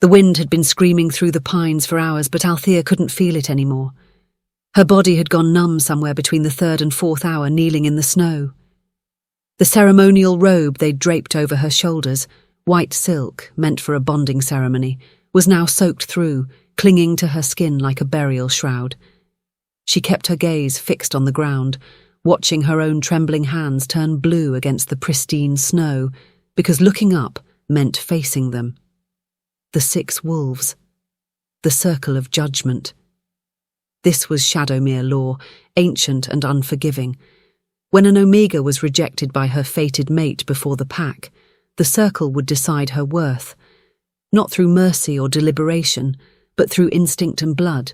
The wind had been screaming through the pines for hours, but Althea couldn't feel it anymore. Her body had gone numb somewhere between the 3rd and 4th hour, kneeling in the snow. The ceremonial robe they'd draped over her shoulders, white silk meant for a bonding ceremony, was now soaked through, clinging to her skin like a burial shroud. She kept her gaze fixed on the ground, watching her own trembling hands turn blue against the pristine snow, because looking up meant facing them. The 6 wolves. The circle of judgment. This was Shadowmere law, ancient and unforgiving. When an Omega was rejected by her fated mate before the pack, the circle would decide her worth, not through mercy or deliberation, but through instinct and blood.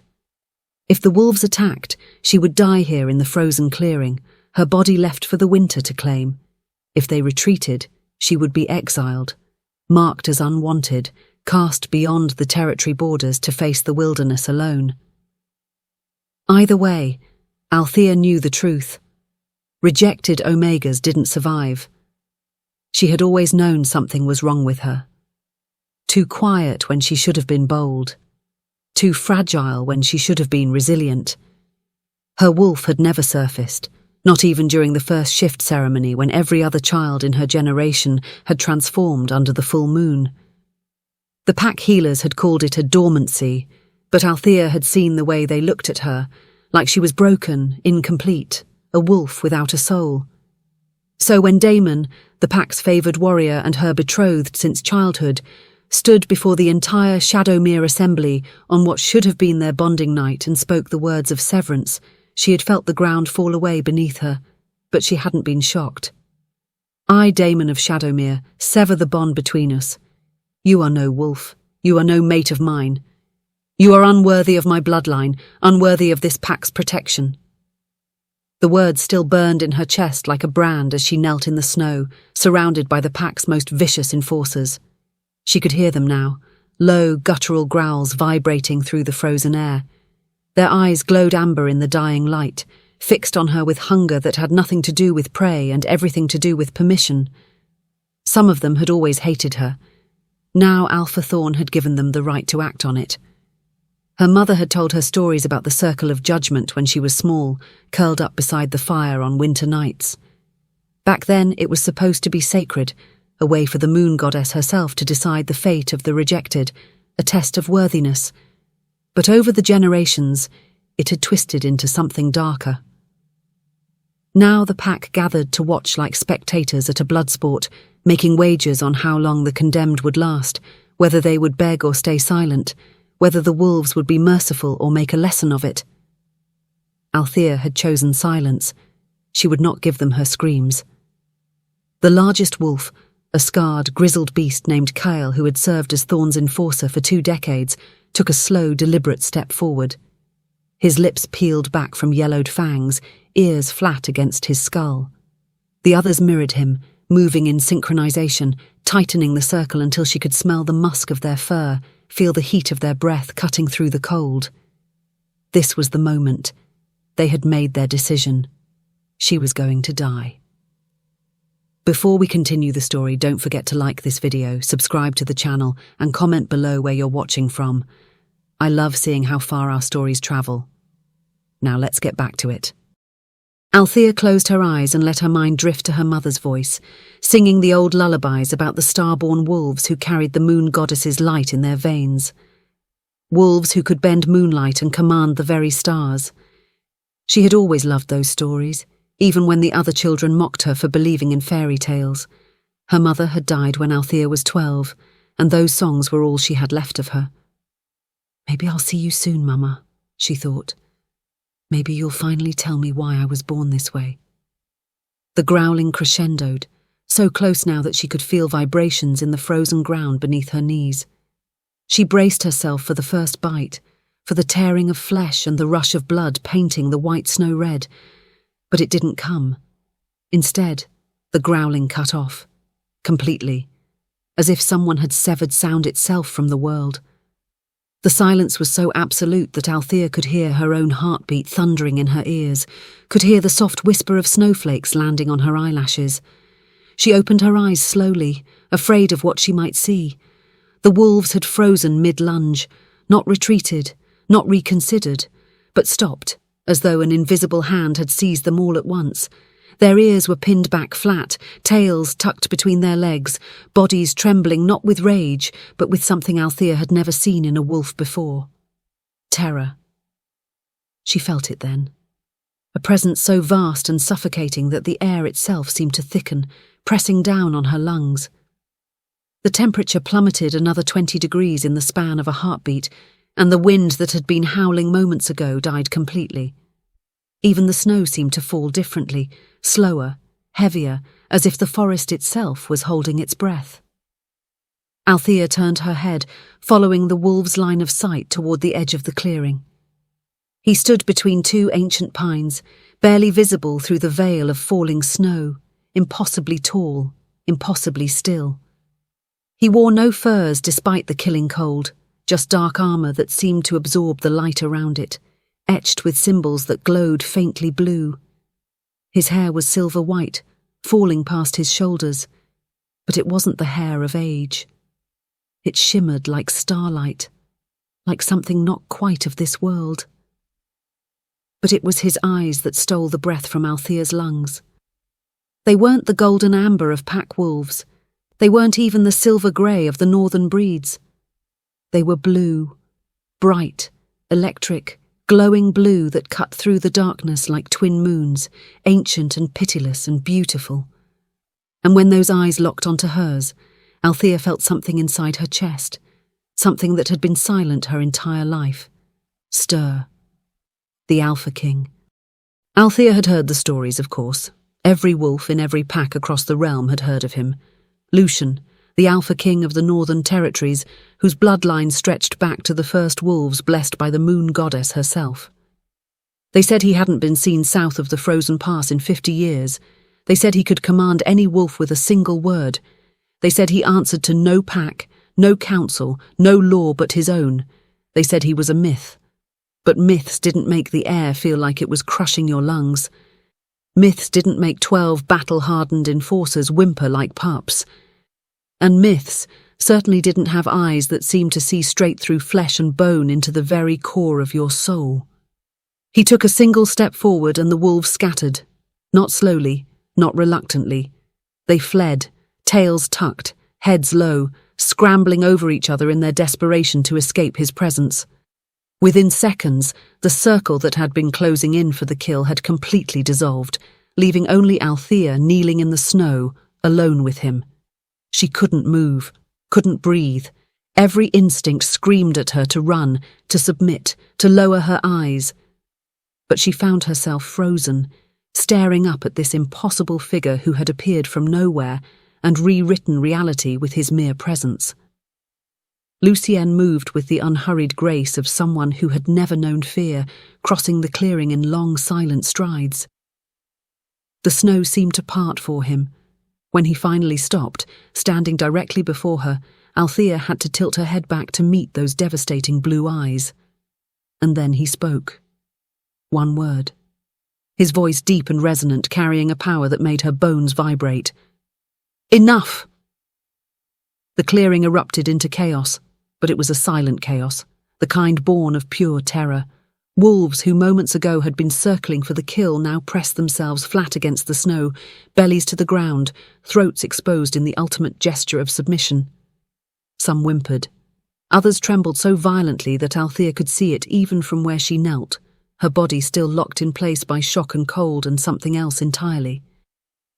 If the wolves attacked, she would die here in the frozen clearing, her body left for the winter to claim. If they retreated, she would be exiled, marked as unwanted, cast beyond the territory borders to face the wilderness alone. Either way, Althea knew the truth. Rejected Omegas didn't survive. She had always known something was wrong with her. Too quiet when she should have been bold. Too fragile when she should have been resilient. Her wolf had never surfaced, not even during the first shift ceremony when every other child in her generation had transformed under the full moon. The pack healers had called it a dormancy, but Althea had seen the way they looked at her, like she was broken, incomplete, a wolf without a soul. So when Damon, the pack's favoured warrior and her betrothed since childhood, stood before the entire Shadowmere assembly on what should have been their bonding night and spoke the words of severance, she had felt the ground fall away beneath her, but she hadn't been shocked. I, Damon of Shadowmere, sever the bond between us. You are no wolf. You are no mate of mine. You are unworthy of my bloodline, unworthy of this pack's protection. The words still burned in her chest like a brand as she knelt in the snow, surrounded by the pack's most vicious enforcers. She could hear them now, low, guttural growls vibrating through the frozen air. Their eyes glowed amber in the dying light, fixed on her with hunger that had nothing to do with prey and everything to do with permission. Some of them had always hated her. Now Alpha Thorn had given them the right to act on it. Her mother had told her stories about the circle of judgment when she was small, curled up beside the fire on winter nights. Back then it was supposed to be sacred, a way for the moon goddess herself to decide the fate of the rejected, a test of worthiness. But over the generations, it had twisted into something darker. Now the pack gathered to watch like spectators at a blood sport, making wagers on how long the condemned would last, whether they would beg or stay silent, whether the wolves would be merciful or make a lesson of it. Althea had chosen silence. She would not give them her screams. The largest wolf, a scarred, grizzled beast named Kyle who had served as Thorn's enforcer for 2 decades, took a slow, deliberate step forward. His lips peeled back from yellowed fangs, ears flat against his skull. The others mirrored him, moving in synchronization, tightening the circle until she could smell the musk of their fur, feel the heat of their breath cutting through the cold. This was the moment. They had made their decision. She was going to die. Before we continue the story, don't forget to like this video, subscribe to the channel, and comment below where you're watching from. I love seeing how far our stories travel. Now let's get back to it. Althea closed her eyes and let her mind drift to her mother's voice, singing the old lullabies about the star-born wolves who carried the moon goddess's light in their veins. Wolves who could bend moonlight and command the very stars. She had always loved those stories, even when the other children mocked her for believing in fairy tales. Her mother had died when Althea was 12, and those songs were all she had left of her. "Maybe I'll see you soon, Mama," she thought. "Maybe you'll finally tell me why I was born this way." The growling crescendoed, so close now that she could feel vibrations in the frozen ground beneath her knees. She braced herself for the first bite, for the tearing of flesh and the rush of blood painting the white snow red, but it didn't come. Instead, the growling cut off, completely, as if someone had severed sound itself from the world. The silence was so absolute that Althea could hear her own heartbeat thundering in her ears, could hear the soft whisper of snowflakes landing on her eyelashes. She opened her eyes slowly, afraid of what she might see. The wolves had frozen mid-lunge, not retreated, not reconsidered, but stopped, as though an invisible hand had seized them all at once. Their ears were pinned back flat, tails tucked between their legs, bodies trembling not with rage, but with something Althea had never seen in a wolf before. Terror. She felt it then. A presence so vast and suffocating that the air itself seemed to thicken, pressing down on her lungs. The temperature plummeted another 20 degrees in the span of a heartbeat, and the wind that had been howling moments ago died completely. Even the snow seemed to fall differently, slower, heavier, as if the forest itself was holding its breath. Althea turned her head, following the wolf's line of sight toward the edge of the clearing. He stood between two ancient pines, barely visible through the veil of falling snow, impossibly tall, impossibly still. He wore no furs despite the killing cold, just dark armor that seemed to absorb the light around it, etched with symbols that glowed faintly blue. His hair was silver-white, falling past his shoulders, but it wasn't the hair of age. It shimmered like starlight, like something not quite of this world. But it was his eyes that stole the breath from Althea's lungs. They weren't the golden amber of pack wolves. They weren't even the silver grey of the northern breeds. They were blue, bright, electric, glowing blue that cut through the darkness like twin moons, ancient and pitiless and beautiful. And when those eyes locked onto hers, Althea felt something inside her chest, something that had been silent her entire life. Stir. The Alpha King. Althea had heard the stories, of course. Every wolf in every pack across the realm had heard of him. Lucien, the Alpha King of the Northern Territories, whose bloodline stretched back to the first wolves blessed by the moon goddess herself. They said he hadn't been seen south of the frozen pass in 50 years. They said he could command any wolf with a single word. They said he answered to no pack, no council, no law but his own. They said he was a myth. But myths didn't make the air feel like it was crushing your lungs. Myths didn't make 12 battle-hardened enforcers whimper like pups. And myths certainly didn't have eyes that seemed to see straight through flesh and bone into the very core of your soul. He took a single step forward and the wolves scattered. Not slowly, not reluctantly. They fled, tails tucked, heads low, scrambling over each other in their desperation to escape his presence. Within seconds, the circle that had been closing in for the kill had completely dissolved, leaving only Althea kneeling in the snow, alone with him. She couldn't move, couldn't breathe. Every instinct screamed at her to run, to submit, to lower her eyes. But she found herself frozen, staring up at this impossible figure who had appeared from nowhere and rewritten reality with his mere presence. Lucien moved with the unhurried grace of someone who had never known fear, crossing the clearing in long, silent strides. The snow seemed to part for him. When he finally stopped, standing directly before her, Althea had to tilt her head back to meet those devastating blue eyes. And then he spoke. One word. His voice deep and resonant, carrying a power that made her bones vibrate. Enough! The clearing erupted into chaos, but it was a silent chaos, the kind born of pure terror. Wolves who moments ago had been circling for the kill now pressed themselves flat against the snow, bellies to the ground, throats exposed in the ultimate gesture of submission. Some whimpered. Others trembled so violently that Althea could see it even from where she knelt, her body still locked in place by shock and cold and something else entirely.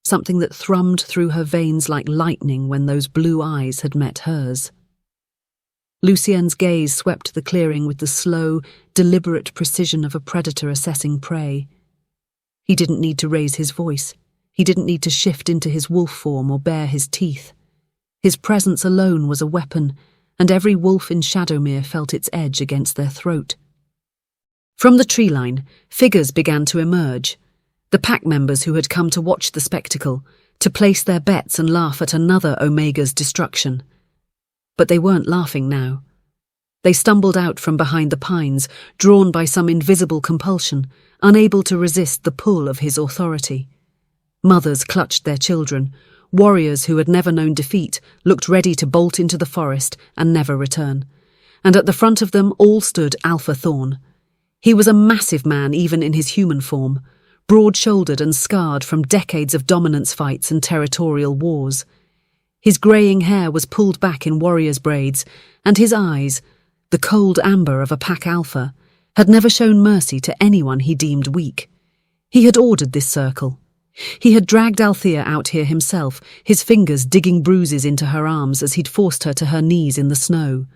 Something that thrummed through her veins like lightning when those blue eyes had met hers. Lucien's gaze swept the clearing with the slow, deliberate precision of a predator assessing prey. He didn't need to raise his voice. He didn't need to shift into his wolf form or bare his teeth. His presence alone was a weapon, and every wolf in Shadowmere felt its edge against their throat. From the tree line, figures began to emerge. The pack members who had come to watch the spectacle, to place their bets and laugh at another Omega's destruction. But they weren't laughing now. They stumbled out from behind the pines, drawn by some invisible compulsion, unable to resist the pull of his authority. Mothers clutched their children. Warriors who had never known defeat looked ready to bolt into the forest and never return. And at the front of them all stood Alpha Thorn. He was a massive man even in his human form, broad-shouldered and scarred from decades of dominance fights and territorial wars. His greying hair was pulled back in warrior's braids, and his eyes, the cold amber of a pack alpha, had never shown mercy to anyone he deemed weak. He had ordered this circle. He had dragged Althea out here himself, his fingers digging bruises into her arms as he'd forced her to her knees in the snow.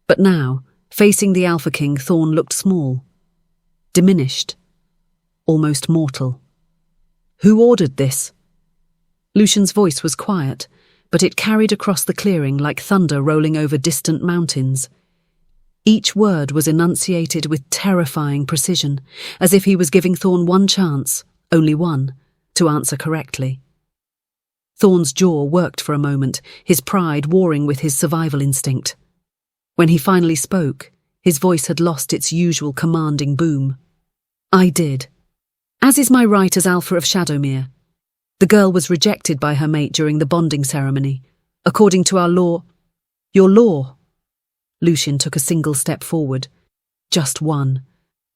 But now, facing the Alpha King, Thorn looked small, diminished, almost mortal. Who ordered this? Lucien's voice was quiet, but it carried across the clearing like thunder rolling over distant mountains. Each word was enunciated with terrifying precision, as if he was giving Thorn one chance, only one, to answer correctly. Thorn's jaw worked for a moment, his pride warring with his survival instinct. When he finally spoke, his voice had lost its usual commanding boom. I did. As is my right as Alpha of Shadowmere. The girl was rejected by her mate during the bonding ceremony. According to our law— Your law? Lucien took a single step forward. Just one.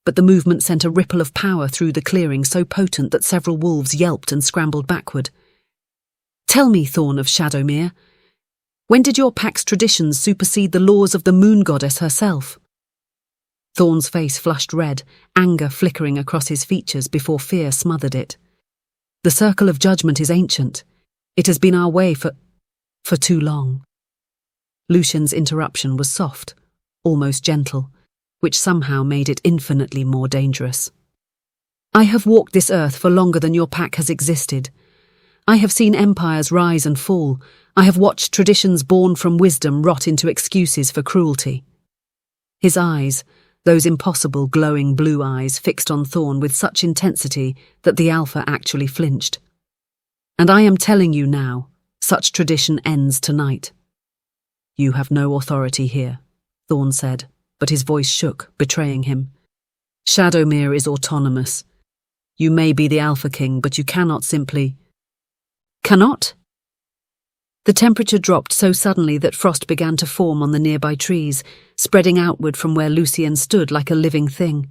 But the movement sent a ripple of power through the clearing so potent that several wolves yelped and scrambled backward. Tell me, Thorn of Shadowmere, when did your pack's traditions supersede the laws of the moon goddess herself? Thorn's face flushed red, anger flickering across his features before fear smothered it. The circle of judgment is ancient. It has been our way for too long. Lucien's interruption was soft, almost gentle, which somehow made it infinitely more dangerous. I have walked this earth for longer than your pack has existed. I have seen empires rise and fall. I have watched traditions born from wisdom rot into excuses for cruelty. His eyes, those impossible glowing blue eyes, fixed on Thorn with such intensity that the Alpha actually flinched. And I am telling you now, such tradition ends tonight. You have no authority here, Thorn said, but his voice shook, betraying him. Shadowmere is autonomous. You may be the Alpha King, but you cannot simply— Cannot? The temperature dropped so suddenly that frost began to form on the nearby trees, spreading outward from where Lucien stood like a living thing.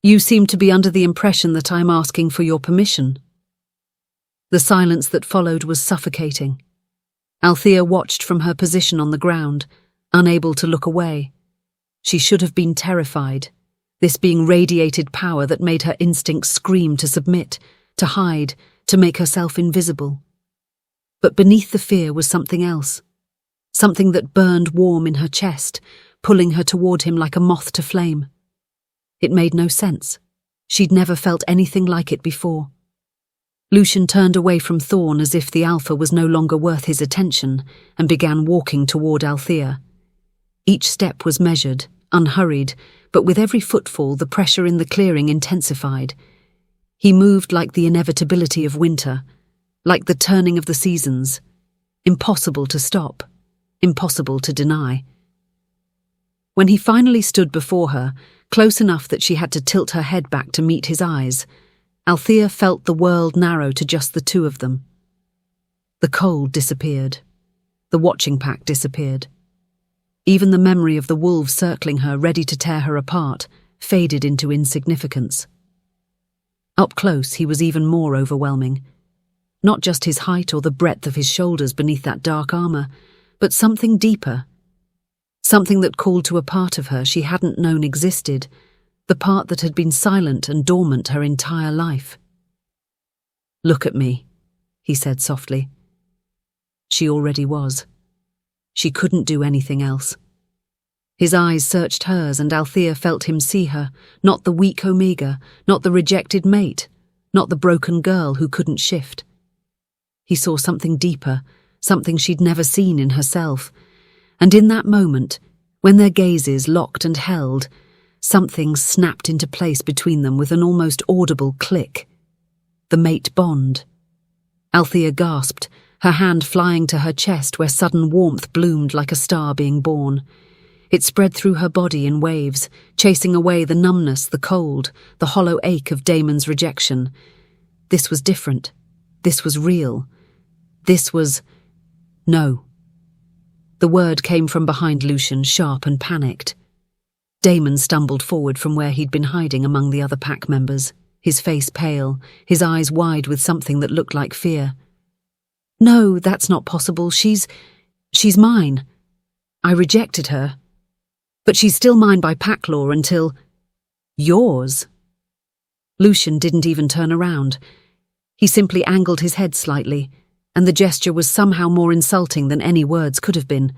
You seem to be under the impression that I'm asking for your permission. The silence that followed was suffocating. Althea watched from her position on the ground, unable to look away. She should have been terrified, this being radiated power that made her instincts scream to submit, to hide, to make herself invisible. But beneath the fear was something else, something that burned warm in her chest, pulling her toward him like a moth to flame. It made no sense. She'd never felt anything like it before. Lucien turned away from Thorn as if the Alpha was no longer worth his attention and began walking toward Althea. Each step was measured, unhurried, but with every footfall the pressure in the clearing intensified. He moved like the inevitability of winter, like the turning of the seasons. Impossible to stop, impossible to deny. When he finally stood before her, close enough that she had to tilt her head back to meet his eyes, Althea felt the world narrow to just the two of them. The cold disappeared. The watching pack disappeared. Even the memory of the wolves circling her, ready to tear her apart, faded into insignificance. Up close, he was even more overwhelming. Not just his height or the breadth of his shoulders beneath that dark armor, but something deeper. Something that called to a part of her she hadn't known existed, the part that had been silent and dormant her entire life. Look at me, he said softly. She already was. She couldn't do anything else. His eyes searched hers, and Althea felt him see her, not the weak Omega, not the rejected mate, not the broken girl who couldn't shift. He saw something deeper, something she'd never seen in herself, and in that moment, when their gazes locked and held, something snapped into place between them with an almost audible click. The mate bond. Althea gasped, her hand flying to her chest where sudden warmth bloomed like a star being born. It spread through her body in waves, chasing away the numbness, the cold, the hollow ache of Damon's rejection. This was different. This was real. This was... No. The word came from behind Lucien, sharp and panicked. Damon stumbled forward from where he'd been hiding among the other pack members, his face pale, his eyes wide with something that looked like fear. No, that's not possible. She's mine. I rejected her. But she's still mine by pack law until... Yours? Lucien didn't even turn around. He simply angled his head slightly, and the gesture was somehow more insulting than any words could have been.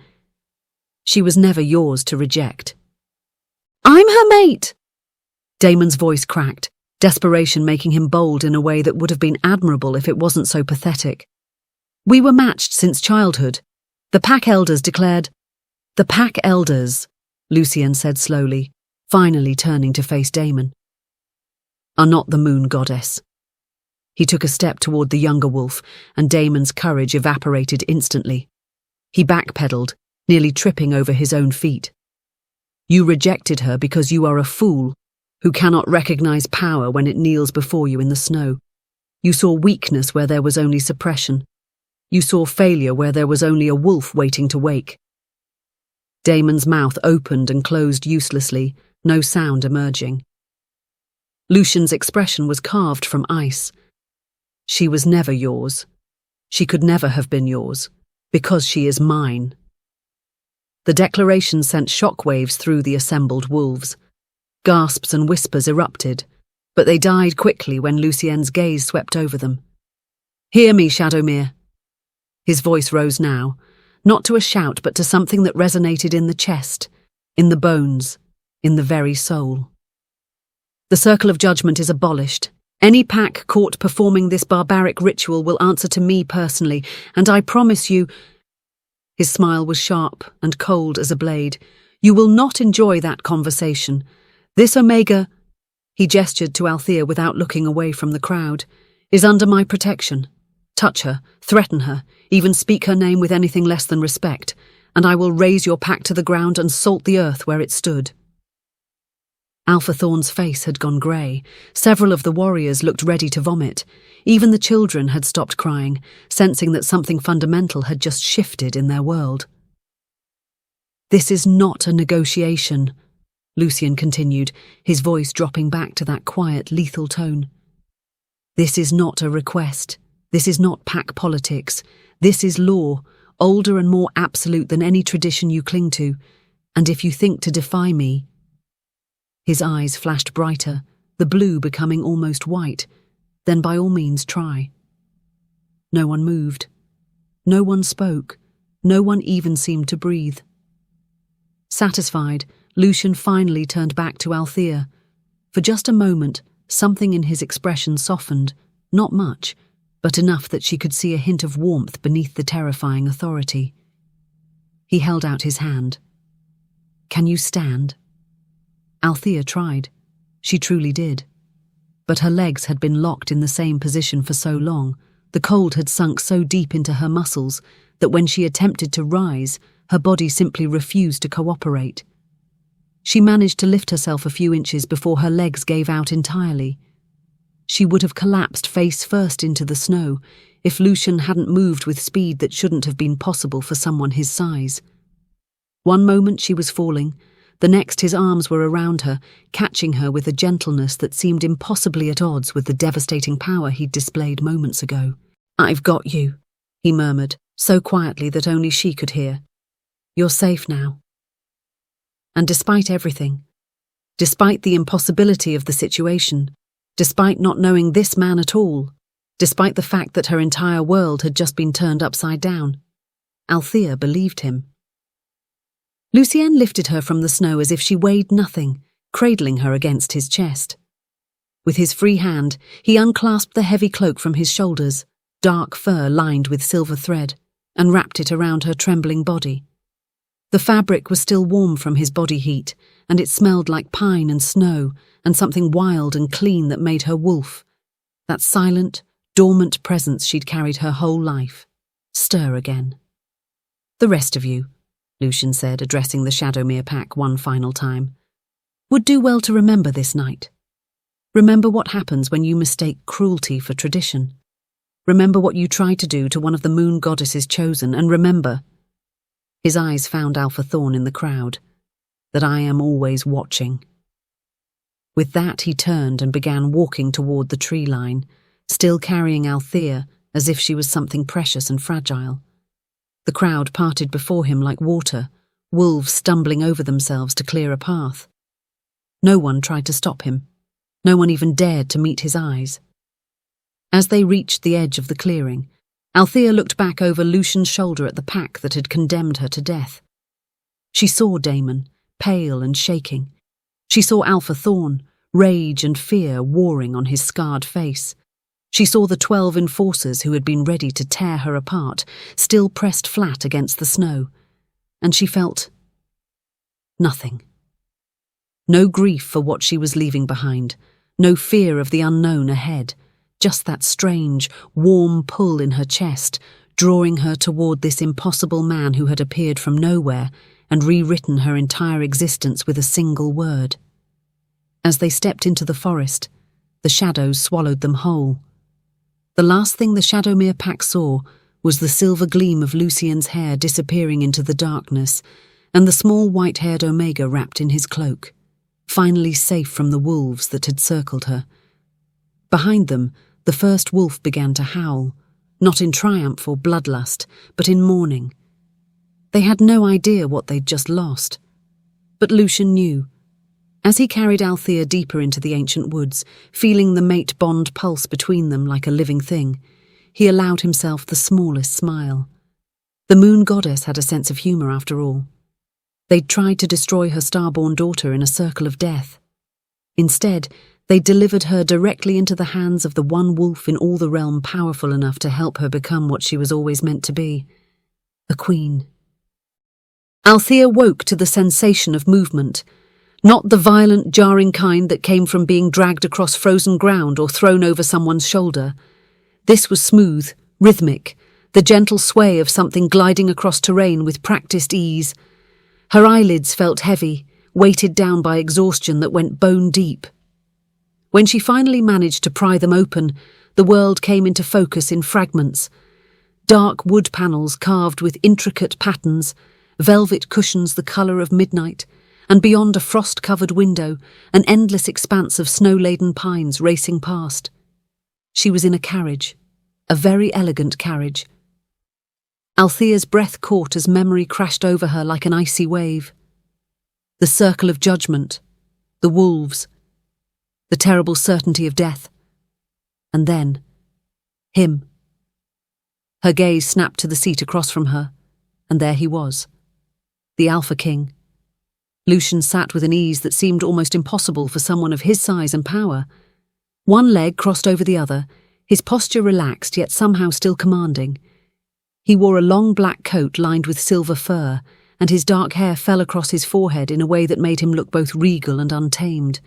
She was never yours to reject. I'm her mate! Damon's voice cracked, desperation making him bold in a way that would have been admirable if it wasn't so pathetic. We were matched since childhood. The pack elders declared... The pack elders, Lucien said slowly, finally turning to face Damon, are not the moon goddess. He took a step toward the younger wolf, and Damon's courage evaporated instantly. He backpedaled, nearly tripping over his own feet. You rejected her because you are a fool who cannot recognize power when it kneels before you in the snow. You saw weakness where there was only suppression. You saw failure where there was only a wolf waiting to wake. Damon's mouth opened and closed uselessly, no sound emerging. Lucien's expression was carved from ice. She was never yours. She could never have been yours, because she is mine. The declaration sent shockwaves through the assembled wolves. Gasps and whispers erupted, but they died quickly when Lucien's gaze swept over them. Hear me, Shadowmere. His voice rose now, not to a shout but to something that resonated in the chest, in the bones, in the very soul. The circle of judgment is abolished. Any pack caught performing this barbaric ritual will answer to me personally, and I promise you... His smile was sharp and cold as a blade. You will not enjoy that conversation. This Omega, he gestured to Althea without looking away from the crowd, is under my protection. Touch her, threaten her, even speak her name with anything less than respect, and I will raze your pack to the ground and salt the earth where it stood. Alpha Thorn's face had gone grey. Several of the warriors looked ready to vomit. Even the children had stopped crying, sensing that something fundamental had just shifted in their world. This is not a negotiation, Lucien continued, his voice dropping back to that quiet, lethal tone. This is not a request. This is not pack politics. This is law, older and more absolute than any tradition you cling to. And if you think to defy me... His eyes flashed brighter, the blue becoming almost white. Then by all means try. No one moved. No one spoke. No one even seemed to breathe. Satisfied, Lucien finally turned back to Althea. For just a moment, something in his expression softened, not much, but enough that she could see a hint of warmth beneath the terrifying authority. He held out his hand. Can you stand? Althea tried. She truly did. But her legs had been locked in the same position for so long, the cold had sunk so deep into her muscles that when she attempted to rise, her body simply refused to cooperate. She managed to lift herself a few inches before her legs gave out entirely. She would have collapsed face first into the snow if Lucien hadn't moved with speed that shouldn't have been possible for someone his size. One moment she was falling, the next his arms were around her, catching her with a gentleness that seemed impossibly at odds with the devastating power he'd displayed moments ago. I've got you, he murmured, so quietly that only she could hear. You're safe now. And despite everything, despite the impossibility of the situation, despite not knowing this man at all, despite the fact that her entire world had just been turned upside down, Althea believed him. Lucien lifted her from the snow as if she weighed nothing, cradling her against his chest. With his free hand, he unclasped the heavy cloak from his shoulders, dark fur lined with silver thread, and wrapped it around her trembling body. The fabric was still warm from his body heat, and it smelled like pine and snow, and something wild and clean that made her wolf, that silent, dormant presence she'd carried her whole life, stir again. The rest of you, Lucien said, addressing the Shadowmere pack one final time, would do well to remember this night. Remember what happens when you mistake cruelty for tradition. Remember what you tried to do to one of the moon goddesses chosen, and remember," his eyes found Alpha Thorn in the crowd, "that I am always watching." With that, he turned and began walking toward the tree line, still carrying Althea as if she was something precious and fragile. The crowd parted before him like water, wolves stumbling over themselves to clear a path. No one tried to stop him. No one even dared to meet his eyes. As they reached the edge of the clearing, Althea looked back over Lucien's shoulder at the pack that had condemned her to death. She saw Damon, pale and shaking. She saw Alpha Thorn, rage and fear warring on his scarred face. She saw the 12 enforcers who had been ready to tear her apart, still pressed flat against the snow. And she felt nothing. No grief for what she was leaving behind, no fear of the unknown ahead, just that strange, warm pull in her chest, drawing her toward this impossible man who had appeared from nowhere and rewritten her entire existence with a single word. As they stepped into the forest, the shadows swallowed them whole. The last thing the Shadowmere pack saw was the silver gleam of Lucien's hair disappearing into the darkness, and the small white-haired Omega wrapped in his cloak, finally safe from the wolves that had circled her. Behind them, the first wolf began to howl, not in triumph or bloodlust, but in mourning. They had no idea what they'd just lost. But Lucien knew. As he carried Althea deeper into the ancient woods, feeling the mate bond pulse between them like a living thing, he allowed himself the smallest smile. The moon goddess had a sense of humour after all. They'd tried to destroy her starborn daughter in a circle of death. Instead, they delivered her directly into the hands of the one wolf in all the realm powerful enough to help her become what she was always meant to be, a queen. Althea woke to the sensation of movement, not the violent, jarring kind that came from being dragged across frozen ground or thrown over someone's shoulder. This was smooth, rhythmic, the gentle sway of something gliding across terrain with practiced ease. Her eyelids felt heavy, weighted down by exhaustion that went bone deep. When she finally managed to pry them open, the world came into focus in fragments. Dark wood panels carved with intricate patterns, velvet cushions the colour of midnight, and beyond a frost-covered window, an endless expanse of snow-laden pines racing past. She was in a carriage, a very elegant carriage. Althea's breath caught as memory crashed over her like an icy wave. The circle of judgment, the wolves, the terrible certainty of death. And then, him. Her gaze snapped to the seat across from her, and there he was, the Alpha King. Lucien sat with an ease that seemed almost impossible for someone of his size and power. One leg crossed over the other, his posture relaxed yet somehow still commanding. He wore a long black coat lined with silver fur, and his dark hair fell across his forehead in a way that made him look both regal and untamed.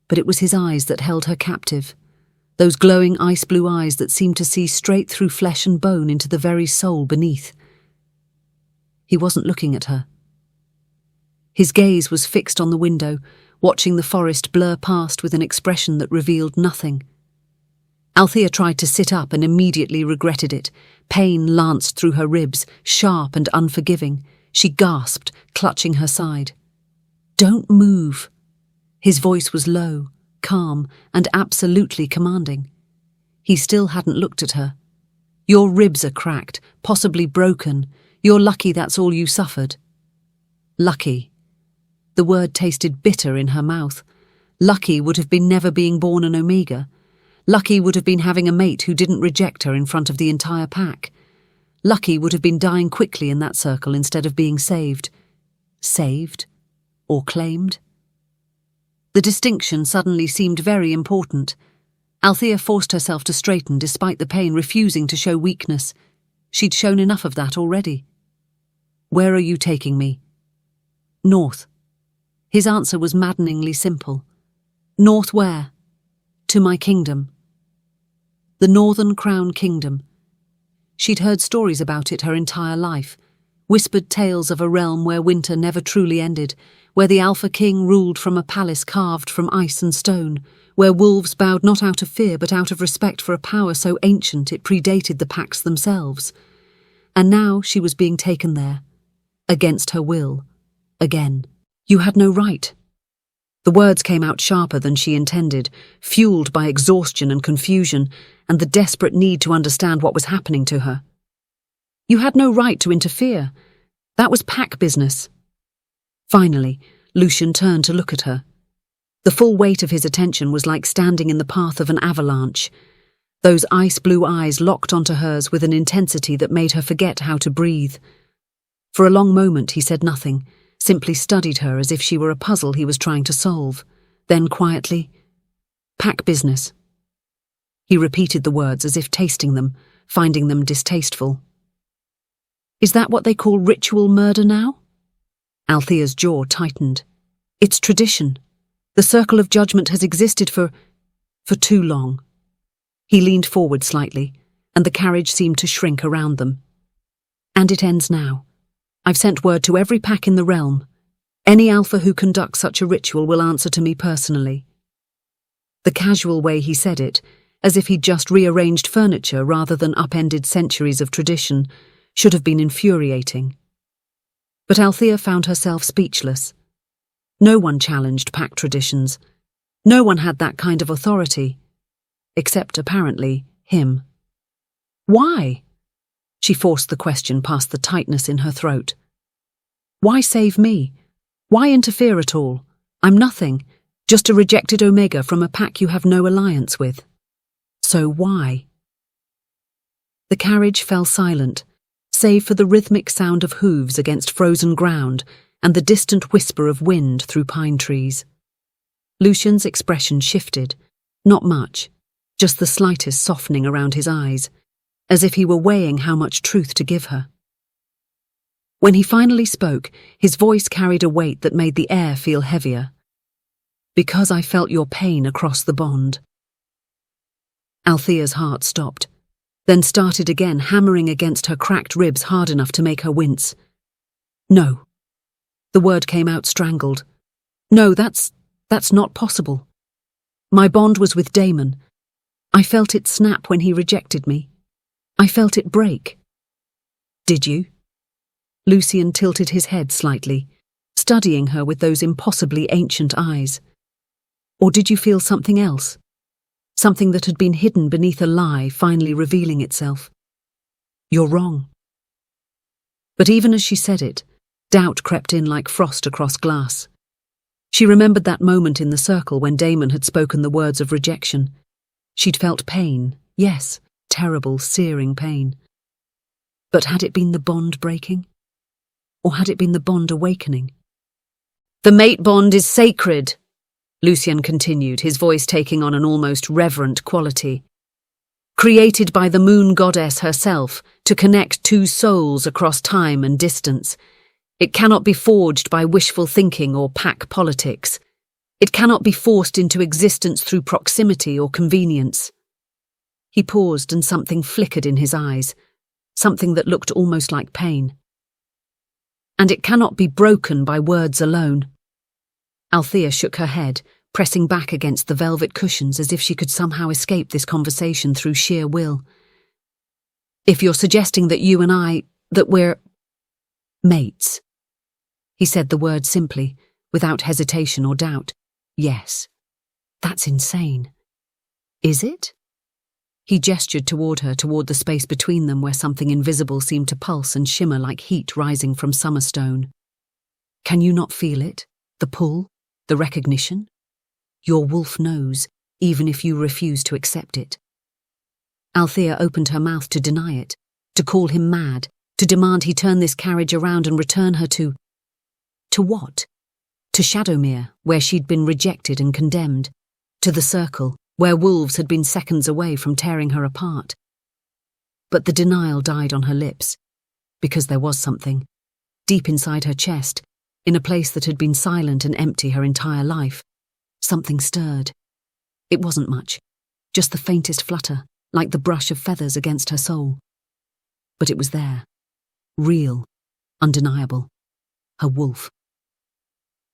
But it was his eyes that held her captive, those glowing ice-blue eyes that seemed to see straight through flesh and bone into the very soul beneath. He wasn't looking at her. His gaze was fixed on the window, watching the forest blur past with an expression that revealed nothing. Althea tried to sit up and immediately regretted it. Pain lanced through her ribs, sharp and unforgiving. She gasped, clutching her side. "Don't move." His voice was low, calm, and absolutely commanding. He still hadn't looked at her. "Your ribs are cracked, possibly broken. You're lucky that's all you suffered." Lucky. The word tasted bitter in her mouth. Lucky would have been never being born an Omega. Lucky would have been having a mate who didn't reject her in front of the entire pack. Lucky would have been dying quickly in that circle instead of being saved. Saved? Or claimed? The distinction suddenly seemed very important. Althea forced herself to straighten despite the pain, refusing to show weakness. She'd shown enough of that already. "Where are you taking me?" "North." His answer was maddeningly simple. "North where?" "To my kingdom." The Northern Crown Kingdom. She'd heard stories about it her entire life, whispered tales of a realm where winter never truly ended, where the Alpha King ruled from a palace carved from ice and stone, where wolves bowed not out of fear but out of respect for a power so ancient it predated the packs themselves. And now she was being taken there, against her will, again. You had no right. The words came out sharper than she intended, fueled by exhaustion and confusion, and the desperate need to understand what was happening to her. You had no right to interfere. That was pack business. Finally, Lucien turned to look at her. The full weight of his attention was like standing in the path of an avalanche. Those ice-blue eyes locked onto hers with an intensity that made her forget how to breathe. For a long moment he said nothing, simply studied her as if she were a puzzle he was trying to solve. Then quietly, "Pack business." He repeated the words as if tasting them, finding them distasteful. "Is that what they call ritual murder now?" Althea's jaw tightened. "It's tradition. The circle of judgment has existed for too long." He leaned forward slightly, and the carriage seemed to shrink around them. "And it ends now. I've sent word to every pack in the realm. Any alpha who conducts such a ritual will answer to me personally." The casual way he said it, as if he'd just rearranged furniture rather than upended centuries of tradition, should have been infuriating. But Althea found herself speechless. No one challenged pack traditions. No one had that kind of authority. Except, apparently, him. Why? She forced the question past the tightness in her throat. Why save me? Why interfere at all? I'm nothing, just a rejected Omega from a pack you have no alliance with. So why? The carriage fell silent, save for the rhythmic sound of hooves against frozen ground and the distant whisper of wind through pine trees. Lucien's expression shifted, not much, just the slightest softening around his eyes, as if he were weighing how much truth to give her. When he finally spoke, his voice carried a weight that made the air feel heavier. "Because I felt your pain across the bond." Althea's heart stopped, then started again, hammering against her cracked ribs hard enough to make her wince. "No." The word came out strangled. "No, that's not possible. My bond was with Damon. I felt it snap when he rejected me. I felt it break." "Did you?" Lucien tilted his head slightly, studying her with those impossibly ancient eyes. "Or did you feel something else? Something that had been hidden beneath a lie finally revealing itself?" "You're wrong." But even as she said it, doubt crept in like frost across glass. She remembered that moment in the circle when Damon had spoken the words of rejection. She'd felt pain, yes, terrible, searing pain. But had it been the bond breaking? Or had it been the bond awakening? "The mate bond is sacred," Lucien continued, his voice taking on an almost reverent quality. "Created by the moon goddess herself to connect two souls across time and distance. It cannot be forged by wishful thinking or pack politics. It cannot be forced into existence through proximity or convenience." He paused and something flickered in his eyes, something that looked almost like pain. "And it cannot be broken by words alone." Althea shook her head, pressing back against the velvet cushions as if she could somehow escape this conversation through sheer will. "If you're suggesting that you and that we're mates," he said the word simply, without hesitation or doubt. "Yes. That's insane." "Is it?" He gestured toward her, toward the space between them where something invisible seemed to pulse and shimmer like heat rising from summer stone. "Can you not feel it? The pull? The recognition? Your wolf knows, even if you refuse to accept it." Althea opened her mouth to deny it, to call him mad, to demand he turn this carriage around and return her to what? To Shadowmere, where she'd been rejected and condemned. To the circle, where wolves had been seconds away from tearing her apart. But the denial died on her lips, because there was something, deep inside her chest, in a place that had been silent and empty her entire life. Something stirred. It wasn't much, just the faintest flutter, like the brush of feathers against her soul. But it was there, real, undeniable. Her wolf.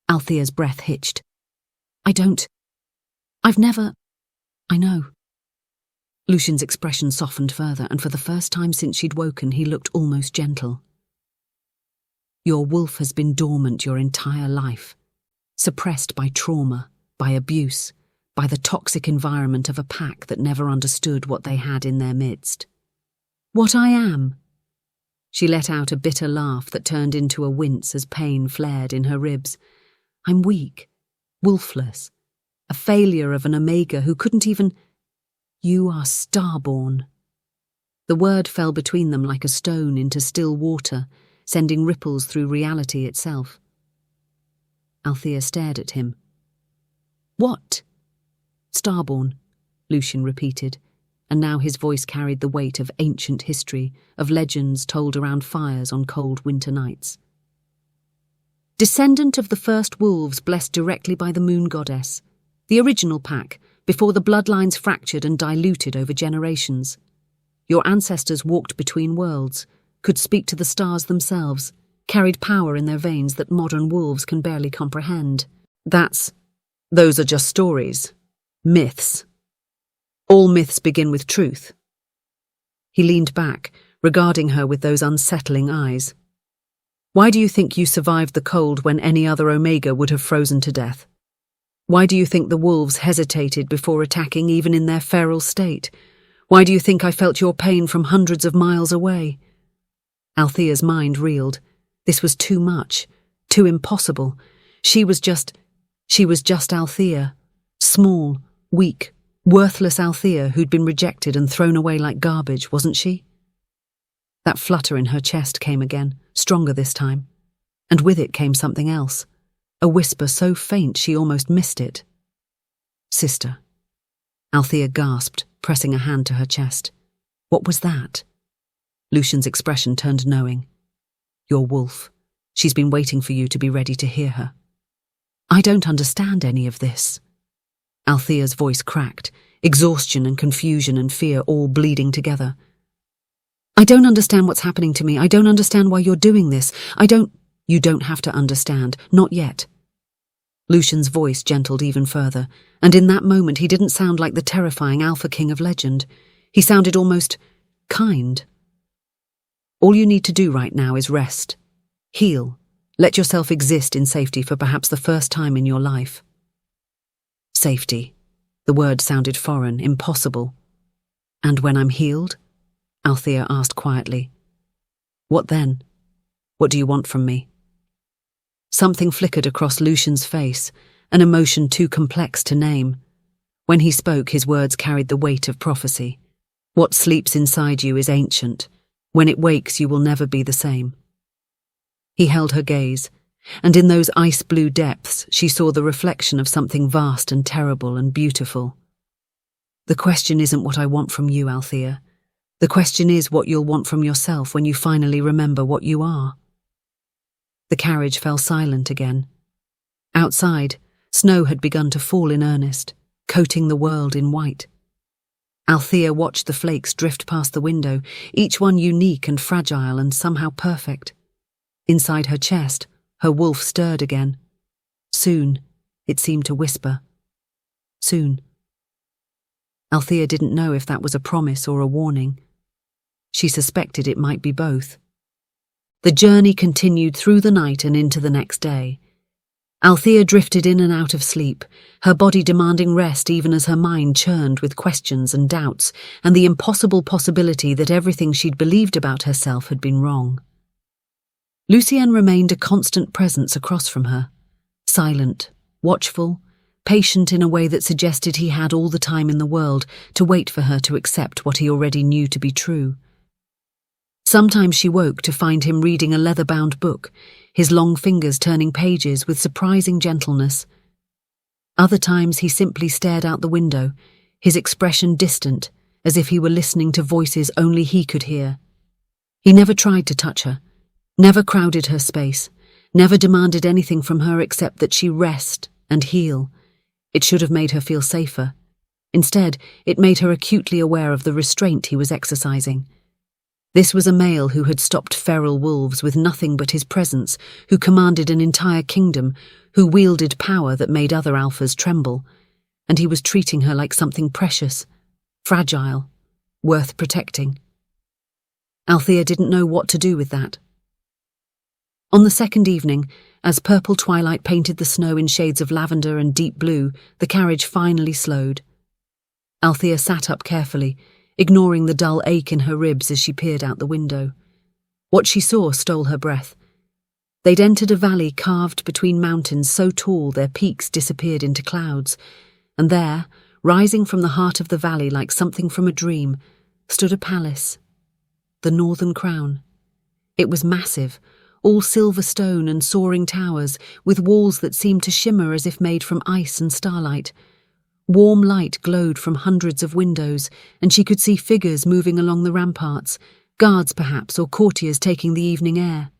Althea's breath hitched. I don't... I know. Lucien's expression softened further, and for the first time since she'd woken, he looked almost gentle. Your wolf has been dormant your entire life, suppressed by trauma, by abuse, by the toxic environment of a pack that never understood what they had in their midst. What I am? She let out a bitter laugh that turned into a wince as pain flared in her ribs. I'm weak, wolfless, a failure of an Omega who couldn't even... You are starborn. The word fell between them like a stone into still water, sending ripples through reality itself. Althea stared at him. What? Starborn, Lucien repeated, and now his voice carried the weight of ancient history, of legends told around fires on cold winter nights. Descendant of the first wolves blessed directly by the moon goddess, the original pack, before the bloodlines fractured and diluted over generations. Your ancestors walked between worlds, could speak to the stars themselves, carried power in their veins that modern wolves can barely comprehend. Those are just stories. Myths. All myths begin with truth. He leaned back, regarding her with those unsettling eyes. Why do you think you survived the cold when any other Omega would have frozen to death? Why do you think the wolves hesitated before attacking even in their feral state? Why do you think I felt your pain from hundreds of miles away? Althea's mind reeled. This was too much, too impossible. She was just Althea. Small, weak, worthless Althea who'd been rejected and thrown away like garbage, wasn't she? That flutter in her chest came again, stronger this time. And with it came something else. A whisper so faint she almost missed it. Sister. Althea gasped, pressing a hand to her chest. What was that? Lucien's expression turned knowing. Your wolf. She's been waiting for you to be ready to hear her. I don't understand any of this. Althea's voice cracked, exhaustion and confusion and fear all bleeding together. I don't understand what's happening to me. I don't understand why you're doing this. You don't have to understand. Not yet. Lucien's voice gentled even further, and in that moment he didn't sound like the terrifying Alpha King of legend. He sounded almost kind. All you need to do right now is rest. Heal. Let yourself exist in safety for perhaps the first time in your life. Safety. The word sounded foreign, impossible. And when I'm healed? Althea asked quietly. What then? What do you want from me? Something flickered across Lucien's face, an emotion too complex to name. When he spoke, his words carried the weight of prophecy. What sleeps inside you is ancient. When it wakes, you will never be the same. He held her gaze, and in those ice-blue depths she saw the reflection of something vast and terrible and beautiful. The question isn't what I want from you, Althea. The question is what you'll want from yourself when you finally remember what you are. The carriage fell silent again. Outside, snow had begun to fall in earnest, coating the world in white. Althea watched the flakes drift past the window, each one unique and fragile and somehow perfect. Inside her chest, her wolf stirred again. Soon, it seemed to whisper. Soon. Althea didn't know if that was a promise or a warning. She suspected it might be both. The journey continued through the night and into the next day. Althea drifted in and out of sleep, her body demanding rest even as her mind churned with questions and doubts and the impossible possibility that everything she'd believed about herself had been wrong. Lucien remained a constant presence across from her, silent, watchful, patient in a way that suggested he had all the time in the world to wait for her to accept what he already knew to be true. Sometimes she woke to find him reading a leather-bound book, his long fingers turning pages with surprising gentleness. Other times he simply stared out the window, his expression distant, as if he were listening to voices only he could hear. He never tried to touch her, never crowded her space, never demanded anything from her except that she rest and heal. It should have made her feel safer. Instead, it made her acutely aware of the restraint he was exercising. This was a male who had stopped feral wolves with nothing but his presence, who commanded an entire kingdom, who wielded power that made other alphas tremble. and he was treating her like something precious, fragile, worth protecting. Althea didn't know what to do with that. On the second evening, as purple twilight painted the snow in shades of lavender and deep blue, the carriage finally slowed. Althea sat up carefully, ignoring the dull ache in her ribs as she peered out the window. What she saw stole her breath. They'd entered a valley carved between mountains so tall their peaks disappeared into clouds, and there, rising from the heart of the valley like something from a dream, stood a palace, the Northern Crown. It was massive, all silver stone and soaring towers, with walls that seemed to shimmer as if made from ice and starlight. Warm light glowed from hundreds of windows, and she could see figures moving along the ramparts, guards perhaps, or courtiers taking the evening air.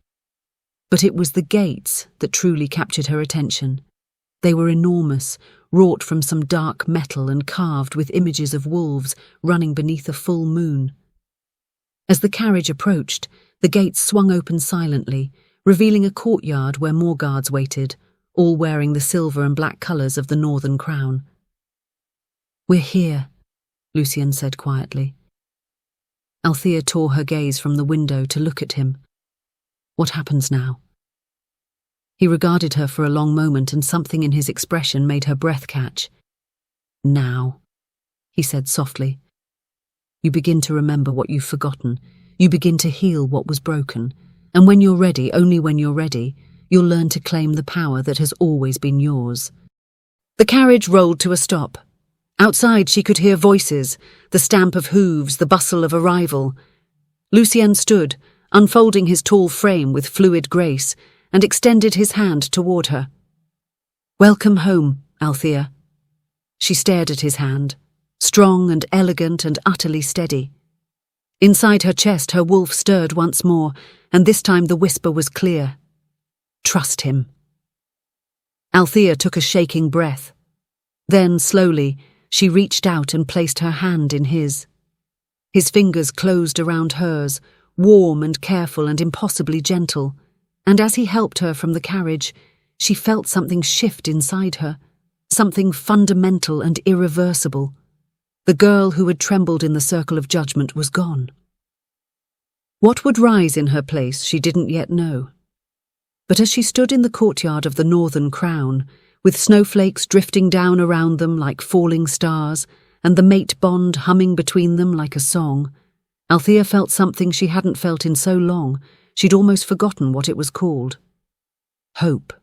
But it was the gates that truly captured her attention. They were enormous, wrought from some dark metal and carved with images of wolves running beneath a full moon. As the carriage approached, the gates swung open silently, revealing a courtyard where more guards waited, all wearing the silver and black colours of the Northern Crown. "We're here," Lucien said quietly. Althea tore her gaze from the window to look at him. What happens now? He regarded her for a long moment, and something in his expression made her breath catch. "Now," he said softly. "You begin to remember what you've forgotten. You begin to heal what was broken. And when you're ready, only when you're ready, you'll learn to claim the power that has always been yours." The carriage rolled to a stop. Outside she could hear voices, the stamp of hooves, the bustle of arrival. Lucien stood, unfolding his tall frame with fluid grace, and extended his hand toward her. "Welcome home, Althea." She stared at his hand, strong and elegant and utterly steady. Inside her chest her wolf stirred once more, and this time the whisper was clear. "Trust him." Althea took a shaking breath. Then, slowly, she reached out and placed her hand in his. His fingers closed around hers, warm and careful and impossibly gentle, and as he helped her from the carriage, she felt something shift inside her, something fundamental and irreversible. The girl who had trembled in the circle of judgment was gone. What would rise in her place she didn't yet know. But as she stood in the courtyard of the Northern Crown, with snowflakes drifting down around them like falling stars, and the mate bond humming between them like a song, Althea felt something she hadn't felt in so long, she'd almost forgotten what it was called. Hope.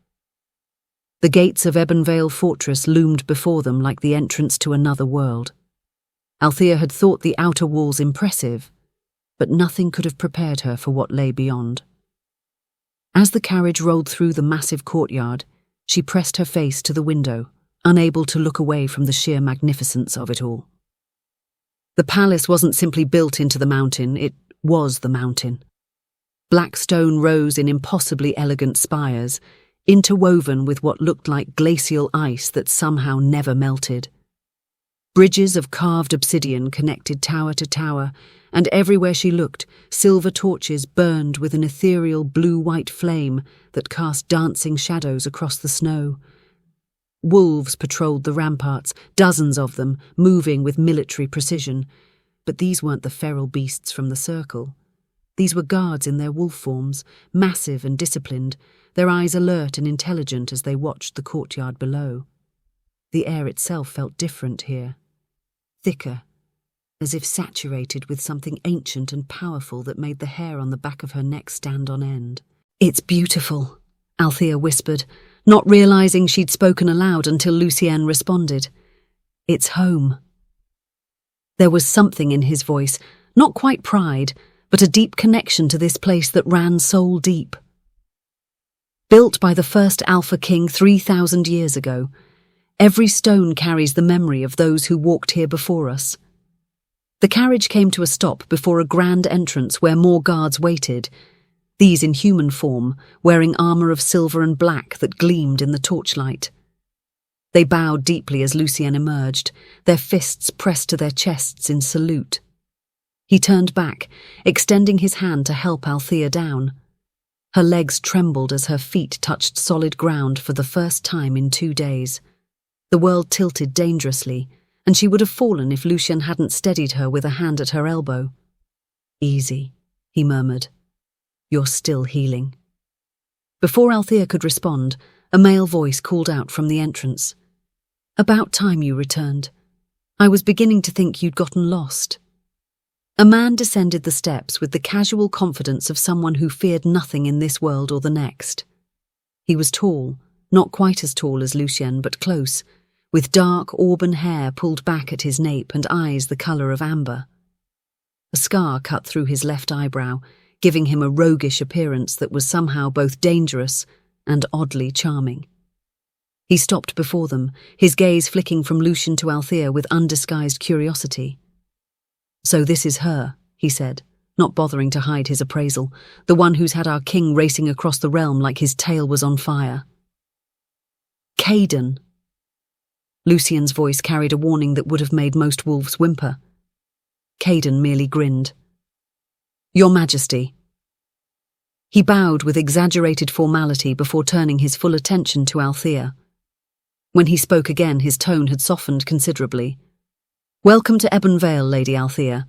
The gates of Ebonvale Fortress loomed before them like the entrance to another world. Althea had thought the outer walls impressive, but nothing could have prepared her for what lay beyond. As the carriage rolled through the massive courtyard, she pressed her face to the window, unable to look away from the sheer magnificence of it all. The palace wasn't simply built into the mountain, it was the mountain. Black stone rose in impossibly elegant spires, interwoven with what looked like glacial ice that somehow never melted. Bridges of carved obsidian connected tower to tower, and everywhere she looked, silver torches burned with an ethereal blue-white flame that cast dancing shadows across the snow. Wolves patrolled the ramparts, dozens of them, moving with military precision. But these weren't the feral beasts from the circle. These were guards in their wolf forms, massive and disciplined, their eyes alert and intelligent as they watched the courtyard below. The air itself felt different here. Thicker, as if saturated with something ancient and powerful that made the hair on the back of her neck stand on end. "It's beautiful," Althea whispered, not realizing she'd spoken aloud until Lucien responded. "It's home." There was something in his voice, not quite pride, but a deep connection to this place that ran soul deep. Built by the first Alpha King 3,000 years ago, every stone carries the memory of those who walked here before us. The carriage came to a stop before a grand entrance where more guards waited, these in human form, wearing armour of silver and black that gleamed in the torchlight. They bowed deeply as Lucien emerged, their fists pressed to their chests in salute. He turned back, extending his hand to help Althea down. Her legs trembled as her feet touched solid ground for the first time in 2 days. The world tilted dangerously, and she would have fallen if Lucien hadn't steadied her with a hand at her elbow. "Easy," he murmured. "You're still healing." Before Althea could respond, a male voice called out from the entrance. "About time you returned. I was beginning to think you'd gotten lost." A man descended the steps with the casual confidence of someone who feared nothing in this world or the next. He was tall, not quite as tall as Lucien, but close, with dark auburn hair pulled back at his nape and eyes the colour of amber. A scar cut through his left eyebrow, giving him a roguish appearance that was somehow both dangerous and oddly charming. He stopped before them, his gaze flicking from Lucien to Althea with undisguised curiosity. "So this is her," he said, not bothering to hide his appraisal, "the one who's had our king racing across the realm like his tail was on fire." "Caden." Lucien's voice carried a warning that would have made most wolves whimper. Caden merely grinned. "Your Majesty." He bowed with exaggerated formality before turning his full attention to Althea. When he spoke again, his tone had softened considerably. "Welcome to Ebon Vale, Lady Althea.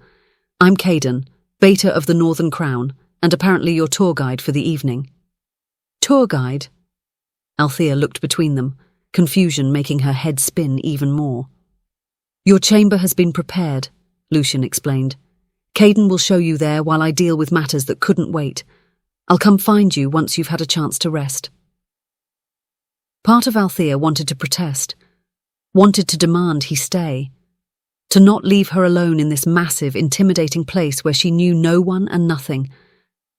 I'm Caden, Beta of the Northern Crown, and apparently your tour guide for the evening." "Tour guide?" Althea looked between them, confusion making her head spin even more. "Your chamber has been prepared," Lucien explained. "Caden will show you there while I deal with matters that couldn't wait. I'll come find you once you've had a chance to rest." Part of Althea wanted to protest, wanted to demand he stay, to not leave her alone in this massive, intimidating place where she knew no one and nothing.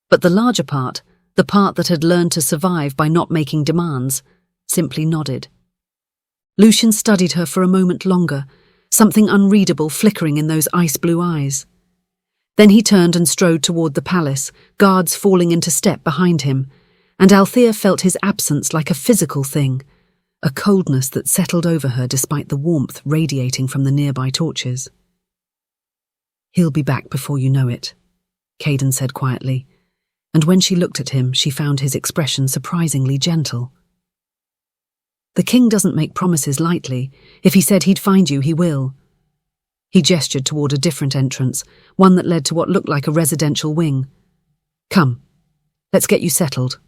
But the larger part, the part that had learned to survive by not making demands, simply nodded. Lucien studied her for a moment longer, something unreadable flickering in those ice-blue eyes. Then he turned and strode toward the palace, guards falling into step behind him, and Althea felt his absence like a physical thing, a coldness that settled over her despite the warmth radiating from the nearby torches. "He'll be back before you know it," Caden said quietly, and when she looked at him, she found his expression surprisingly gentle. "The king doesn't make promises lightly. If he said he'd find you, he will." He gestured toward a different entrance, one that led to what looked like a residential wing. "Come, let's get you settled."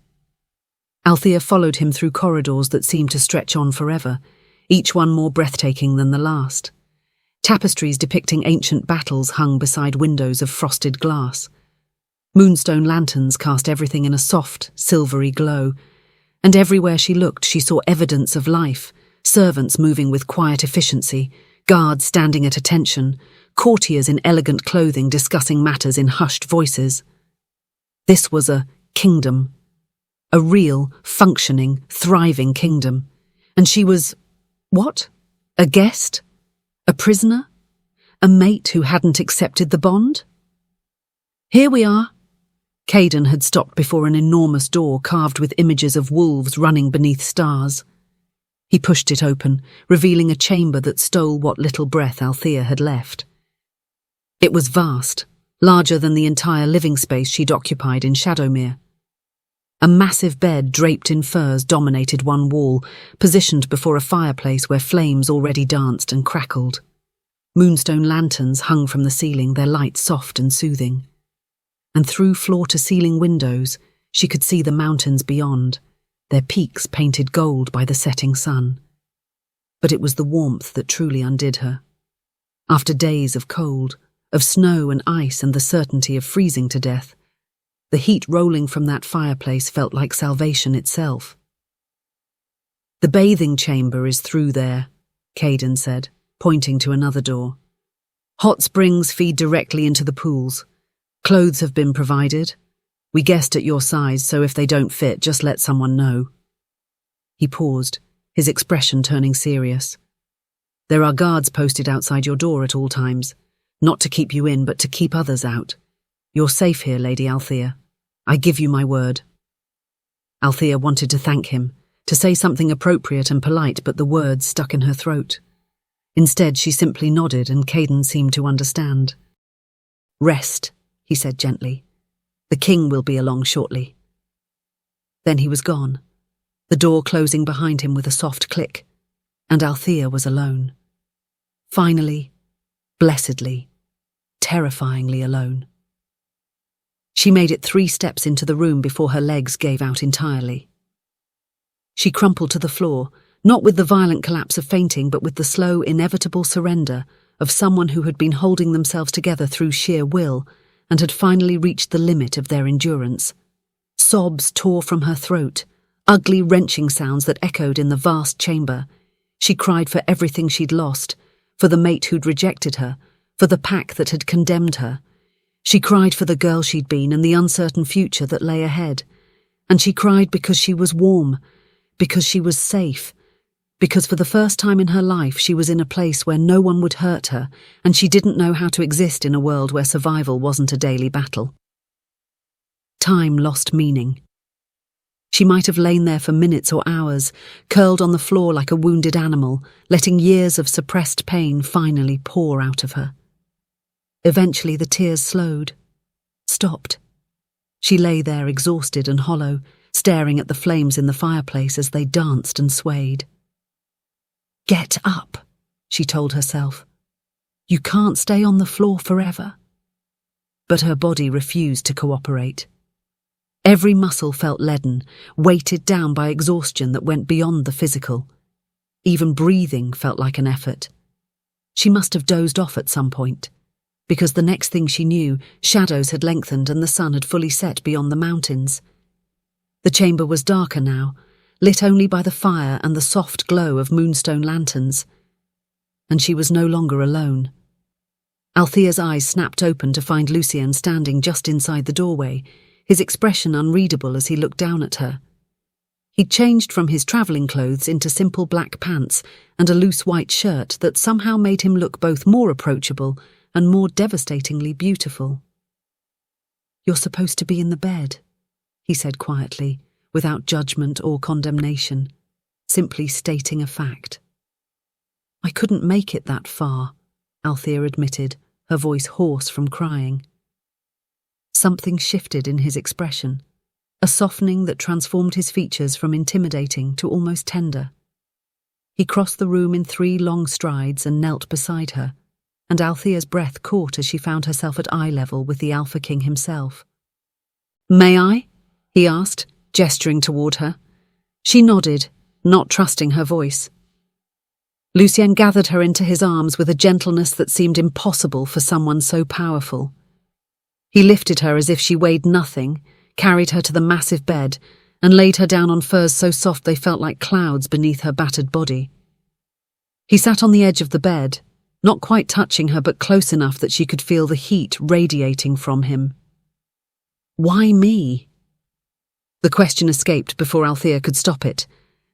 Althea followed him through corridors that seemed to stretch on forever, each one more breathtaking than the last. Tapestries depicting ancient battles hung beside windows of frosted glass. Moonstone lanterns cast everything in a soft, silvery glow, and everywhere she looked she saw evidence of life, servants moving with quiet efficiency, guards standing at attention, courtiers in elegant clothing discussing matters in hushed voices. This was a kingdom. A real, functioning, thriving kingdom. And she was, what? A guest? A prisoner? A mate who hadn't accepted the bond? "Here we are." Caden had stopped before an enormous door carved with images of wolves running beneath stars. He pushed it open, revealing a chamber that stole what little breath Althea had left. It was vast, larger than the entire living space she'd occupied in Shadowmere. A massive bed draped in furs dominated one wall, positioned before a fireplace where flames already danced and crackled. Moonstone lanterns hung from the ceiling, their light soft and soothing. And through floor-to-ceiling windows, she could see the mountains beyond, their peaks painted gold by the setting sun. But it was the warmth that truly undid her. After days of cold, of snow and ice and the certainty of freezing to death, the heat rolling from that fireplace felt like salvation itself. "The bathing chamber is through there," Caden said, pointing to another door. "Hot springs feed directly into the pools. Clothes have been provided. We guessed at your size, so if they don't fit, just let someone know." He paused, his expression turning serious. "There are guards posted outside your door at all times, not to keep you in, but to keep others out. You're safe here, Lady Althea. I give you my word." Althea wanted to thank him, to say something appropriate and polite, but the words stuck in her throat. Instead, she simply nodded, and Caden seemed to understand. "Rest," he said gently. "The king will be along shortly." Then he was gone, the door closing behind him with a soft click, And Althea was alone. Finally, blessedly, terrifyingly alone. She made it 3 steps into the room before her legs gave out entirely. She crumpled to the floor, not with the violent collapse of fainting, but with the slow, inevitable surrender of someone who had been holding themselves together through sheer will and had finally reached the limit of their endurance. Sobs tore from her throat, ugly wrenching sounds that echoed in the vast chamber. She cried for everything she'd lost, for the mate who'd rejected her, for the pack that had condemned her. She cried for the girl she'd been and the uncertain future that lay ahead. And she cried because she was warm, because she was safe, because for the first time in her life she was in a place where no one would hurt her, and she didn't know how to exist in a world where survival wasn't a daily battle. Time lost meaning. She might have lain there for minutes or hours, curled on the floor like a wounded animal, letting years of suppressed pain finally pour out of her. Eventually the tears slowed, stopped. She lay there exhausted and hollow, staring at the flames in the fireplace as they danced and swayed. "Get up," she told herself. "You can't stay on the floor forever." But her body refused to cooperate. Every muscle felt leaden, weighted down by exhaustion that went beyond the physical. Even breathing felt like an effort. She must have dozed off at some point, because the next thing she knew, shadows had lengthened and the sun had fully set beyond the mountains. The chamber was darker now, lit only by the fire and the soft glow of moonstone lanterns. And she was no longer alone. Althea's eyes snapped open to find Lucien standing just inside the doorway, his expression unreadable as he looked down at her. He'd changed from his travelling clothes into simple black pants and a loose white shirt that somehow made him look both more approachable and more devastatingly beautiful. "You're supposed to be in the bed," he said quietly, without judgment or condemnation, simply stating a fact. "I couldn't make it that far," Althea admitted, her voice hoarse from crying. Something shifted in his expression, a softening that transformed his features from intimidating to almost tender. He crossed the room in 3 long strides and knelt beside her, and Althea's breath caught as she found herself at eye level with the Alpha King himself. "May I?" he asked, gesturing toward her. She nodded, not trusting her voice. Lucien gathered her into his arms with a gentleness that seemed impossible for someone so powerful. He lifted her as if she weighed nothing, carried her to the massive bed, and laid her down on furs so soft they felt like clouds beneath her battered body. He sat on the edge of the bed, not quite touching her but close enough that she could feel the heat radiating from him. "Why me?" The question escaped before Althea could stop it,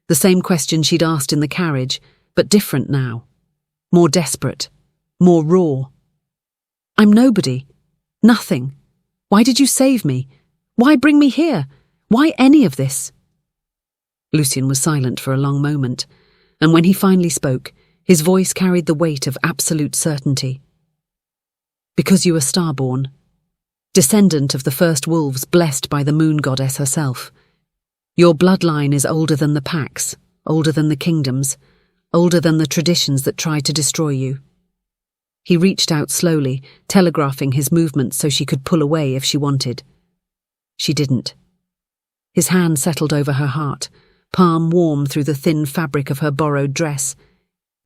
the same question she'd asked in the carriage, but different now. More desperate, more raw. "I'm nobody. Nothing. Why did you save me? Why bring me here? Why any of this?" Lucien was silent for a long moment, and when he finally spoke, his voice carried the weight of absolute certainty. "Because you are starborn. Descendant of the first wolves blessed by the moon goddess herself. Your bloodline is older than the packs, older than the kingdoms, older than the traditions that tried to destroy you." He reached out slowly, telegraphing his movements so she could pull away if she wanted. She didn't. His hand settled over her heart, palm warm through the thin fabric of her borrowed dress.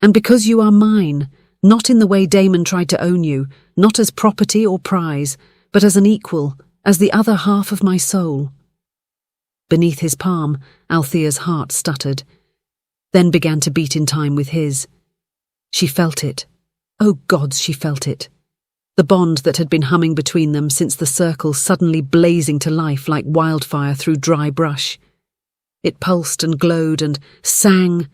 "And because you are mine, not in the way Damon tried to own you, not as property or prize, but as an equal, as the other half of my soul." Beneath his palm, Althea's heart stuttered, then began to beat in time with his. She felt it. Oh gods, she felt it. The bond that had been humming between them since the circle suddenly blazing to life like wildfire through dry brush. It pulsed and glowed and sang.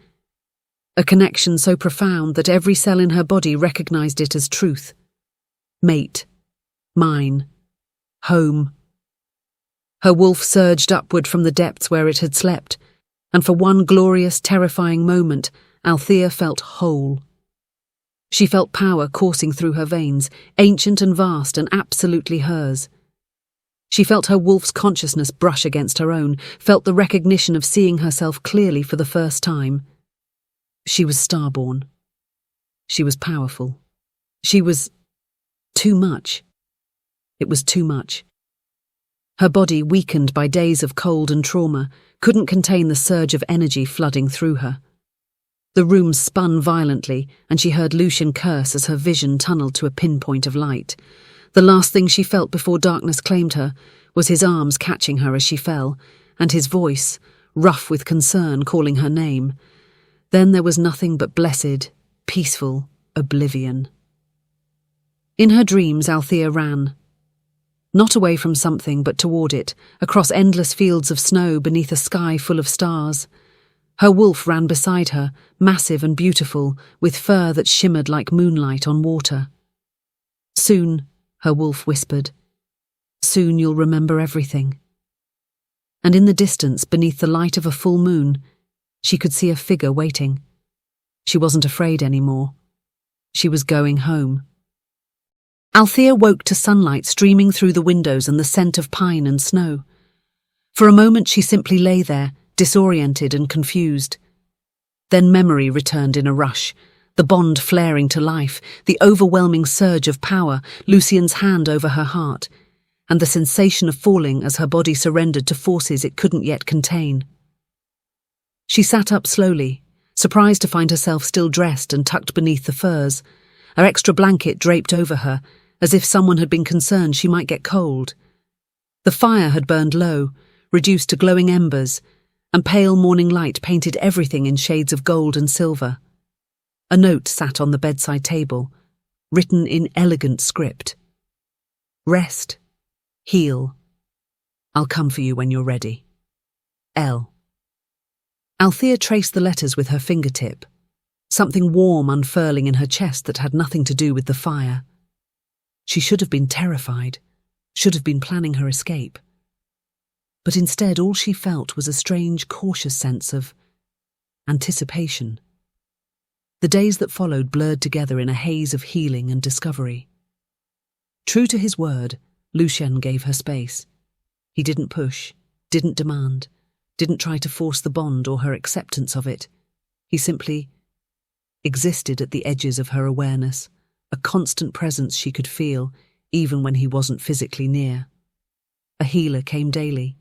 A connection so profound that every cell in her body recognized it as truth. Mate. Mine. Home. Her wolf surged upward from the depths where it had slept, and for one glorious, terrifying moment, Althea felt whole. She felt power coursing through her veins, ancient and vast and absolutely hers. She felt her wolf's consciousness brush against her own, felt the recognition of seeing herself clearly for the first time. She was starborn. She was powerful. She was too much. It was too much. Her body, weakened by days of cold and trauma, couldn't contain the surge of energy flooding through her. The room spun violently, and she heard Lucien curse as her vision tunneled to a pinpoint of light. The last thing she felt before darkness claimed her was his arms catching her as she fell, and his voice, rough with concern, calling her name. Then there was nothing but blessed, peaceful oblivion. In her dreams, Althea ran. Not away from something, but toward it, across endless fields of snow beneath a sky full of stars. Her wolf ran beside her, massive and beautiful, with fur that shimmered like moonlight on water. "Soon," her wolf whispered, "soon you'll remember everything." And in the distance, beneath the light of a full moon, she could see a figure waiting. She wasn't afraid anymore. She was going home. Althea woke to sunlight streaming through the windows and the scent of pine and snow. For a moment she simply lay there, disoriented and confused. Then memory returned in a rush, the bond flaring to life, the overwhelming surge of power, Lucien's hand over her heart, and the sensation of falling as her body surrendered to forces it couldn't yet contain. She sat up slowly, surprised to find herself still dressed and tucked beneath the furs, her extra blanket draped over her, as if someone had been concerned she might get cold. The fire had burned low, reduced to glowing embers, and pale morning light painted everything in shades of gold and silver. A note sat on the bedside table, written in elegant script. "Rest. Heal. I'll come for you when you're ready. L." Althea traced the letters with her fingertip, something warm unfurling in her chest that had nothing to do with the fire. She should have been terrified, should have been planning her escape. But instead all she felt was a strange, cautious sense of anticipation. The days that followed blurred together in a haze of healing and discovery. True to his word, Lucien gave her space. He didn't push, didn't demand, didn't try to force the bond or her acceptance of it. He simply existed at the edges of her awareness, a constant presence she could feel, even when he wasn't physically near. A healer came daily,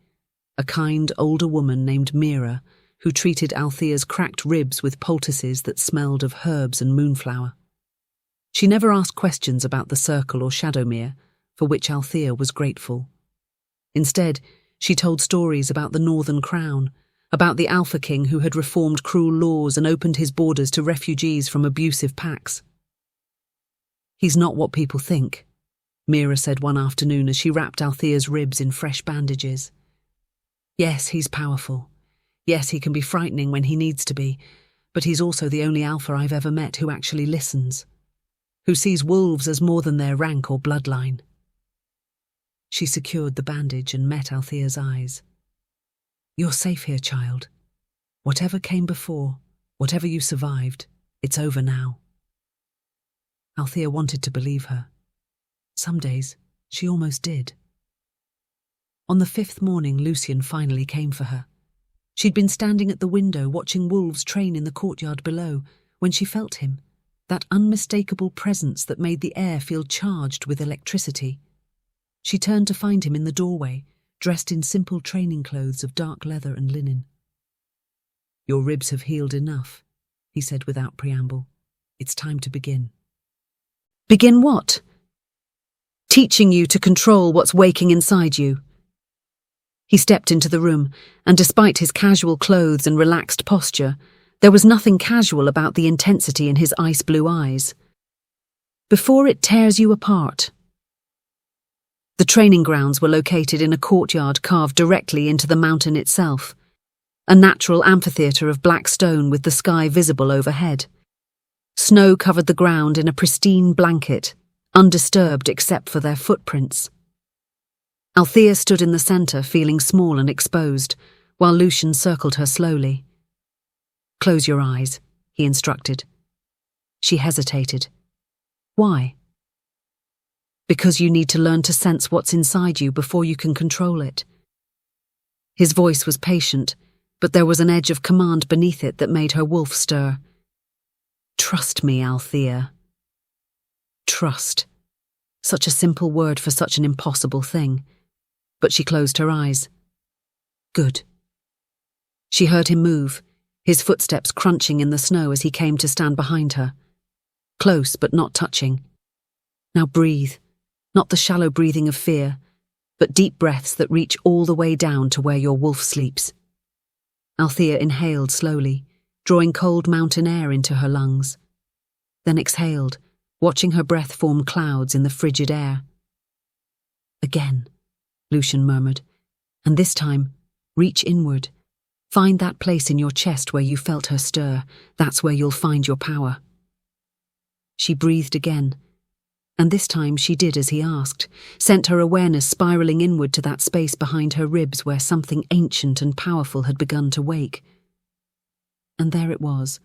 a kind older woman named Mira, who treated Althea's cracked ribs with poultices that smelled of herbs and moonflower. She never asked questions about the circle or Shadowmere, for which Althea was grateful. Instead, she told stories about the Northern Crown, about the Alpha King who had reformed cruel laws and opened his borders to refugees from abusive pacts. "He's not what people think," Mira said one afternoon as she wrapped Althea's ribs in fresh bandages. "Yes, he's powerful. Yes, he can be frightening when he needs to be, but he's also the only Alpha I've ever met who actually listens, who sees wolves as more than their rank or bloodline." She secured the bandage and met Althea's eyes. "You're safe here, child. Whatever came before, whatever you survived, it's over now." Althea wanted to believe her. Some days, she almost did. On the 5th morning, Lucien finally came for her. She'd been standing at the window watching wolves train in the courtyard below when she felt him, that unmistakable presence that made the air feel charged with electricity. She turned to find him in the doorway, dressed in simple training clothes of dark leather and linen. "Your ribs have healed enough," he said without preamble. "It's time to begin." "Begin what?" "Teaching you to control what's waking inside you." He stepped into the room, and despite his casual clothes and relaxed posture, there was nothing casual about the intensity in his ice-blue eyes. "Before it tears you apart." The training grounds were located in a courtyard carved directly into the mountain itself, a natural amphitheatre of black stone with the sky visible overhead. Snow covered the ground in a pristine blanket, undisturbed except for their footprints. Althea stood in the centre, feeling small and exposed, while Lucien circled her slowly. "Close your eyes," he instructed. She hesitated. "Why?" "Because you need to learn to sense what's inside you before you can control it." His voice was patient, but there was an edge of command beneath it that made her wolf stir. Trust me, Althea. Trust. Such a simple word for such an impossible thing. But she closed her eyes. Good. She heard him move, his footsteps crunching in the snow as he came to stand behind her. Close but not touching. Now breathe, not the shallow breathing of fear, but deep breaths that reach all the way down to where your wolf sleeps. Althea inhaled slowly, drawing cold mountain air into her lungs. Then exhaled, watching her breath form clouds in the frigid air. Again, Lucien murmured, and this time, reach inward. Find that place in your chest where you felt her stir. That's where you'll find your power. She breathed again, and this time she did as he asked, sent her awareness spiraling inward to that space behind her ribs where something ancient and powerful had begun to wake. And there it was,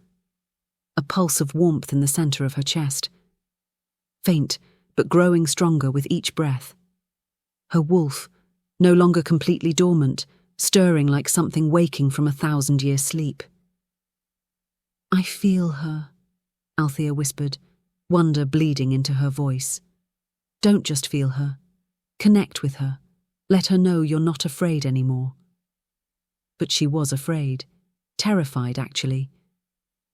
a pulse of warmth in the center of her chest. Faint, but growing stronger with each breath. Her wolf, no longer completely dormant, stirring like something waking from 1,000-year sleep. I feel her, Althea whispered, wonder bleeding into her voice. Don't just feel her. Connect with her. Let her know you're not afraid anymore. But she was afraid. Terrified, actually.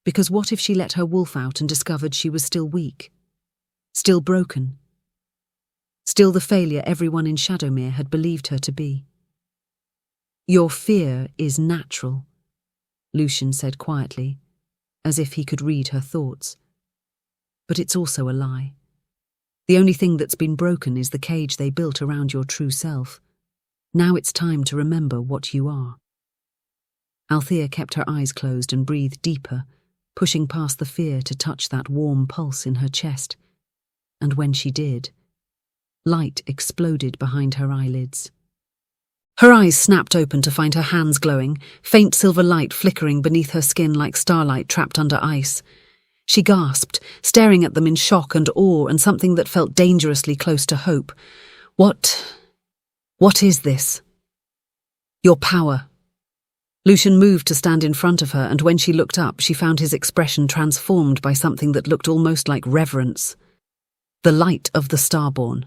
Because what if she let her wolf out and discovered she was still weak? Still broken? Still the failure everyone in Shadowmere had believed her to be. Your fear is natural, Lucien said quietly, as if he could read her thoughts. But it's also a lie. The only thing that's been broken is the cage they built around your true self. Now it's time to remember what you are. Althea kept her eyes closed and breathed deeper, pushing past the fear to touch that warm pulse in her chest. And when she did, light exploded behind her eyelids. Her eyes snapped open to find her hands glowing, faint silver light flickering beneath her skin like starlight trapped under ice. She gasped, staring at them in shock and awe and something that felt dangerously close to hope. What is this? Your power. Lucien moved to stand in front of her, and when she looked up, she found his expression transformed by something that looked almost like reverence. The light of the Starborn.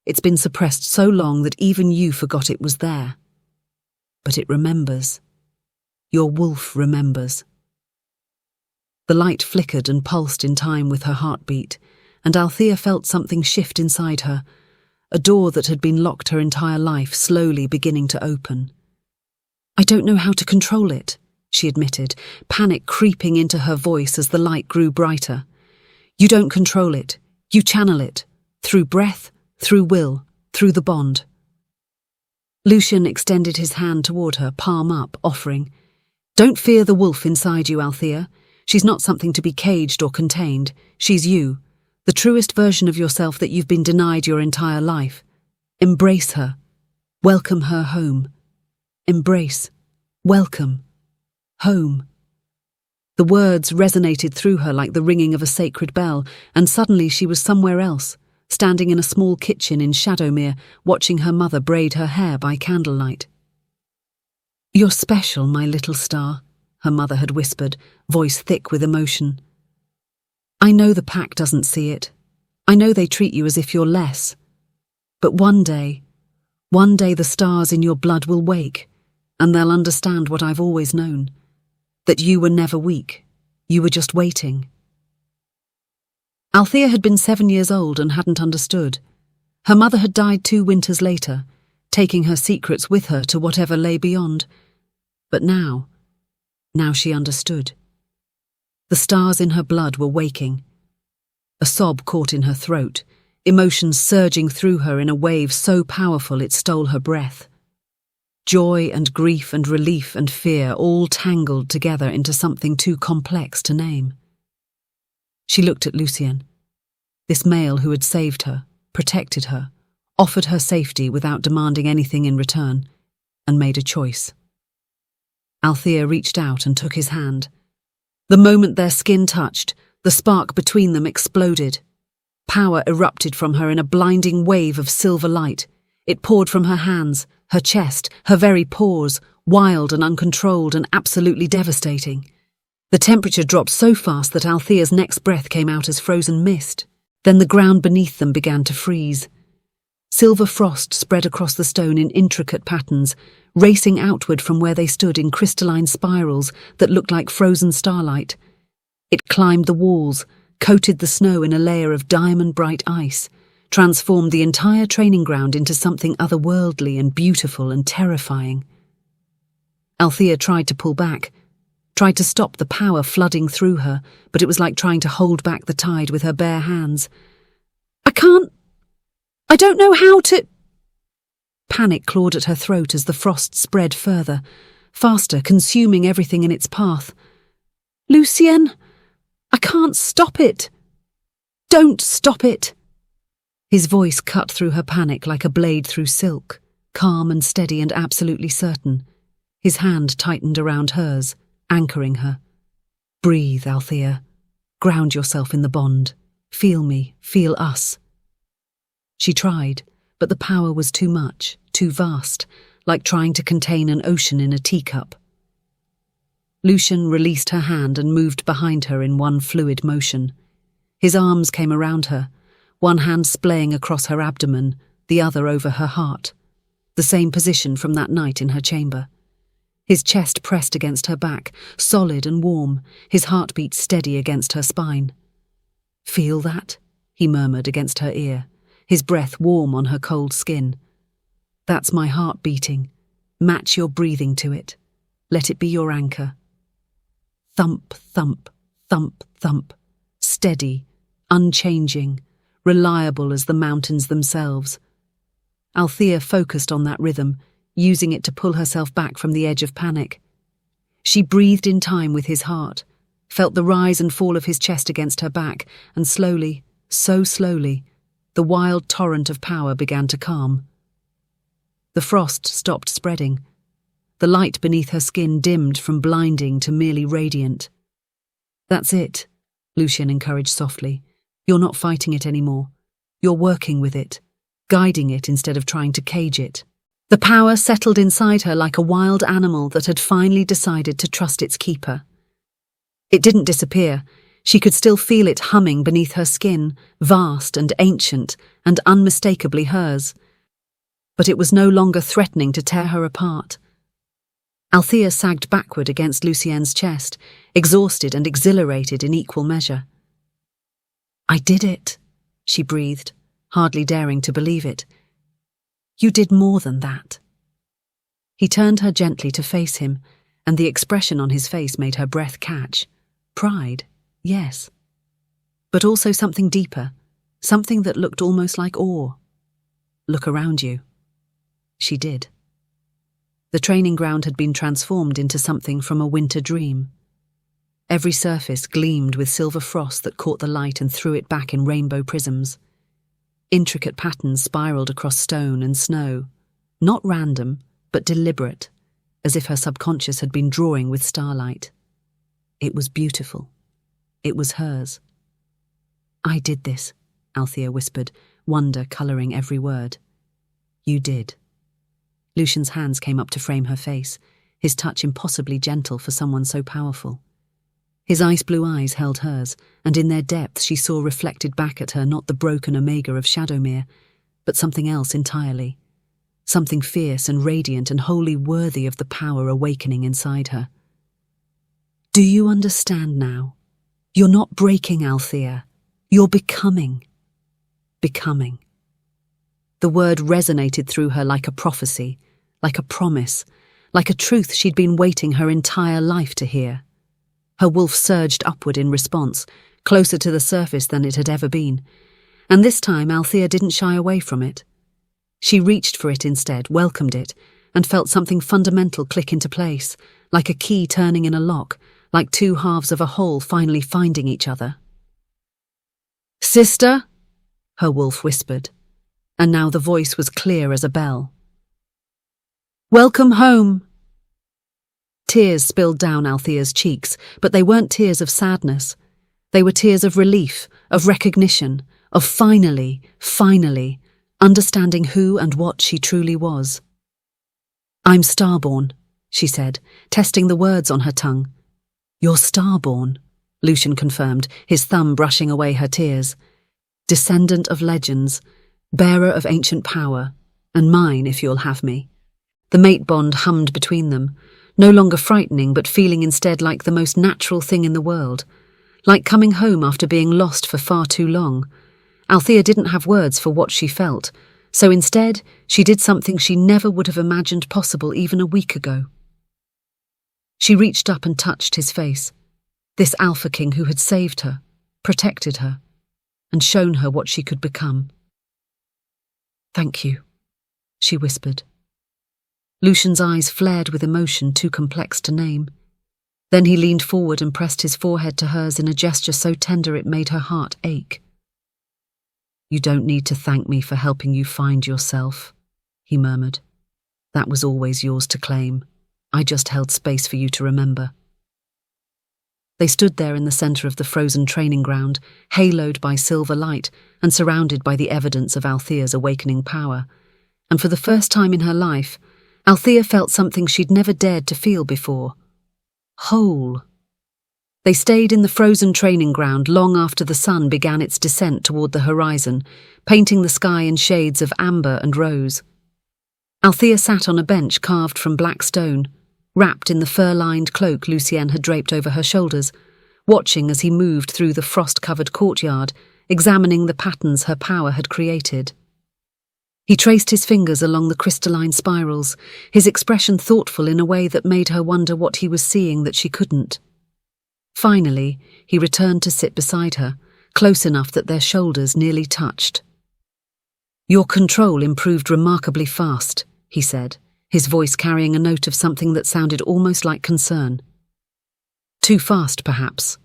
It's been suppressed so long that even you forgot it was there. But it remembers. Your wolf remembers. The light flickered and pulsed in time with her heartbeat, and Althea felt something shift inside her, a door that had been locked her entire life slowly beginning to open. I don't know how to control it, she admitted, panic creeping into her voice as the light grew brighter. You don't control it, you channel it, through breath, through will, through the bond. Lucien extended his hand toward her, palm up, offering, Don't fear the wolf inside you, Althea. She's not something to be caged or contained. She's you, the truest version of yourself that you've been denied your entire life. Embrace her. Welcome her home. Embrace. Welcome. Home. The words resonated through her like the ringing of a sacred bell, and suddenly she was somewhere else, standing in a small kitchen in Shadowmere, watching her mother braid her hair by candlelight. You're special, my little star, her mother had whispered, voice thick with emotion. I know the pack doesn't see it. I know they treat you as if you're less. But one day the stars in your blood will wake, and they'll understand what I've always known, that you were never weak. You were just waiting. Althea had been 7 years old and hadn't understood. Her mother had died 2 winters later, taking her secrets with her to whatever lay beyond. But now she understood. The stars in her blood were waking. A sob caught in her throat, emotions surging through her in a wave so powerful it stole her breath. Joy and grief and relief and fear all tangled together into something too complex to name. She looked at Lucien, this male who had saved her, protected her, offered her safety without demanding anything in return, and made a choice. Althea reached out and took his hand. The moment their skin touched, the spark between them exploded. Power erupted from her in a blinding wave of silver light. It poured from her hands, her chest, her very pores, wild and uncontrolled and absolutely devastating. The temperature dropped so fast that Althea's next breath came out as frozen mist. Then the ground beneath them began to freeze. Silver frost spread across the stone in intricate patterns, racing outward from where they stood in crystalline spirals that looked like frozen starlight. It climbed the walls, coated the snow in a layer of diamond-bright ice, transformed the entire training ground into something otherworldly and beautiful and terrifying. Althea tried to pull back, tried to stop the power flooding through her, but it was like trying to hold back the tide with her bare hands. I don't know how to... Panic clawed at her throat as the frost spread further, faster, consuming everything in its path. Lucien, I can't stop it. Don't stop it. His voice cut through her panic like a blade through silk, calm and steady and absolutely certain. His hand tightened around hers, anchoring her. Breathe, Althea. Ground yourself in the bond. Feel me, feel us. She tried, but the power was too much, too vast, like trying to contain an ocean in a teacup. Lucien released her hand and moved behind her in one fluid motion. His arms came around her, one hand splaying across her abdomen, the other over her heart, the same position from that night in her chamber. His chest pressed against her back, solid and warm, his heartbeat steady against her spine. Feel that? He murmured against her ear, his breath warm on her cold skin. That's my heart beating. Match your breathing to it. Let it be your anchor. Thump, thump, thump, thump. Steady, unchanging, reliable as the mountains themselves. Althea focused on that rhythm, using it to pull herself back from the edge of panic. She breathed in time with his heart, felt the rise and fall of his chest against her back, and slowly, so slowly, the wild torrent of power began to calm. The frost stopped spreading. The light beneath her skin dimmed from blinding to merely radiant. That's it, Lucien encouraged softly. You're not fighting it anymore. You're working with it, guiding it instead of trying to cage it. The power settled inside her like a wild animal that had finally decided to trust its keeper. It didn't disappear. She could still feel it humming beneath her skin, vast and ancient and unmistakably hers. But it was no longer threatening to tear her apart. Althea sagged backward against Lucien's chest, exhausted and exhilarated in equal measure. I did it, she breathed, hardly daring to believe it. You did more than that. He turned her gently to face him, and the expression on his face made her breath catch. Pride. Yes. But also something deeper, something that looked almost like awe. Look around you. She did. The training ground had been transformed into something from a winter dream. Every surface gleamed with silver frost that caught the light and threw it back in rainbow prisms. Intricate patterns spiraled across stone and snow, not random, but deliberate, as if her subconscious had been drawing with starlight. It was beautiful. It was hers. I did this, Althea whispered, wonder colouring every word. You did. Lucien's hands came up to frame her face, his touch impossibly gentle for someone so powerful. His ice-blue eyes held hers, and in their depth she saw reflected back at her not the broken omega of Shadowmere, but something else entirely. Something fierce and radiant and wholly worthy of the power awakening inside her. Do you understand now? You're not breaking, Althea. You're becoming. Becoming. The word resonated through her like a prophecy, like a promise, like a truth she'd been waiting her entire life to hear. Her wolf surged upward in response, closer to the surface than it had ever been, and this time Althea didn't shy away from it. She reached for it instead, welcomed it, and felt something fundamental click into place, like a key turning in a lock, like two halves of a whole finally finding each other. Sister, her wolf whispered, and now the voice was clear as a bell. Welcome home. Tears spilled down Althea's cheeks, but they weren't tears of sadness. They were tears of relief, of recognition, of finally, understanding who and what she truly was. I'm Starborn, she said, testing the words on her tongue. You're starborn, Lucien confirmed, his thumb brushing away her tears. Descendant of legends, bearer of ancient power, and mine if you'll have me. The mate bond hummed between them, no longer frightening but feeling instead like the most natural thing in the world, like coming home after being lost for far too long. Althea didn't have words for what she felt, so instead she did something she never would have imagined possible even a week ago. She reached up and touched his face, this Alpha King who had saved her, protected her, and shown her what she could become. "Thank you," she whispered. Lucien's eyes flared with emotion too complex to name. Then he leaned forward and pressed his forehead to hers in a gesture so tender it made her heart ache. "You don't need to thank me for helping you find yourself," he murmured. "That was always yours to claim. I just held space for you to remember." They stood there in the centre of the frozen training ground, haloed by silver light and surrounded by the evidence of Althea's awakening power. And for the first time in her life, Althea felt something she'd never dared to feel before. Whole. They stayed in the frozen training ground long after the sun began its descent toward the horizon, painting the sky in shades of amber and rose. Althea sat on a bench carved from black stone, wrapped in the fur-lined cloak Lucien had draped over her shoulders, watching as he moved through the frost-covered courtyard, examining the patterns her power had created. He traced his fingers along the crystalline spirals, his expression thoughtful in a way that made her wonder what he was seeing that she couldn't. Finally, he returned to sit beside her, close enough that their shoulders nearly touched. "Your control improved remarkably fast," he said, his voice carrying a note of something that sounded almost like concern. "Too fast, perhaps."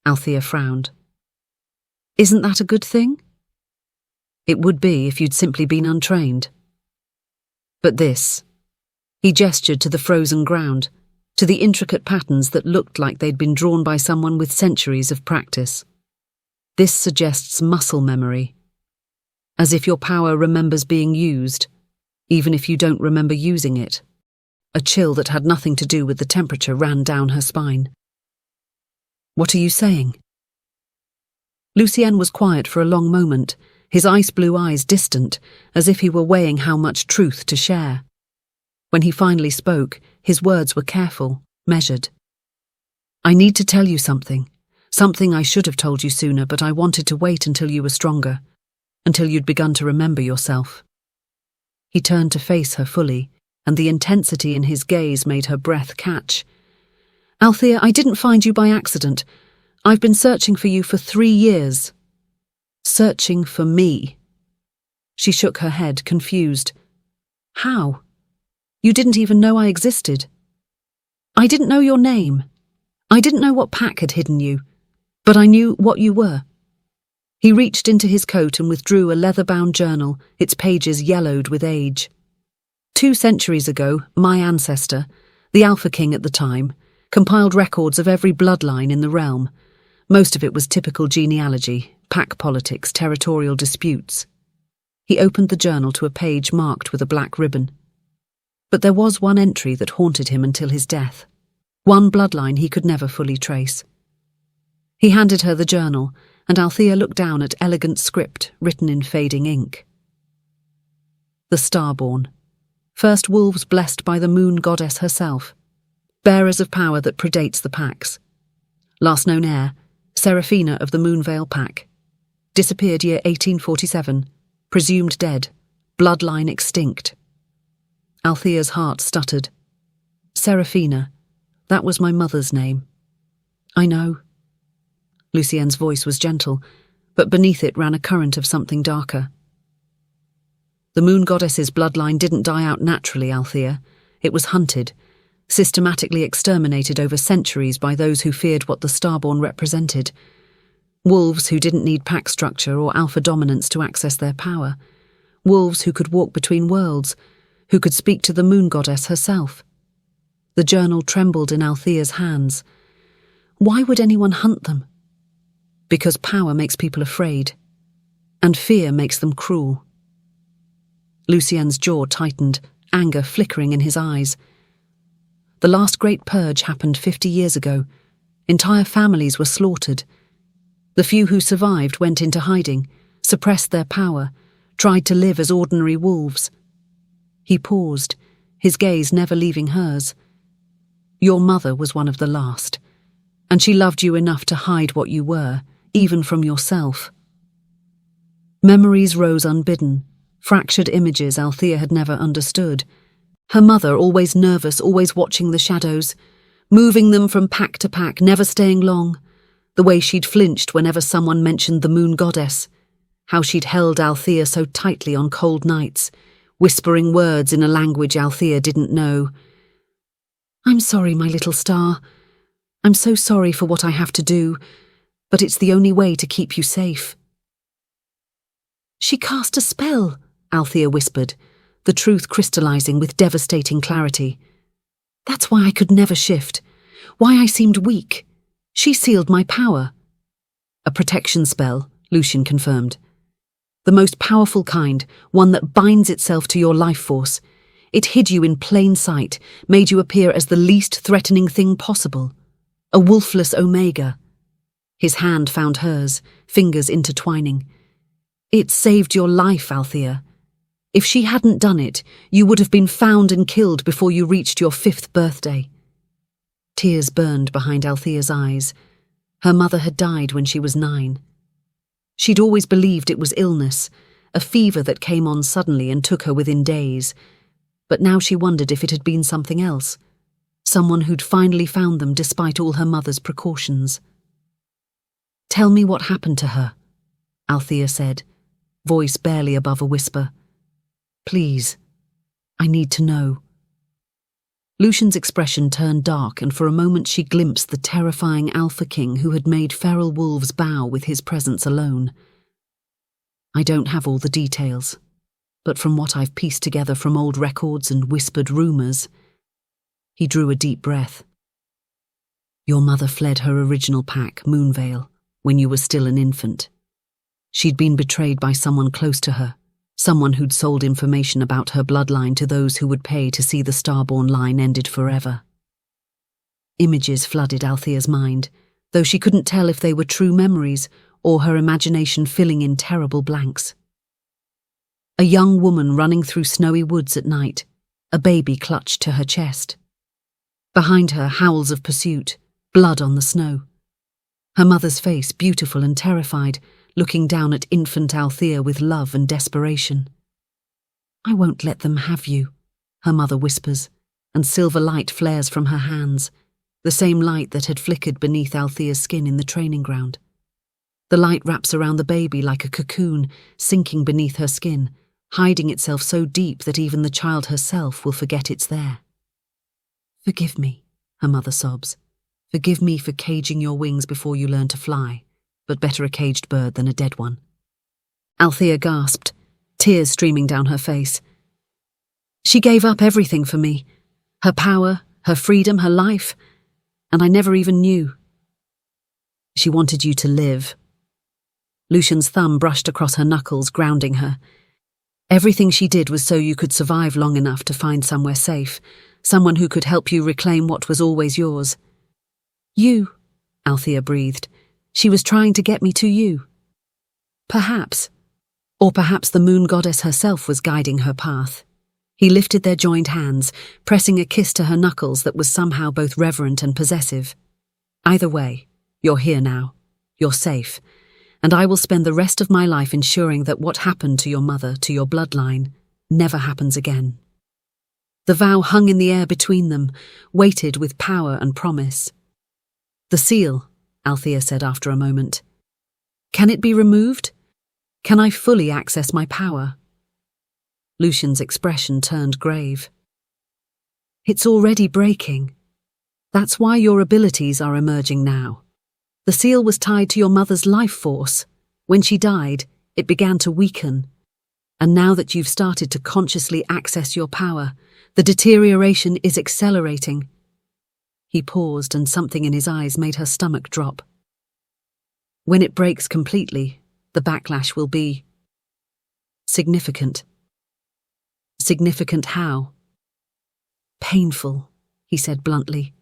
Althea frowned. "Isn't that a good thing?" "It would be if you'd simply been untrained. But this..." He gestured to the frozen ground, to the intricate patterns that looked like they'd been drawn by someone with centuries of practice. "This suggests muscle memory, as if your power remembers being used, even if you don't remember using it." A chill that had nothing to do with the temperature ran down her spine. "What are you saying?" Lucien was quiet for a long moment, his ice-blue eyes distant, as if he were weighing how much truth to share. When he finally spoke, his words were careful, measured. "I need to tell you something I should have told you sooner, but I wanted to wait until you were stronger, until you'd begun to remember yourself." He turned to face her fully, and the intensity in his gaze made her breath catch. "Althea, I didn't find you by accident. I've been searching for you for 3 years. Searching for me." She shook her head, confused. "How? You didn't even know I existed." "I didn't know your name. I didn't know what pack had hidden you, but I knew what you were." He reached into his coat and withdrew a leather-bound journal, its pages yellowed with age. 2 centuries ago, my ancestor, the Alpha King at the time, compiled records of every bloodline in the realm. Most of it was typical genealogy, pack politics, territorial disputes. He opened the journal to a page marked with a black ribbon. But there was one entry that haunted him until his death, one bloodline he could never fully trace. He handed her the journal, and Althea looked down at elegant script written in fading ink. "The Starborn, first wolves blessed by the moon goddess herself, bearers of power that predates the packs. Last known heir, Seraphina of the Moonvale Pack. Disappeared year 1847, presumed dead, bloodline extinct." Althea's heart stuttered. "Seraphina, that was my mother's name." "I know." Lucien's voice was gentle, but beneath it ran a current of something darker. "The moon goddess's bloodline didn't die out naturally, Althea. It was hunted, systematically exterminated over centuries by those who feared what the Starborn represented. Wolves who didn't need pack structure or alpha dominance to access their power. Wolves who could walk between worlds, who could speak to the moon goddess herself." The journal trembled in Althea's hands. Why would anyone hunt them? Because power makes people afraid, and fear makes them cruel. Lucien's jaw tightened, anger flickering in his eyes. The last great purge happened 50 years ago, Entire families were slaughtered. The few who survived went into hiding, suppressed their power, tried to live as ordinary wolves. He paused, his gaze never leaving hers. Your mother was one of the last, and she loved you enough to hide what you were, even from yourself. Memories rose unbidden, fractured images Althea had never understood. Her mother, always nervous, always watching the shadows, moving them from pack to pack, never staying long. The way she'd flinched whenever someone mentioned the moon goddess. How she'd held Althea so tightly on cold nights, whispering words in a language Althea didn't know. "I'm sorry, my little star. I'm so sorry for what I have to do, but it's the only way to keep you safe." "She cast a spell," Althea whispered, the truth crystallizing with devastating clarity. "That's why I could never shift, why I seemed weak. She sealed my power." "A protection spell," Lucien confirmed. "The most powerful kind, one that binds itself to your life force. It hid you in plain sight, made you appear as the least threatening thing possible. A wolfless omega." His hand found hers, fingers intertwining. "It saved your life, Althea. If she hadn't done it, you would have been found and killed before you reached your 5th birthday." Tears burned behind Althea's eyes. Her mother had died when she was 9. She'd always believed it was illness, a fever that came on suddenly and took her within days. But now she wondered if it had been something else, someone who'd finally found them despite all her mother's precautions. "Tell me what happened to her," Althea said, voice barely above a whisper. "Please, I need to know." Lucien's expression turned dark, and for a moment she glimpsed the terrifying Alpha King who had made feral wolves bow with his presence alone. "I don't have all the details, but from what I've pieced together from old records and whispered rumors..." He drew a deep breath. "Your mother fled her original pack, Moonvale, when you were still an infant. She'd been betrayed by someone close to her, someone who'd sold information about her bloodline to those who would pay to see the Starborn line ended forever." Images flooded Althea's mind, though she couldn't tell if they were true memories or her imagination filling in terrible blanks. A young woman running through snowy woods at night, a baby clutched to her chest. Behind her, howls of pursuit, blood on the snow. Her mother's face, beautiful and terrified, looking down at infant Althea with love and desperation. "I won't let them have you," her mother whispers, and silver light flares from her hands, the same light that had flickered beneath Althea's skin in the training ground. The light wraps around the baby like a cocoon, sinking beneath her skin, hiding itself so deep that even the child herself will forget it's there. "Forgive me," her mother sobs. "Forgive me for caging your wings before you learn to fly. But better a caged bird than a dead one." Althea gasped, tears streaming down her face. "She gave up everything for me. Her power, her freedom, her life. And I never even knew." "She wanted you to live." Lucien's thumb brushed across her knuckles, grounding her. "Everything she did was so you could survive long enough to find somewhere safe, someone who could help you reclaim what was always yours." "You," Althea breathed. "She was trying to get me to you." "Perhaps. Or perhaps the moon goddess herself was guiding her path." He lifted their joined hands, pressing a kiss to her knuckles that was somehow both reverent and possessive. "Either way, you're here now. You're safe. And I will spend the rest of my life ensuring that what happened to your mother, to your bloodline, never happens again." The vow hung in the air between them, weighted with power and promise. "The seal," Althea said after a moment. "Can it be removed? Can I fully access my power?" Lucien's expression turned grave. "It's already breaking. That's why your abilities are emerging now. The seal was tied to your mother's life force. When she died, it began to weaken. And now that you've started to consciously access your power, the deterioration is accelerating." He paused, and something in his eyes made her stomach drop. "When it breaks completely, the backlash will be significant." "Significant how?" "Painful," he said bluntly.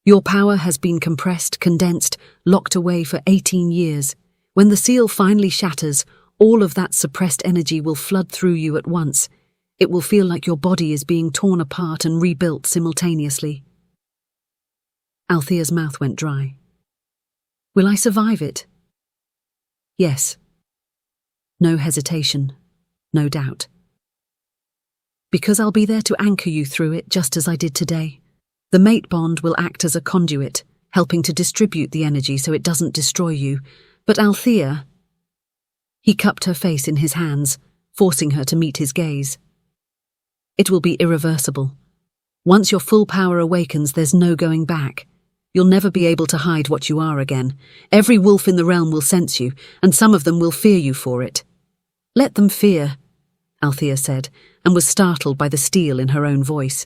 Your power has been compressed, condensed, locked away for 18 years. When the seal finally shatters, all of that suppressed energy will flood through you at once. It will feel like your body is being torn apart and rebuilt simultaneously. Althea's mouth went dry. Will I survive it? Yes. No hesitation, no doubt. Because I'll be there to anchor you through it just as I did today. The mate bond will act as a conduit, helping to distribute the energy so it doesn't destroy you. But Althea... He cupped her face in his hands, forcing her to meet his gaze. It will be irreversible. Once your full power awakens, there's no going back. You'll never be able to hide what you are again. Every wolf in the realm will sense you, and some of them will fear you for it. Let them fear, Althea said, and was startled by the steel in her own voice.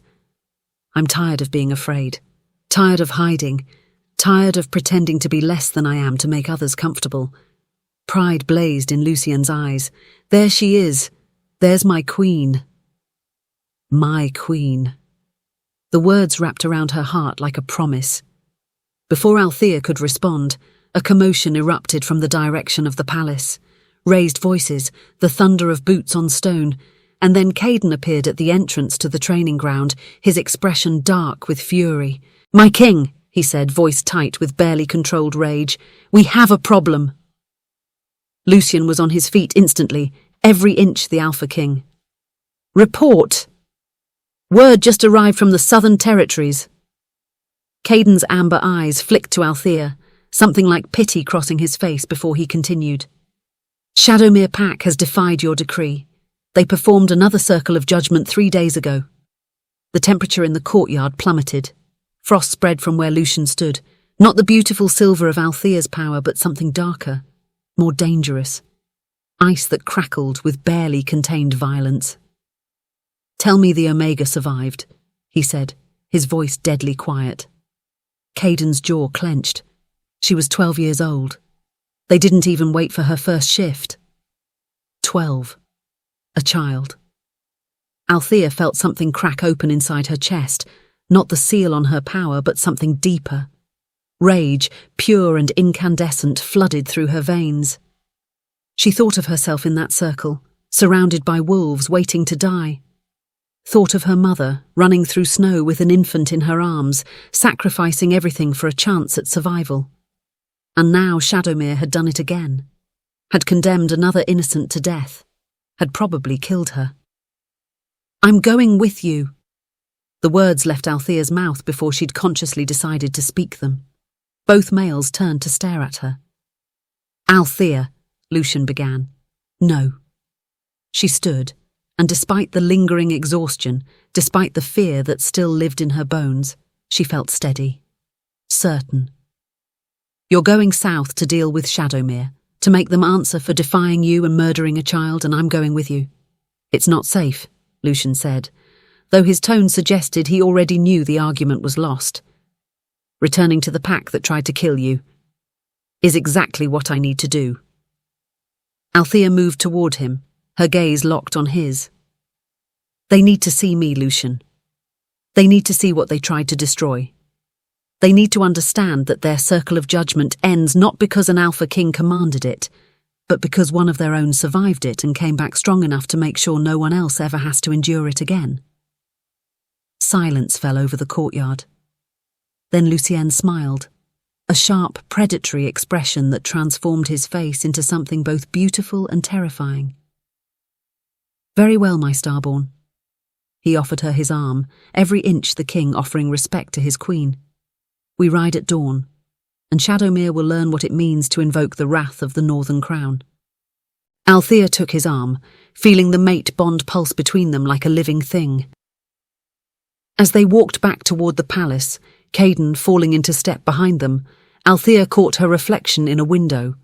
I'm tired of being afraid, tired of hiding, tired of pretending to be less than I am to make others comfortable. Pride blazed in Lucien's eyes. There she is. There's my queen. My queen. The words wrapped around her heart like a promise. Before Althea could respond, a commotion erupted from the direction of the palace. Raised voices, the thunder of boots on stone, and then Caden appeared at the entrance to the training ground, his expression dark with fury. My king, he said, voice tight with barely controlled rage. We have a problem. Lucien was on his feet instantly, every inch the Alpha King. Report! Word just arrived from the Southern Territories. Caden's amber eyes flicked to Althea, something like pity crossing his face before he continued. Shadowmere Pack has defied your decree. They performed another circle of judgment 3 days ago. The temperature in the courtyard plummeted. Frost spread from where Lucien stood, not the beautiful silver of Althea's power, but something darker, more dangerous. Ice that crackled with barely contained violence. Tell me the Omega survived, he said, his voice deadly quiet. Caden's jaw clenched. She was 12 years old. They didn't even wait for her first shift. 12. A child. Althea felt something crack open inside her chest, not the seal on her power, but something deeper. Rage, pure and incandescent, flooded through her veins. She thought of herself in that circle, surrounded by wolves waiting to die. Thought of her mother, running through snow with an infant in her arms, sacrificing everything for a chance at survival. And now Shadowmere had done it again. Had condemned another innocent to death. Had probably killed her. I'm going with you. The words left Althea's mouth before she'd consciously decided to speak them. Both males turned to stare at her. Althea, Lucien began. No. She stood, and despite the lingering exhaustion, despite the fear that still lived in her bones, she felt steady. Certain. You're going south to deal with Shadowmere, to make them answer for defying you and murdering a child, and I'm going with you. It's not safe, Lucien said, though his tone suggested he already knew the argument was lost. Returning to the pack that tried to kill you is exactly what I need to do. Althea moved toward him, her gaze locked on his. They need to see me, Lucien. They need to see what they tried to destroy. They need to understand that their circle of judgment ends not because an Alpha King commanded it, but because one of their own survived it and came back strong enough to make sure no one else ever has to endure it again. Silence fell over the courtyard. Then Lucien smiled, a sharp, predatory expression that transformed his face into something both beautiful and terrifying. Very well, my starborn. He offered her his arm, every inch the king offering respect to his queen. We ride at dawn, and Shadowmere will learn what it means to invoke the wrath of the Northern Crown. Althea took his arm, feeling the mate bond pulse between them like a living thing. As they walked back toward the palace, Caden falling into step behind them, Althea caught her reflection in a window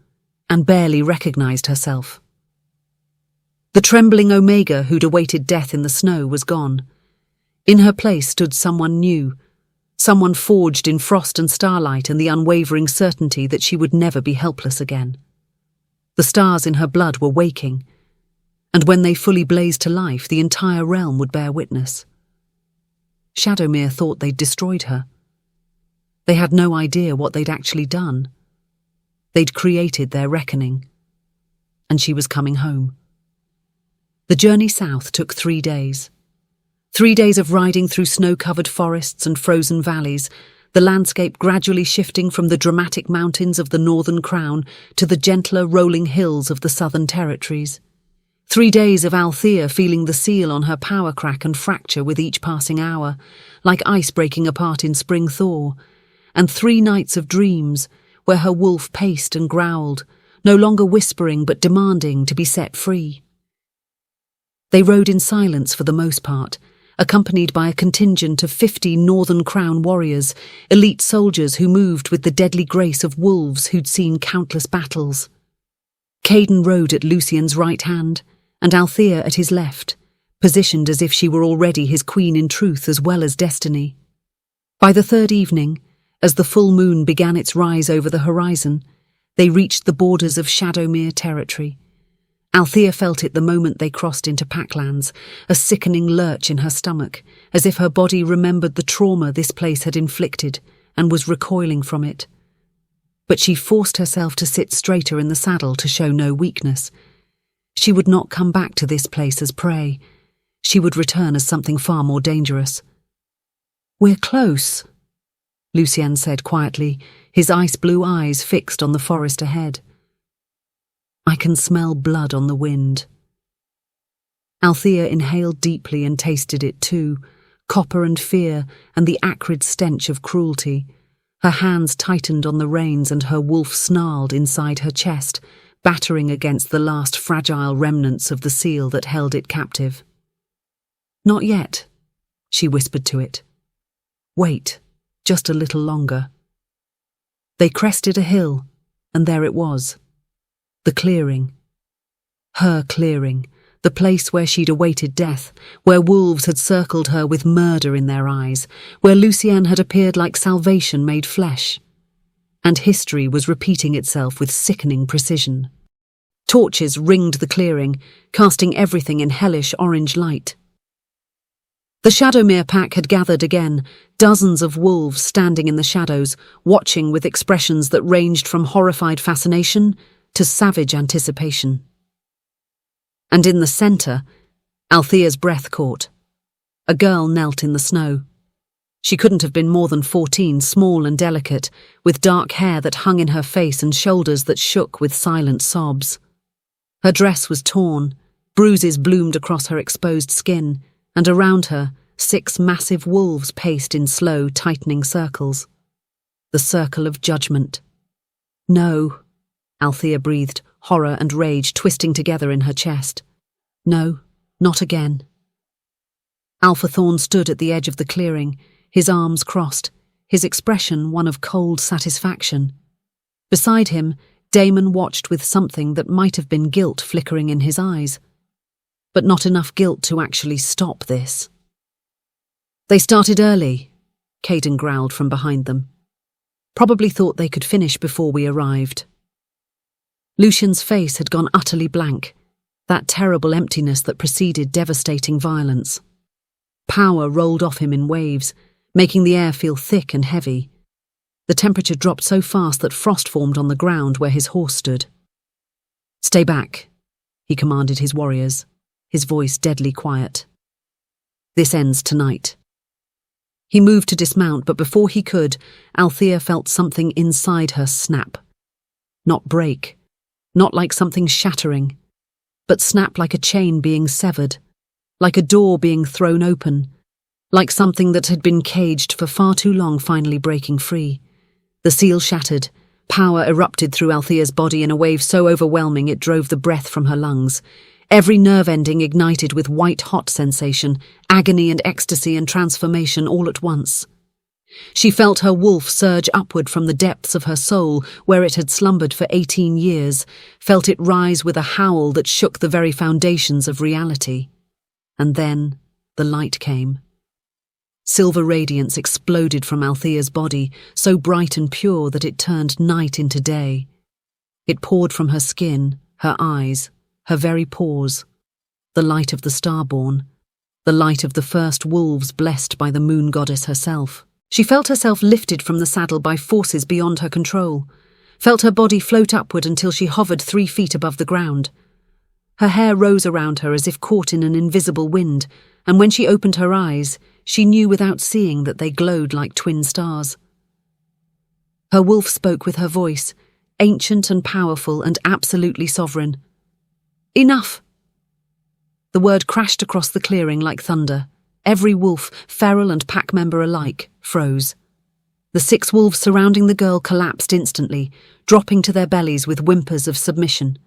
and barely recognized herself. The trembling Omega who'd awaited death in the snow was gone. In her place stood someone new, someone forged in frost and starlight and the unwavering certainty that she would never be helpless again. The stars in her blood were waking, and when they fully blazed to life, the entire realm would bear witness. Shadowmere thought they'd destroyed her. They had no idea what they'd actually done. They'd created their reckoning. And she was coming home. The journey south took 3 days. 3 days of riding through snow-covered forests and frozen valleys, the landscape gradually shifting from the dramatic mountains of the Northern Crown to the gentler rolling hills of the Southern Territories. 3 days of Althea feeling the seal on her power crack and fracture with each passing hour, like ice breaking apart in spring thaw, and 3 nights of dreams where her wolf paced and growled, no longer whispering but demanding to be set free. They rode in silence for the most part, accompanied by a contingent of 50 Northern Crown warriors, elite soldiers who moved with the deadly grace of wolves who'd seen countless battles. Caden rode at Lucien's right hand, and Althea at his left, positioned as if she were already his queen in truth as well as destiny. By the 3rd evening, as the full moon began its rise over the horizon, they reached the borders of Shadowmere territory. Althea felt it the moment they crossed into Packlands, a sickening lurch in her stomach, as if her body remembered the trauma this place had inflicted and was recoiling from it. But she forced herself to sit straighter in the saddle to show no weakness. She would not come back to this place as prey. She would return as something far more dangerous. "We're close," Lucien said quietly, his ice-blue eyes fixed on the forest ahead. "I can smell blood on the wind." Althea inhaled deeply and tasted it too, copper and fear and the acrid stench of cruelty. Her hands tightened on the reins and her wolf snarled inside her chest, battering against the last fragile remnants of the seal that held it captive. "Not yet," she whispered to it. "Wait, just a little longer." They crested a hill, and there it was. The clearing. Her clearing, the place where she'd awaited death, where wolves had circled her with murder in their eyes, where Lucien had appeared like salvation made flesh. And history was repeating itself with sickening precision. Torches ringed the clearing, casting everything in hellish orange light. The Shadowmere pack had gathered again, dozens of wolves standing in the shadows, watching with expressions that ranged from horrified fascination to savage anticipation. And in the centre, Althea's breath caught. A girl knelt in the snow. She couldn't have been more than 14, small and delicate, with dark hair that hung in her face and shoulders that shook with silent sobs. Her dress was torn, bruises bloomed across her exposed skin, and around her, 6 massive wolves paced in slow, tightening circles. The circle of judgment. "No," Althea breathed, horror and rage twisting together in her chest. "No, not again." Alpha Thorn stood at the edge of the clearing, his arms crossed, his expression one of cold satisfaction. Beside him, Damon watched with something that might have been guilt flickering in his eyes. But not enough guilt to actually stop this. "They started early," Caden growled from behind them. "Probably thought they could finish before we arrived." Lucien's face had gone utterly blank, that terrible emptiness that preceded devastating violence. Power rolled off him in waves, making the air feel thick and heavy. The temperature dropped so fast that frost formed on the ground where his horse stood. "Stay back," he commanded his warriors, his voice deadly quiet. "This ends tonight." He moved to dismount, but before he could, Althea felt something inside her snap. Not break, not like something shattering, but snap like a chain being severed, like a door being thrown open, like something that had been caged for far too long finally breaking free. The seal shattered, power erupted through Althea's body in a wave so overwhelming it drove the breath from her lungs. Every nerve ending ignited with white-hot sensation, agony and ecstasy and transformation all at once. She felt her wolf surge upward from the depths of her soul, where it had slumbered for 18 years, felt it rise with a howl that shook the very foundations of reality. And then the light came. Silver radiance exploded from Althea's body, so bright and pure that it turned night into day. It poured from her skin, her eyes, her very pores. The light of the starborn, the light of the first wolves blessed by the moon goddess herself. She felt herself lifted from the saddle by forces beyond her control, felt her body float upward until she hovered 3 feet above the ground. Her hair rose around her as if caught in an invisible wind, and when she opened her eyes, she knew without seeing that they glowed like twin stars. Her wolf spoke with her voice, ancient and powerful and absolutely sovereign. "Enough!" The word crashed across the clearing like thunder. Every wolf, feral and pack member alike, froze. The 6 wolves surrounding the girl collapsed instantly, dropping to their bellies with whimpers of submission.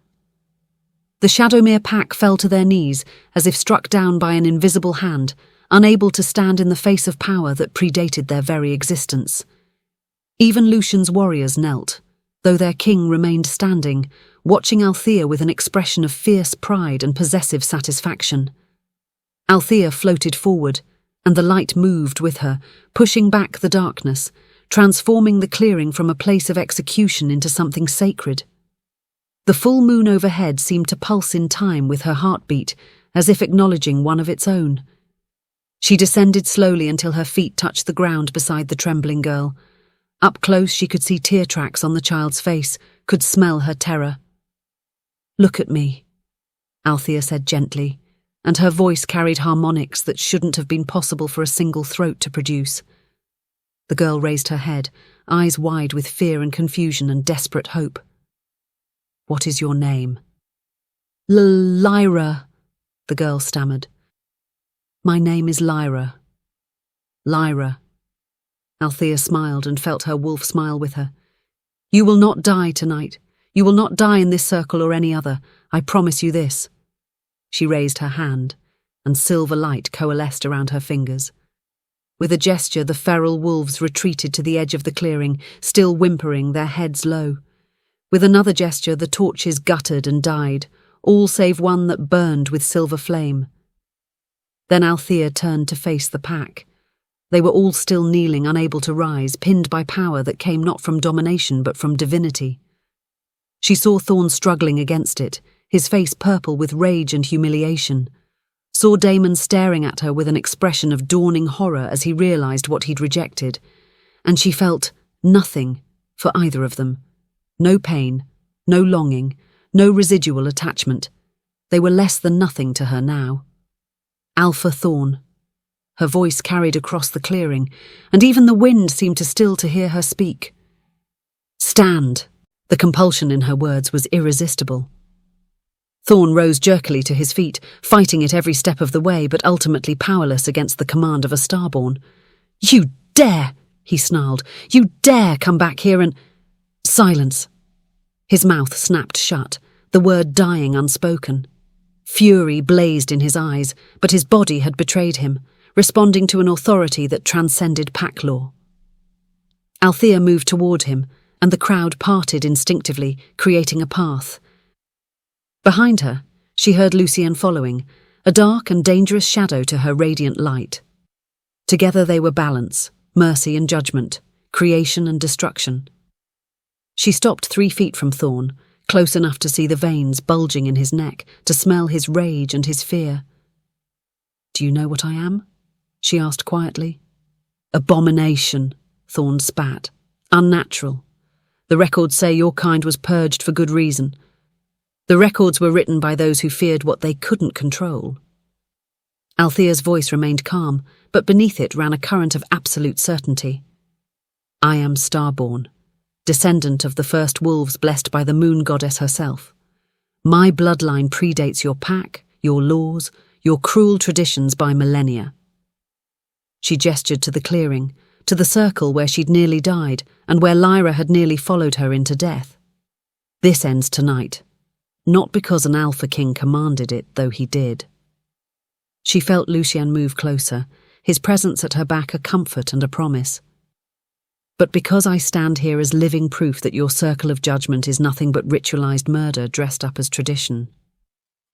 The Shadowmere pack fell to their knees, as if struck down by an invisible hand, unable to stand in the face of power that predated their very existence. Even Lucien's warriors knelt, though their king remained standing, watching Althea with an expression of fierce pride and possessive satisfaction. Althea floated forward, and the light moved with her, pushing back the darkness, transforming the clearing from a place of execution into something sacred. The full moon overhead seemed to pulse in time with her heartbeat, as if acknowledging one of its own. She descended slowly until her feet touched the ground beside the trembling girl. Up close she could see tear tracks on the child's face, could smell her terror. "Look at me," Althea said gently, and her voice carried harmonics that shouldn't have been possible for a single throat to produce. The girl raised her head, eyes wide with fear and confusion and desperate hope. "What is your name?" "Lyra," the girl stammered. "My name is Lyra." "Lyra." Althea smiled and felt her wolf smile with her. "You will not die tonight. You will not die in this circle or any other. I promise you this." She raised her hand, and silver light coalesced around her fingers. With a gesture, the feral wolves retreated to the edge of the clearing, still whimpering, their heads low. With another gesture, the torches guttered and died, all save one that burned with silver flame. Then Althea turned to face the pack. They were all still kneeling, unable to rise, pinned by power that came not from domination but from divinity. She saw Thorn struggling against it, his face purple with rage and humiliation. Saw Damon staring at her with an expression of dawning horror as he realized what he'd rejected, and she felt nothing for either of them. No pain, no longing, no residual attachment. They were less than nothing to her now. Alpha Thorn. Her voice carried across the clearing, and even the wind seemed to still to hear her speak. "Stand!" The compulsion in her words was irresistible. Thorn rose jerkily to his feet, fighting it every step of the way, but ultimately powerless against the command of a starborn. "You dare!" he snarled. "You dare come back here and—" Silence. His mouth snapped shut, the word dying unspoken. Fury blazed in his eyes, but his body had betrayed him, responding to an authority that transcended pack law. Althea moved toward him, and the crowd parted instinctively, creating a path. Behind her, she heard Lucien following, a dark and dangerous shadow to her radiant light. Together they were balance, mercy and judgment, creation and destruction. She stopped 3 feet from Thorn, close enough to see the veins bulging in his neck, to smell his rage and his fear. "Do you know what I am?" she asked quietly. "Abomination," Thorn spat. "Unnatural. The records say your kind was purged for good reason. The records were written by those who feared what they couldn't control." Althea's voice remained calm, but beneath it ran a current of absolute certainty. "I am Starborn, descendant of the first wolves blessed by the moon goddess herself. My bloodline predates your pack, your laws, your cruel traditions by millennia." She gestured to the clearing, to the circle where she'd nearly died and where Lyra had nearly followed her into death. "This ends tonight. Not because an Alpha King commanded it, though he did." She felt Lucien move closer, his presence at her back a comfort and a promise. "But because I stand here as living proof that your circle of judgment is nothing but ritualized murder dressed up as tradition."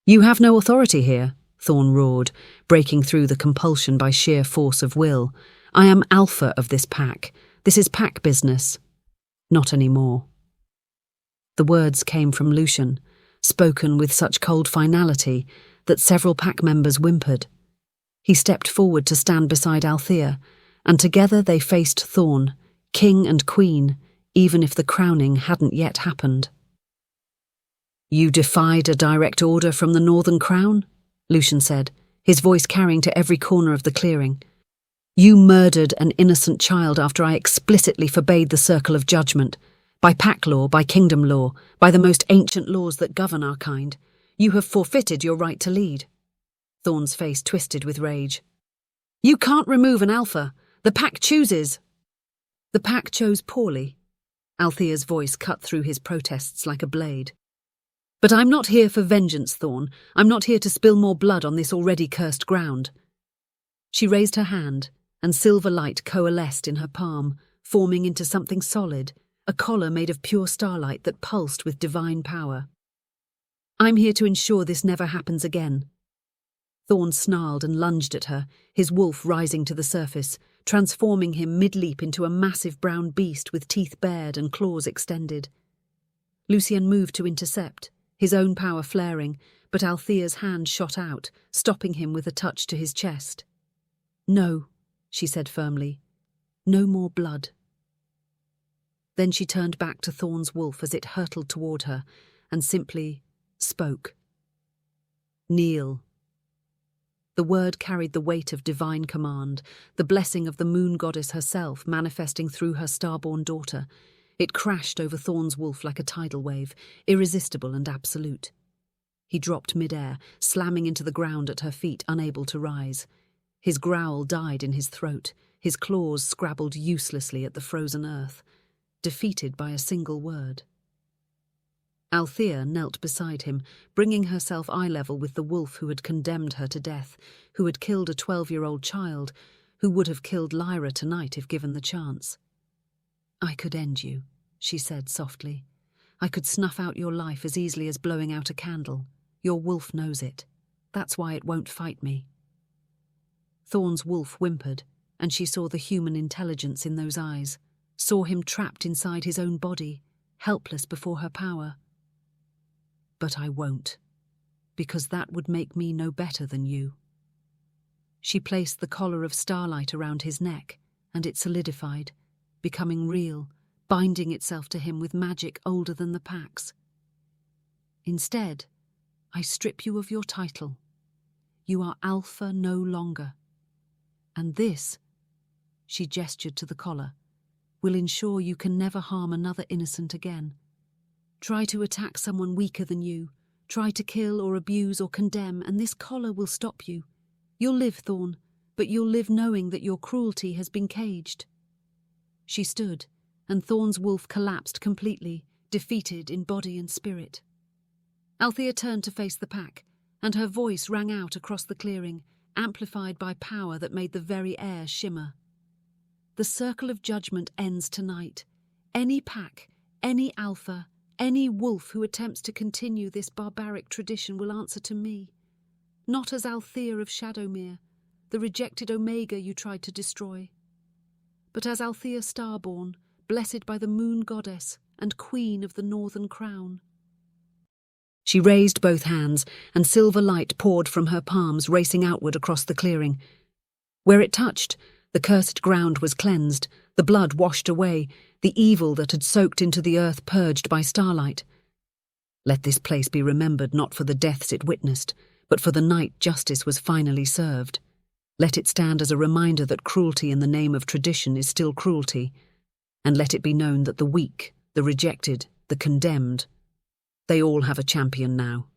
"You have no authority here," Thorn roared, breaking through the compulsion by sheer force of will. "I am Alpha of this pack. This is pack business." "Not anymore." The words came from Lucien, spoken with such cold finality that several pack members whimpered. He stepped forward to stand beside Althea, and together they faced Thorn, king and queen, even if the crowning hadn't yet happened. "You defied a direct order from the Northern Crown?" Lucien said, his voice carrying to every corner of the clearing. "You murdered an innocent child after I explicitly forbade the Circle of Judgment. By pack law, by kingdom law, by the most ancient laws that govern our kind. You have forfeited your right to lead." Thorn's face twisted with rage. "You can't remove an alpha. The pack chooses." "The pack chose poorly." Althea's voice cut through his protests like a blade. "But I'm not here for vengeance, Thorn. I'm not here to spill more blood on this already cursed ground." She raised her hand, and silver light coalesced in her palm, forming into something solid, a collar made of pure starlight that pulsed with divine power. "I'm here to ensure this never happens again." Thorn snarled and lunged at her, his wolf rising to the surface, transforming him mid-leap into a massive brown beast with teeth bared and claws extended. Lucien moved to intercept, his own power flaring, but Althea's hand shot out, stopping him with a touch to his chest. "No," she said firmly. "No more blood." Then she turned back to Thorn's wolf as it hurtled toward her, and simply spoke. "Kneel." The word carried the weight of divine command, the blessing of the moon goddess herself manifesting through her starborn daughter. It crashed over Thorn's wolf like a tidal wave, irresistible and absolute. He dropped midair, slamming into the ground at her feet, unable to rise. His growl died in his throat, his claws scrabbled uselessly at the frozen earth, defeated by a single word. Althea knelt beside him, bringing herself eye-level with the wolf who had condemned her to death, who had killed a 12-year-old child, who would have killed Lyra tonight if given the chance. "I could end you," she said softly. "I could snuff out your life as easily as blowing out a candle. Your wolf knows it. That's why it won't fight me." Thorn's wolf whimpered, and she saw the human intelligence in those eyes, saw him trapped inside his own body, helpless before her power. "But I won't, because that would make me no better than you." She placed the collar of starlight around his neck, and it solidified, becoming real, binding itself to him with magic older than the pack's. "Instead, I strip you of your title. You are Alpha no longer. And this," she gestured to the collar, "will ensure you can never harm another innocent again. Try to attack someone weaker than you, try to kill or abuse or condemn, and this collar will stop you. You'll live, Thorn, but you'll live knowing that your cruelty has been caged." She stood, and Thorn's wolf collapsed completely, defeated in body and spirit. Althea turned to face the pack, and her voice rang out across the clearing, amplified by power that made the very air shimmer. "The Circle of Judgment ends tonight. Any pack, any alpha, any wolf who attempts to continue this barbaric tradition will answer to me. Not as Althea of Shadowmere, the rejected Omega you tried to destroy, but as Althea Starborn, blessed by the moon goddess and queen of the Northern Crown." She raised both hands, and silver light poured from her palms, racing outward across the clearing. Where it touched, the cursed ground was cleansed, the blood washed away, the evil that had soaked into the earth purged by starlight. Let this place be remembered not for the deaths it witnessed, but for the night justice was finally served. Let it stand as a reminder that cruelty in the name of tradition is still cruelty, and let it be known that the weak, the rejected, the condemned, they all have a champion now.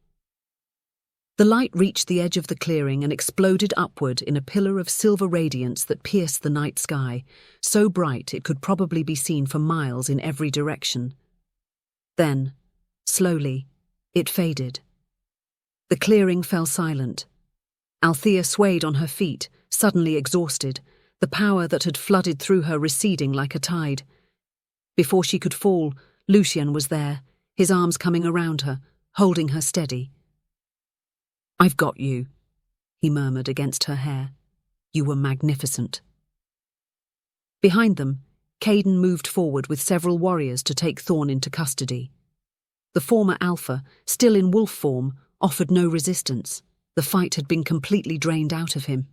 The light reached the edge of the clearing and exploded upward in a pillar of silver radiance that pierced the night sky, so bright it could probably be seen for miles in every direction. Then, slowly, it faded. The clearing fell silent. Althea swayed on her feet, suddenly exhausted, the power that had flooded through her receding like a tide. Before she could fall, Lucien was there, his arms coming around her, holding her steady. "I've got you," he murmured against her hair. "You were magnificent." Behind them, Caden moved forward with several warriors to take Thorn into custody. The former Alpha, still in wolf form, offered no resistance. The fight had been completely drained out of him.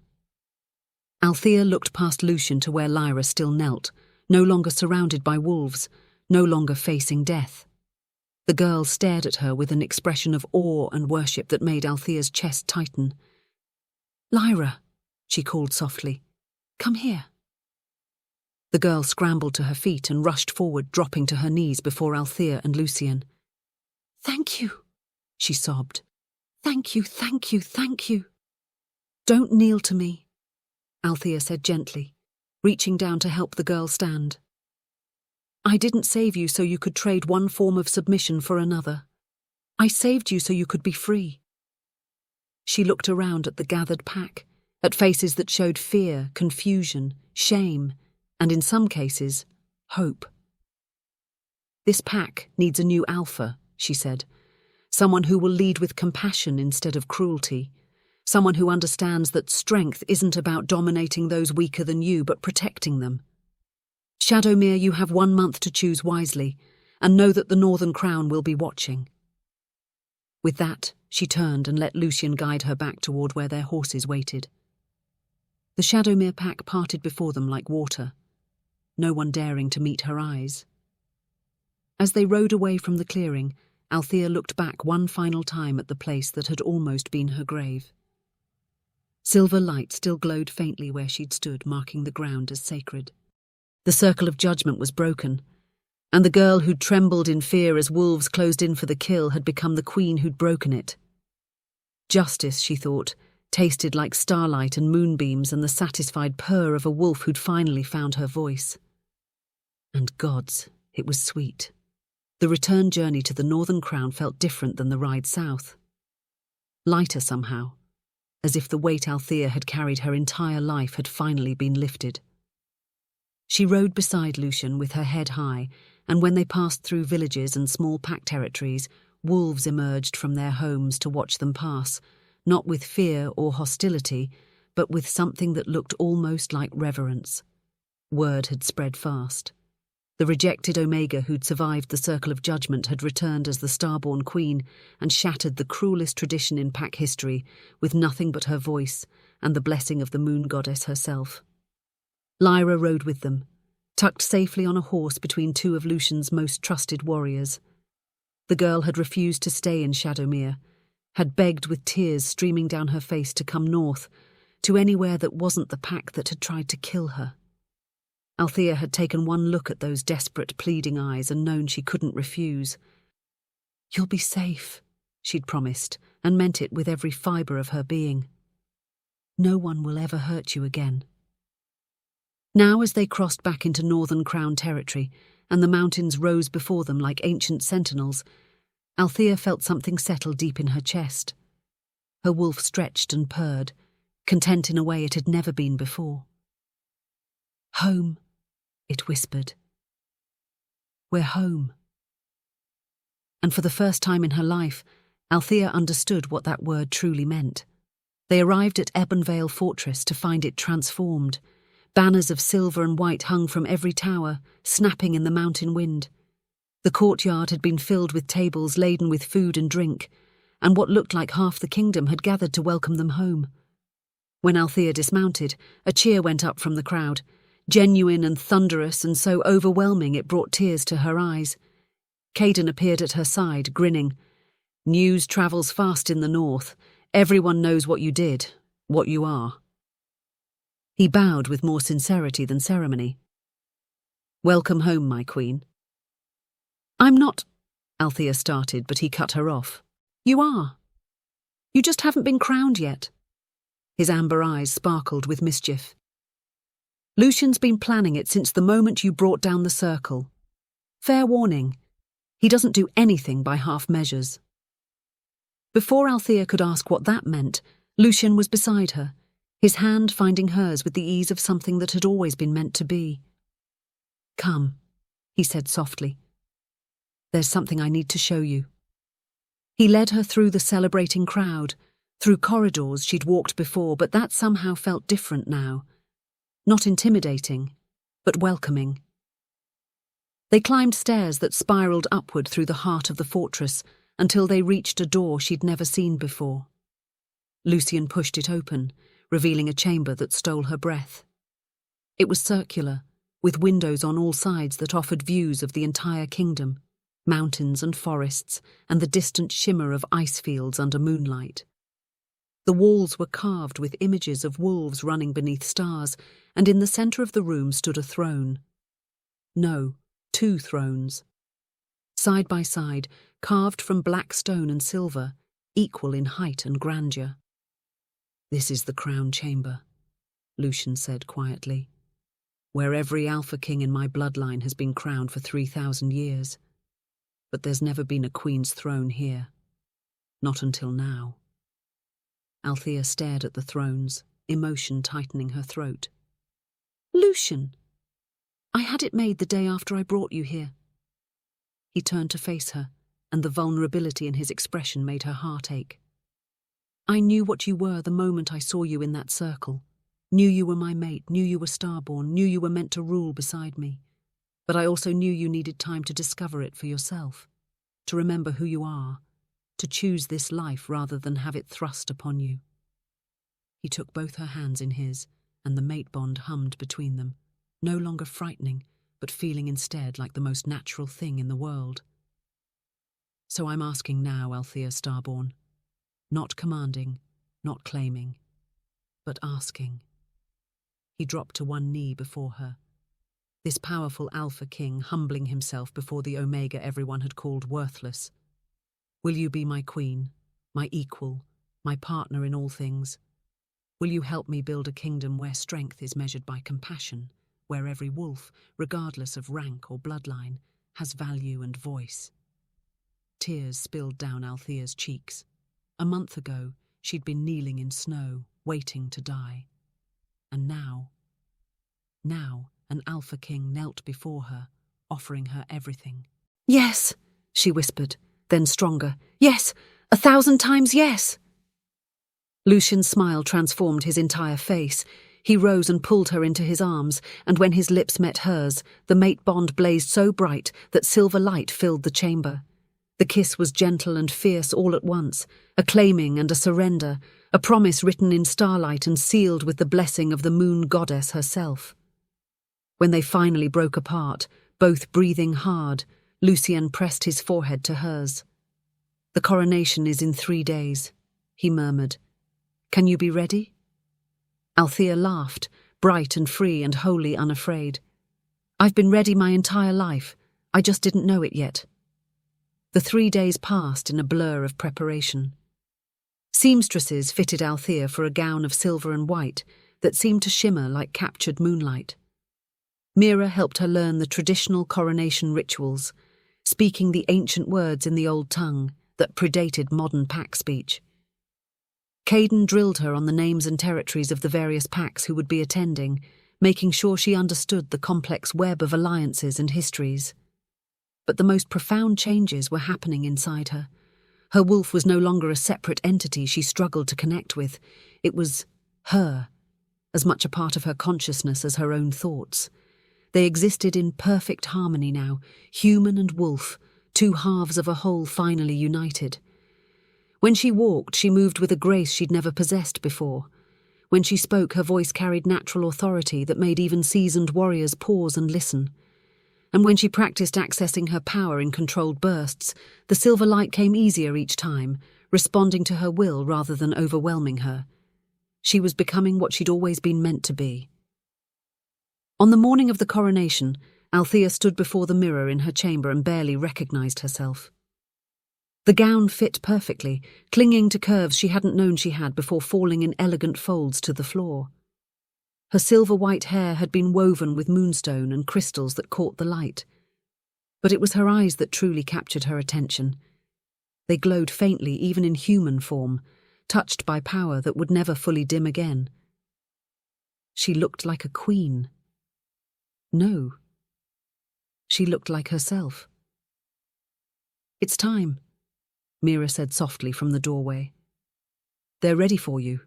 Althea looked past Lucien to where Lyra still knelt, no longer surrounded by wolves, no longer facing death. The girl stared at her with an expression of awe and worship that made Althea's chest tighten. "Lyra," she called softly, "come here." The girl scrambled to her feet and rushed forward, dropping to her knees before Althea and Lucien. "Thank you," she sobbed. "Thank you, thank you, thank you." "Don't kneel to me," Althea said gently, reaching down to help the girl stand. "I didn't save you so you could trade one form of submission for another. I saved you so you could be free." She looked around at the gathered pack, at faces that showed fear, confusion, shame, and in some cases, hope. "This pack needs a new alpha," she said. "Someone who will lead with compassion instead of cruelty. Someone who understands that strength isn't about dominating those weaker than you, but protecting them. Shadowmere, you have 1 month to choose wisely, and know that the Northern Crown will be watching." With that, she turned and let Lucien guide her back toward where their horses waited. The Shadowmere pack parted before them like water, no one daring to meet her eyes. As they rode away from the clearing, Althea looked back one final time at the place that had almost been her grave. Silver light still glowed faintly where she'd stood, marking the ground as sacred. The circle of judgment was broken, and the girl who'd trembled in fear as wolves closed in for the kill had become the queen who'd broken it. Justice, she thought, tasted like starlight and moonbeams and the satisfied purr of a wolf who'd finally found her voice. And gods, it was sweet. The return journey to the Northern Crown felt different than the ride south. Lighter somehow, as if the weight Althea had carried her entire life had finally been lifted. She rode beside Lucien with her head high, and when they passed through villages and small pack territories, wolves emerged from their homes to watch them pass, not with fear or hostility, but with something that looked almost like reverence. Word had spread fast. The rejected Omega who'd survived the Circle of Judgment had returned as the Starborn Queen and shattered the cruelest tradition in pack history with nothing but her voice and the blessing of the moon goddess herself. Lyra rode with them, tucked safely on a horse between 2 of Lucien's most trusted warriors. The girl had refused to stay in Shadowmere, had begged with tears streaming down her face to come north, to anywhere that wasn't the pack that had tried to kill her. Althea had taken one look at those desperate, pleading eyes and known she couldn't refuse. "You'll be safe," she'd promised, and meant it with every fibre of her being. "No one will ever hurt you again." Now, as they crossed back into Northern Crown territory, and the mountains rose before them like ancient sentinels, Althea felt something settle deep in her chest. Her wolf stretched and purred, content in a way it had never been before. "Home," it whispered. "We're home." And for the first time in her life, Althea understood what that word truly meant. They arrived at Ebonvale Fortress to find it transformed. Banners of silver and white hung from every tower, snapping in the mountain wind. The courtyard had been filled with tables laden with food and drink, and what looked like half the kingdom had gathered to welcome them home. When Althea dismounted, a cheer went up from the crowd, genuine and thunderous and so overwhelming it brought tears to her eyes. Caden appeared at her side, grinning. "News travels fast in the north. Everyone knows what you did, what you are." He bowed with more sincerity than ceremony. "Welcome home, my queen." "I'm not," Althea started, but he cut her off. "You are. You just haven't been crowned yet." His amber eyes sparkled with mischief. "Lucien's been planning it since the moment you brought down the circle. Fair warning, he doesn't do anything by half measures." Before Althea could ask what that meant, Lucien was beside her, his hand finding hers with the ease of something that had always been meant to be. "Come," he said softly. "There's something I need to show you." He led her through the celebrating crowd, through corridors she'd walked before, but that somehow felt different now. Not intimidating, but welcoming. They climbed stairs that spiraled upward through the heart of the fortress until they reached a door she'd never seen before. Lucien pushed it open, revealing a chamber that stole her breath. It was circular, with windows on all sides that offered views of the entire kingdom, mountains and forests, and the distant shimmer of ice fields under moonlight. The walls were carved with images of wolves running beneath stars, and in the centre of the room stood a throne. No, 2 thrones. Side by side, carved from black stone and silver, equal in height and grandeur. "This is the crown chamber," Lucien said quietly, "where every Alpha King in my bloodline has been crowned for 3,000 years. But there's never been a queen's throne here. Not until now." Althea stared at the thrones, emotion tightening her throat. "Lucien, I had it made the day after I brought you here." He turned to face her, and the vulnerability in his expression made her heart ache. "I knew what you were the moment I saw you in that circle. Knew you were my mate, knew you were starborn, knew you were meant to rule beside me. But I also knew you needed time to discover it for yourself, to remember who you are, to choose this life rather than have it thrust upon you." He took both her hands in his, and the mate bond hummed between them, no longer frightening, but feeling instead like the most natural thing in the world. "So I'm asking now, Althea Starborn. Not commanding, not claiming, but asking." He dropped to one knee before her. This powerful Alpha King humbling himself before the Omega everyone had called worthless. "Will you be my queen, my equal, my partner in all things? Will you help me build a kingdom where strength is measured by compassion, where every wolf, regardless of rank or bloodline, has value and voice?" Tears spilled down Althea's cheeks. A month ago, she'd been kneeling in snow, waiting to die. And now, an Alpha King knelt before her, offering her everything. "Yes," she whispered, then stronger. "Yes, 1,000 times yes!" Lucien's smile transformed his entire face. He rose and pulled her into his arms, and when his lips met hers, the mate bond blazed so bright that silver light filled the chamber. The kiss was gentle and fierce all at once, a claiming and a surrender, a promise written in starlight and sealed with the blessing of the moon goddess herself. When they finally broke apart, both breathing hard, Lucien pressed his forehead to hers. "The coronation is in 3 days," he murmured. "Can you be ready?" Althea laughed, bright and free and wholly unafraid. "I've been ready my entire life. I just didn't know it yet." The 3 days passed in a blur of preparation. Seamstresses fitted Althea for a gown of silver and white that seemed to shimmer like captured moonlight. Mira helped her learn the traditional coronation rituals, speaking the ancient words in the old tongue that predated modern pack speech. Caden drilled her on the names and territories of the various packs who would be attending, making sure she understood the complex web of alliances and histories. But the most profound changes were happening inside her. Her wolf was no longer a separate entity she struggled to connect with. It was her, as much a part of her consciousness as her own thoughts. They existed in perfect harmony now, human and wolf, 2 halves of a whole finally united. When she walked, she moved with a grace she'd never possessed before. When she spoke, her voice carried natural authority that made even seasoned warriors pause and listen. And when she practiced accessing her power in controlled bursts, the silver light came easier each time, responding to her will rather than overwhelming her. She was becoming what she'd always been meant to be. On the morning of the coronation, Althea stood before the mirror in her chamber and barely recognized herself. The gown fit perfectly, clinging to curves she hadn't known she had before falling in elegant folds to the floor. Her silver-white hair had been woven with moonstone and crystals that caught the light. But it was her eyes that truly captured her attention. They glowed faintly even in human form, touched by power that would never fully dim again. She looked like a queen. No. She looked like herself. "It's time," Mira said softly from the doorway. "They're ready for you."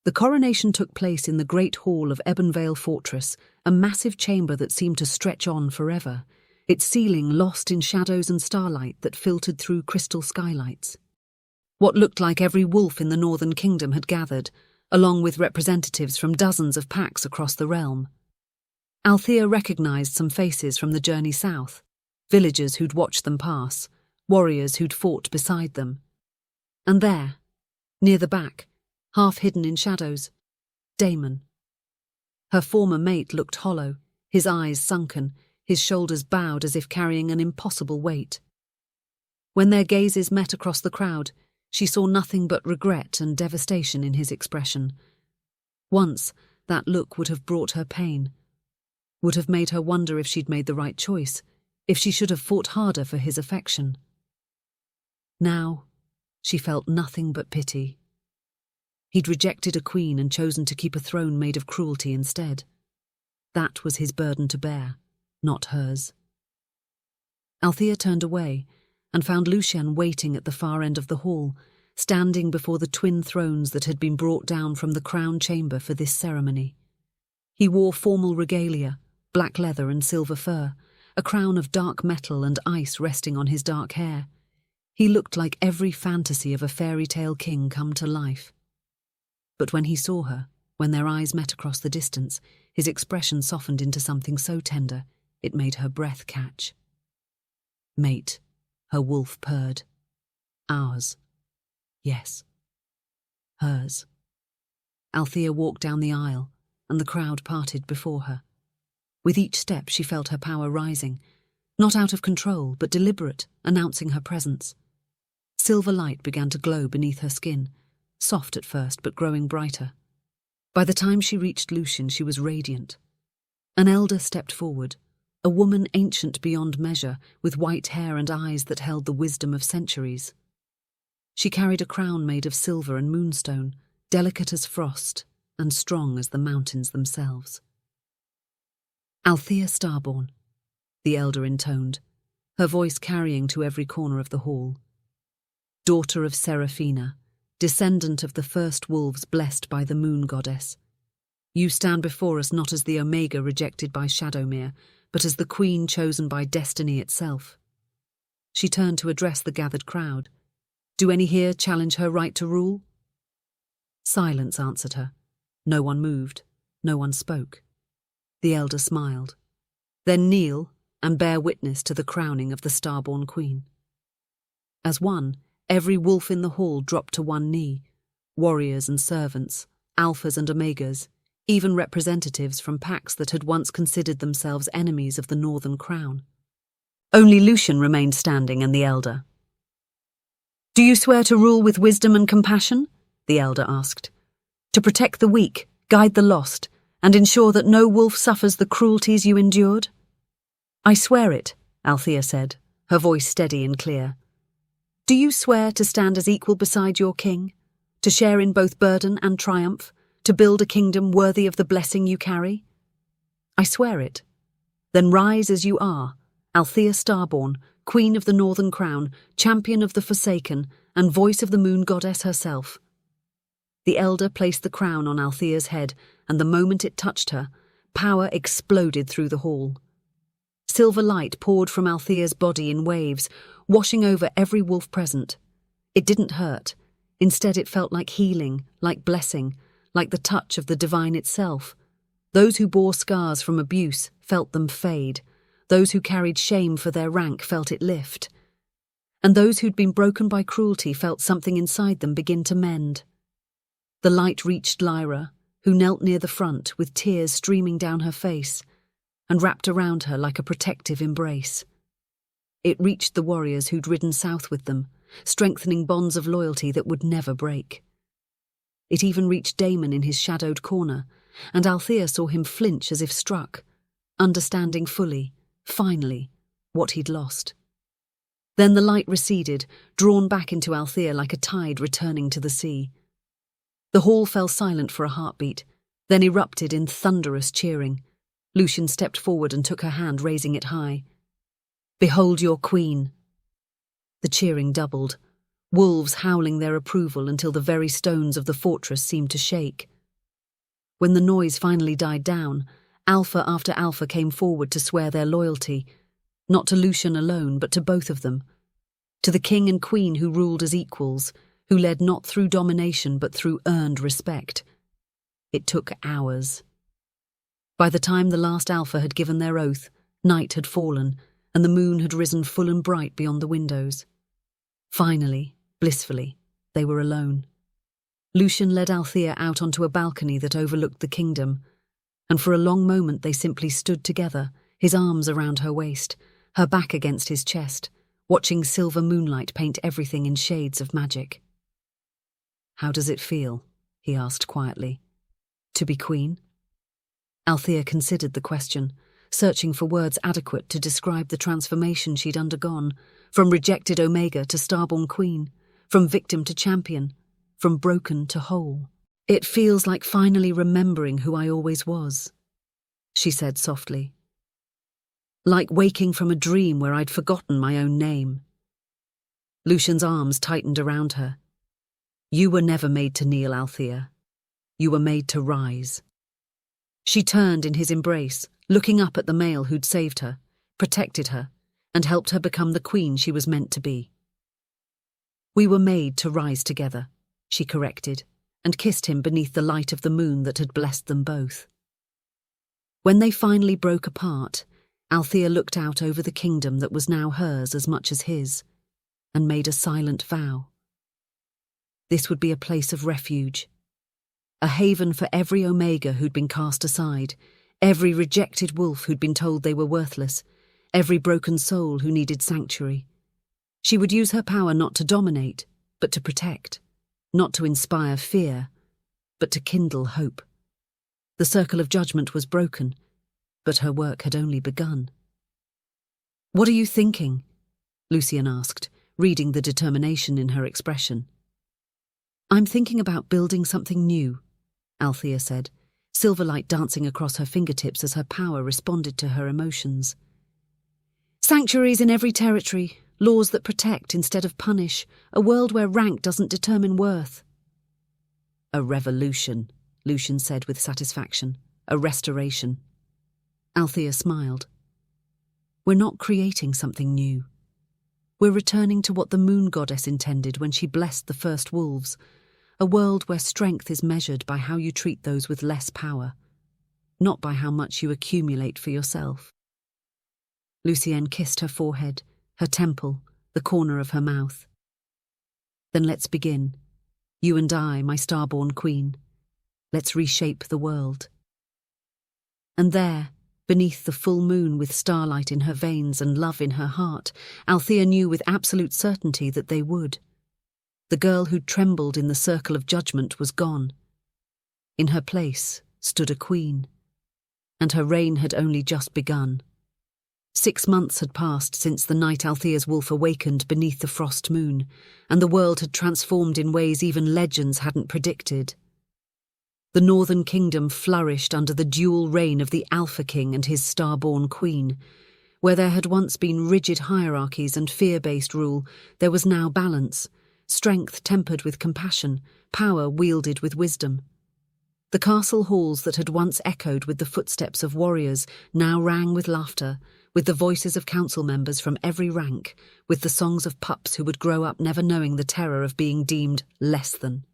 The coronation took place in the great hall of Ebonvale Fortress, a massive chamber that seemed to stretch on forever, its ceiling lost in shadows and starlight that filtered through crystal skylights. What looked like every wolf in the Northern Kingdom had gathered, along with representatives from dozens of packs across the realm. Althea recognized some faces from the journey south, villagers who'd watched them pass, warriors who'd fought beside them. And there, near the back, half hidden in shadows, Damon. Her former mate looked hollow, his eyes sunken, his shoulders bowed as if carrying an impossible weight. When their gazes met across the crowd, she saw nothing but regret and devastation in his expression. Once, that look would have brought her pain, would have made her wonder if she'd made the right choice, if she should have fought harder for his affection. Now, she felt nothing but pity. He'd rejected a queen and chosen to keep a throne made of cruelty instead. That was his burden to bear, not hers. Althea turned away and found Lucien waiting at the far end of the hall, standing before the twin thrones that had been brought down from the crown chamber for this ceremony. He wore formal regalia, black leather and silver fur, a crown of dark metal and ice resting on his dark hair. He looked like every fantasy of a fairy tale king come to life. But when he saw her, when their eyes met across the distance, his expression softened into something so tender it made her breath catch. Mate, her wolf purred. Ours. Yes. Hers. Althea walked down the aisle, and the crowd parted before her. With each step she felt her power rising, not out of control, but deliberate, announcing her presence. Silver light began to glow beneath her skin, soft at first but growing brighter. By the time she reached Lucien, she was radiant. An elder stepped forward, a woman ancient beyond measure, with white hair and eyes that held the wisdom of centuries. She carried a crown made of silver and moonstone, delicate as frost and strong as the mountains themselves. Althea Starborn, the elder intoned, her voice carrying to every corner of the hall. Daughter of Seraphina, descendant of the first wolves blessed by the moon goddess. You stand before us not as the Omega rejected by Shadowmere, but as the queen chosen by destiny itself. She turned to address the gathered crowd. Do any here challenge her right to rule? Silence answered her. No one moved, no one spoke. The elder smiled. Then kneel and bear witness to the crowning of the Starborn Queen. As one, every wolf in the hall dropped to one knee, warriors and servants, alphas and omegas, even representatives from packs that had once considered themselves enemies of the Northern Crown. Only Lucien remained standing and the elder. Do you swear to rule with wisdom and compassion? The elder asked. To protect the weak, guide the lost, and ensure that no wolf suffers the cruelties you endured? I swear it, Althea said, her voice steady and clear. Do you swear to stand as equal beside your king, to share in both burden and triumph, to build a kingdom worthy of the blessing you carry? I swear it. Then rise as you are, Althea Starborn, Queen of the Northern Crown, champion of the Forsaken, and voice of the moon goddess herself. The elder placed the crown on Althea's head, and the moment it touched her, power exploded through the hall. Silver light poured from Althea's body in waves, washing over every wolf present. It didn't hurt. Instead, it felt like healing, like blessing, like the touch of the divine itself. Those who bore scars from abuse felt them fade. Those who carried shame for their rank felt it lift. And those who'd been broken by cruelty felt something inside them begin to mend. The light reached Lyra, who knelt near the front with tears streaming down her face, and wrapped around her like a protective embrace. It reached the warriors who'd ridden south with them, strengthening bonds of loyalty that would never break. It even reached Damon in his shadowed corner, and Althea saw him flinch as if struck, understanding fully, finally, what he'd lost. Then the light receded, drawn back into Althea like a tide returning to the sea. The hall fell silent for a heartbeat, then erupted in thunderous cheering. Lucien stepped forward and took her hand, raising it high. Behold your queen. The cheering doubled, wolves howling their approval until the very stones of the fortress seemed to shake. When the noise finally died down, alpha after alpha came forward to swear their loyalty, not to Lucien alone, but to both of them, to the king and queen who ruled as equals, who led not through domination but through earned respect, It took hours. By the time the last Alpha had given their oath, night had fallen, and the moon had risen full and bright beyond the windows. Finally, blissfully, they were alone. Lucien led Althea out onto a balcony that overlooked the kingdom, and for a long moment they simply stood together, his arms around her waist, her back against his chest, watching silver moonlight paint everything in shades of magic. "How does it feel?" he asked quietly. "To be queen?" Althea considered the question, searching for words adequate to describe the transformation she'd undergone, from rejected Omega to starborn queen, from victim to champion, from broken to whole. "It feels like finally remembering who I always was," she said softly. "Like waking from a dream where I'd forgotten my own name." Lucien's arms tightened around her. "You were never made to kneel, Althea. You were made to rise." She turned in his embrace, looking up at the male who'd saved her, protected her, and helped her become the queen she was meant to be. "We were made to rise together," she corrected, and kissed him beneath the light of the moon that had blessed them both. When they finally broke apart, Althea looked out over the kingdom that was now hers as much as his, and made a silent vow. This would be a place of refuge, a haven for every Omega who'd been cast aside, every rejected wolf who'd been told they were worthless, every broken soul who needed sanctuary. She would use her power not to dominate, but to protect, not to inspire fear, but to kindle hope. The circle of judgment was broken, but her work had only begun. "What are you thinking?" Lucien asked, reading the determination in her expression. "I'm thinking about building something new," Althea said, silverlight dancing across her fingertips as her power responded to her emotions. "Sanctuaries in every territory, laws that protect instead of punish, a world where rank doesn't determine worth." "A revolution," Lucien said with satisfaction. "A restoration." Althea smiled. "We're not creating something new. We're returning to what the moon goddess intended when she blessed the first wolves, a world where strength is measured by how you treat those with less power, not by how much you accumulate for yourself." Lucien kissed her forehead, her temple, the corner of her mouth. "Then let's begin. You and I, my starborn queen. Let's reshape the world." And there, beneath the full moon with starlight in her veins and love in her heart, Althea knew with absolute certainty that they would. The girl who'd trembled in the circle of judgment was gone. In her place stood a queen, and her reign had only just begun. 6 months had passed since the night Althea's wolf awakened beneath the frost moon, and the world had transformed in ways even legends hadn't predicted. The Northern Kingdom flourished under the dual reign of the Alpha King and his starborn queen. Where there had once been rigid hierarchies and fear-based rule, there was now balance, strength tempered with compassion, power wielded with wisdom. The castle halls that had once echoed with the footsteps of warriors now rang with laughter, with the voices of council members from every rank, with the songs of pups who would grow up never knowing the terror of being deemed less than.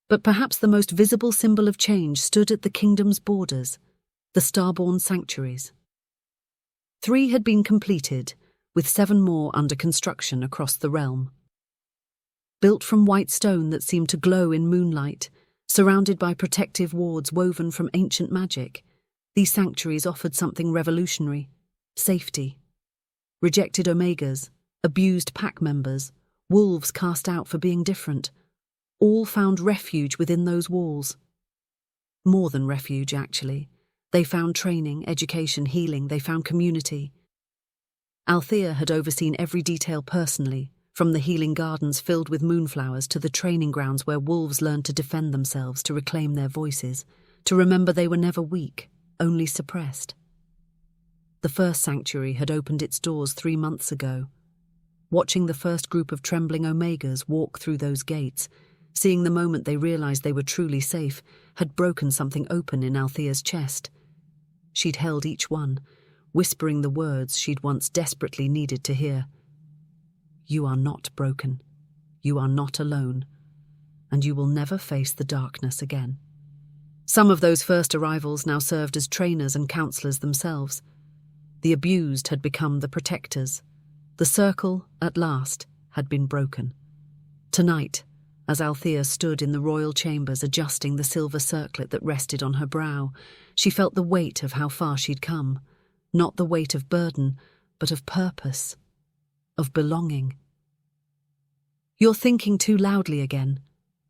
But perhaps the most visible symbol of change stood at the kingdom's borders, the starborn sanctuaries. 3 had been completed, with 7 more under construction across the realm. Built from white stone that seemed to glow in moonlight, surrounded by protective wards woven from ancient magic, these sanctuaries offered something revolutionary: safety. Rejected Omegas, abused pack members, wolves cast out for being different, all found refuge within those walls. More than refuge, actually. They found training, education, healing. They found community. Althea had overseen every detail personally, from the healing gardens filled with moonflowers to the training grounds where wolves learned to defend themselves, to reclaim their voices, to remember they were never weak, only suppressed. The first sanctuary had opened its doors 3 months ago. Watching the first group of trembling Omegas walk through those gates, seeing the moment they realized they were truly safe, had broken something open in Althea's chest. She'd held each one, whispering the words she'd once desperately needed to hear. "You are not broken. You are not alone. And you will never face the darkness again." Some of those first arrivals now served as trainers and counselors themselves. The abused had become the protectors. The circle, at last, had been broken. Tonight, as Althea stood in the royal chambers adjusting the silver circlet that rested on her brow, she felt the weight of how far she'd come. Not the weight of burden, but of purpose, of belonging. "You're thinking too loudly again,"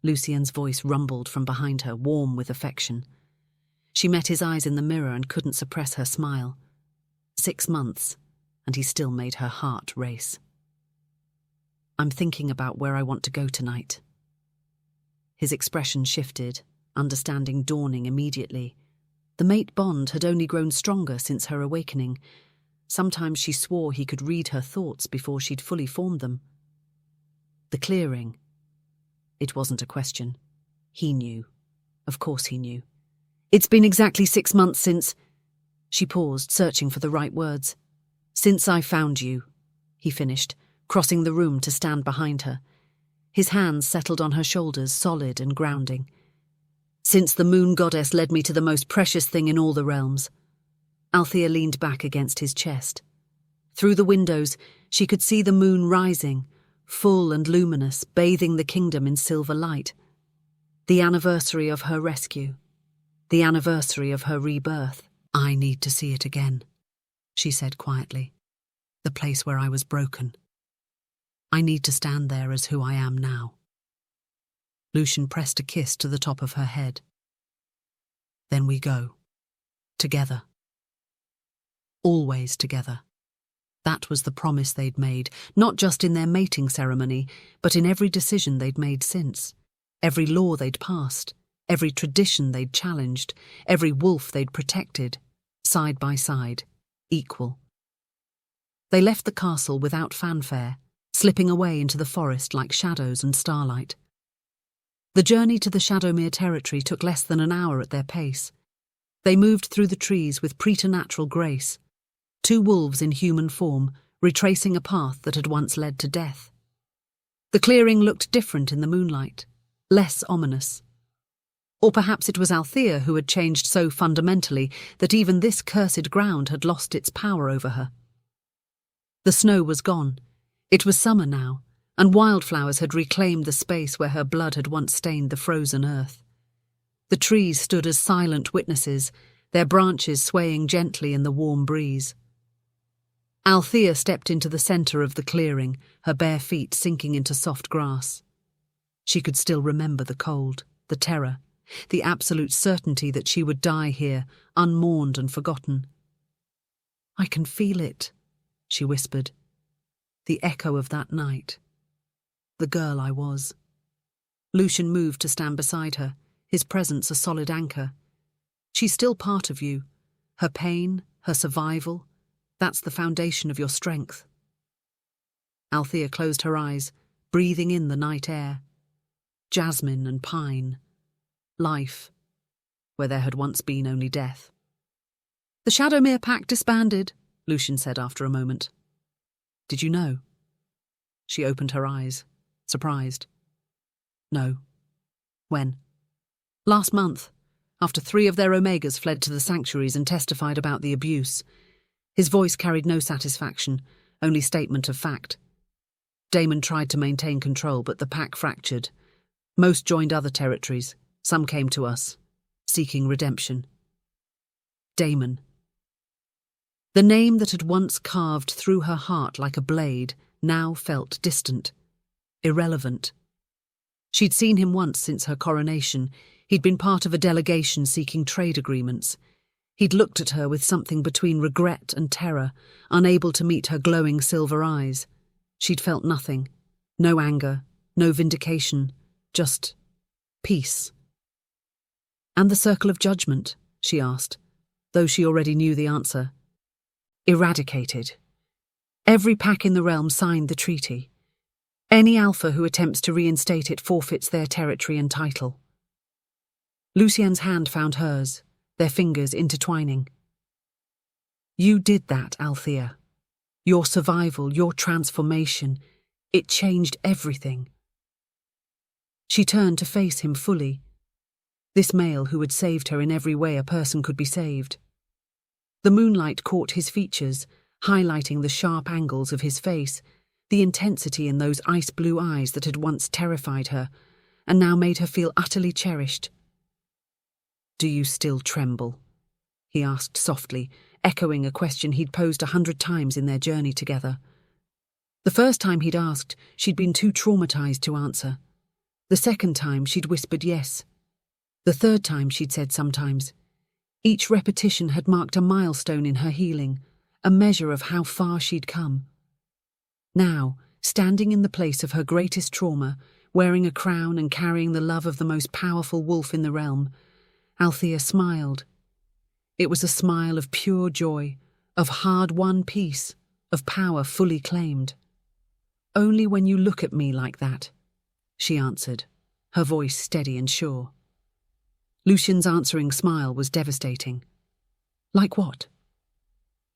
Lucien's voice rumbled from behind her, warm with affection. She met his eyes in the mirror and couldn't suppress her smile. 6 months, and he still made her heart race. "I'm thinking about where I want to go tonight." His expression shifted, understanding dawning immediately. The mate bond had only grown stronger since her awakening. Sometimes she swore he could read her thoughts before she'd fully formed them. The clearing. It wasn't a question. He knew. Of course he knew. "It's been exactly 6 months since—" She paused, searching for the right words. "Since I found you," he finished, crossing the room to stand behind her. His hands settled on her shoulders, solid and grounding. "Since the moon goddess led me to the most precious thing in all the realms." Althea leaned back against his chest. Through the windows, she could see the moon rising, full and luminous, bathing the kingdom in silver light. The anniversary of her rescue. The anniversary of her rebirth. "I need to see it again," she said quietly. "The place where I was broken. I need to stand there as who I am now." Lucien pressed a kiss to the top of her head. "Then we go. Together. Always together." That was the promise they'd made, not just in their mating ceremony, but in every decision they'd made since. Every law they'd passed, every tradition they'd challenged, every wolf they'd protected, side by side, equal. They left the castle without fanfare, slipping away into the forest like shadows and starlight. The journey to the Shadowmere territory took less than an hour at their pace. They moved through the trees with preternatural grace, 2 wolves in human form, retracing a path that had once led to death. The clearing looked different in the moonlight, less ominous. Or perhaps it was Althea who had changed so fundamentally that even this cursed ground had lost its power over her. The snow was gone. It was summer now, and wildflowers had reclaimed the space where her blood had once stained the frozen earth. The trees stood as silent witnesses, their branches swaying gently in the warm breeze. Althea stepped into the centre of the clearing, her bare feet sinking into soft grass. She could still remember the cold, the terror, the absolute certainty that she would die here, unmourned and forgotten. "I can feel it," she whispered. "The echo of that night. The girl I was." Lucien moved to stand beside her, his presence a solid anchor. "She's still part of you. Her pain, her survival, that's the foundation of your strength." Althea closed her eyes, breathing in the night air. Jasmine and pine. Life, where there had once been only death. "The Shadowmere Pact disbanded," Lucien said after a moment. "Did you know?" She opened her eyes, surprised. "No." "When?" "Last month, after 3 of their Omegas fled to the sanctuaries and testified about the abuse." His voice carried no satisfaction, only statement of fact. "Damon tried to maintain control, but the pack fractured. Most joined other territories. Some came to us, seeking redemption." Damon. The name that had once carved through her heart like a blade now felt distant, irrelevant. She'd seen him once since her coronation. He'd been part of a delegation seeking trade agreements. He'd looked at her with something between regret and terror, unable to meet her glowing silver eyes. She'd felt nothing. No anger, no vindication, just peace. "And the circle of judgment?" she asked, though she already knew the answer. "Eradicated. Every pack in the realm signed the treaty. Any alpha who attempts to reinstate it forfeits their territory and title." Lucien's hand found hers, their fingers intertwining. "You did that, Althea. Your survival, your transformation, it changed everything." She turned to face him fully. This male who had saved her in every way a person could be saved. The moonlight caught his features, highlighting the sharp angles of his face, the intensity in those ice-blue eyes that had once terrified her, and now made her feel utterly cherished. "Do you still tremble?" he asked softly, echoing a question he'd posed 100 times in their journey together. The first time he'd asked, she'd been too traumatized to answer. The second time, she'd whispered yes. The third time, she'd said sometimes. Each repetition had marked a milestone in her healing, a measure of how far she'd come. Now, standing in the place of her greatest trauma, wearing a crown and carrying the love of the most powerful wolf in the realm, Althea smiled. It was a smile of pure joy, of hard-won peace, of power fully claimed. "Only when you look at me like that," she answered, her voice steady and sure. Lucien's answering smile was devastating. "Like what?"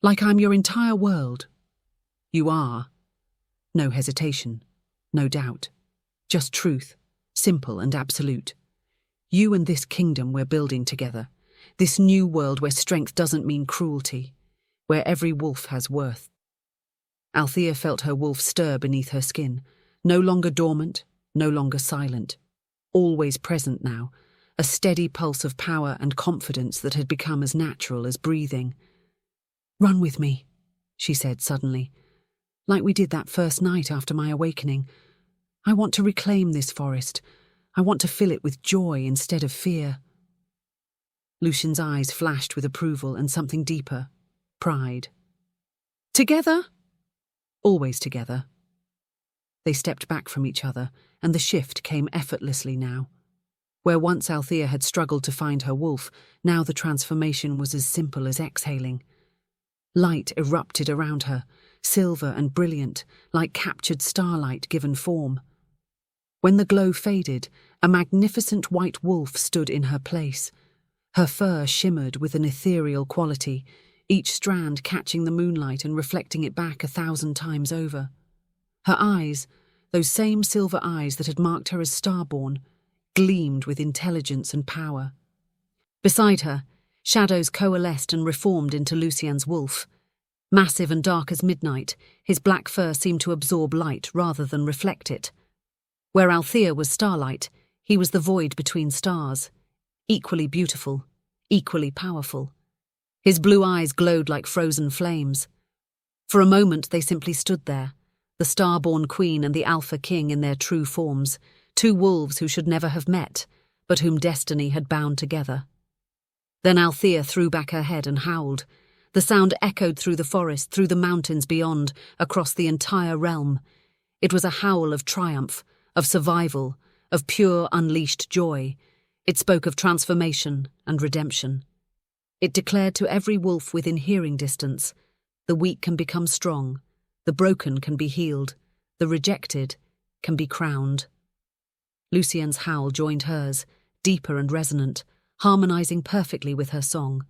"Like I'm your entire world." "You are." No hesitation, no doubt. Just truth, simple and absolute. "You and this kingdom we're building together. This new world where strength doesn't mean cruelty, where every wolf has worth." Althea felt her wolf stir beneath her skin, no longer dormant, no longer silent. Always present now, a steady pulse of power and confidence that had become as natural as breathing. "Run with me," she said suddenly, "like we did that first night after my awakening. I want to reclaim this forest. I want to fill it with joy instead of fear." Lucien's eyes flashed with approval and something deeper, pride. "Together?" "Always together." They stepped back from each other, and the shift came effortlessly now. Where once Althea had struggled to find her wolf, now the transformation was as simple as exhaling. Light erupted around her, silver and brilliant, like captured starlight given form. When the glow faded, a magnificent white wolf stood in her place. Her fur shimmered with an ethereal quality, each strand catching the moonlight and reflecting it back 1,000 times over. Her eyes, those same silver eyes that had marked her as starborn, gleamed with intelligence and power. Beside her, shadows coalesced and reformed into Lucien's wolf. Massive and dark as midnight, his black fur seemed to absorb light rather than reflect it. Where Althea was starlight, he was the void between stars, equally beautiful, equally powerful. His blue eyes glowed like frozen flames. For a moment they simply stood there, the star-born queen and the alpha king in their true forms, two wolves who should never have met, but whom destiny had bound together. Then Althea threw back her head and howled. The sound echoed through the forest, through the mountains beyond, across the entire realm. It was a howl of triumph, of survival, of pure unleashed joy. It spoke of transformation and redemption. It declared to every wolf within hearing distance, the weak can become strong, the broken can be healed, the rejected can be crowned. Lucien's howl joined hers, deeper and resonant, harmonizing perfectly with her song.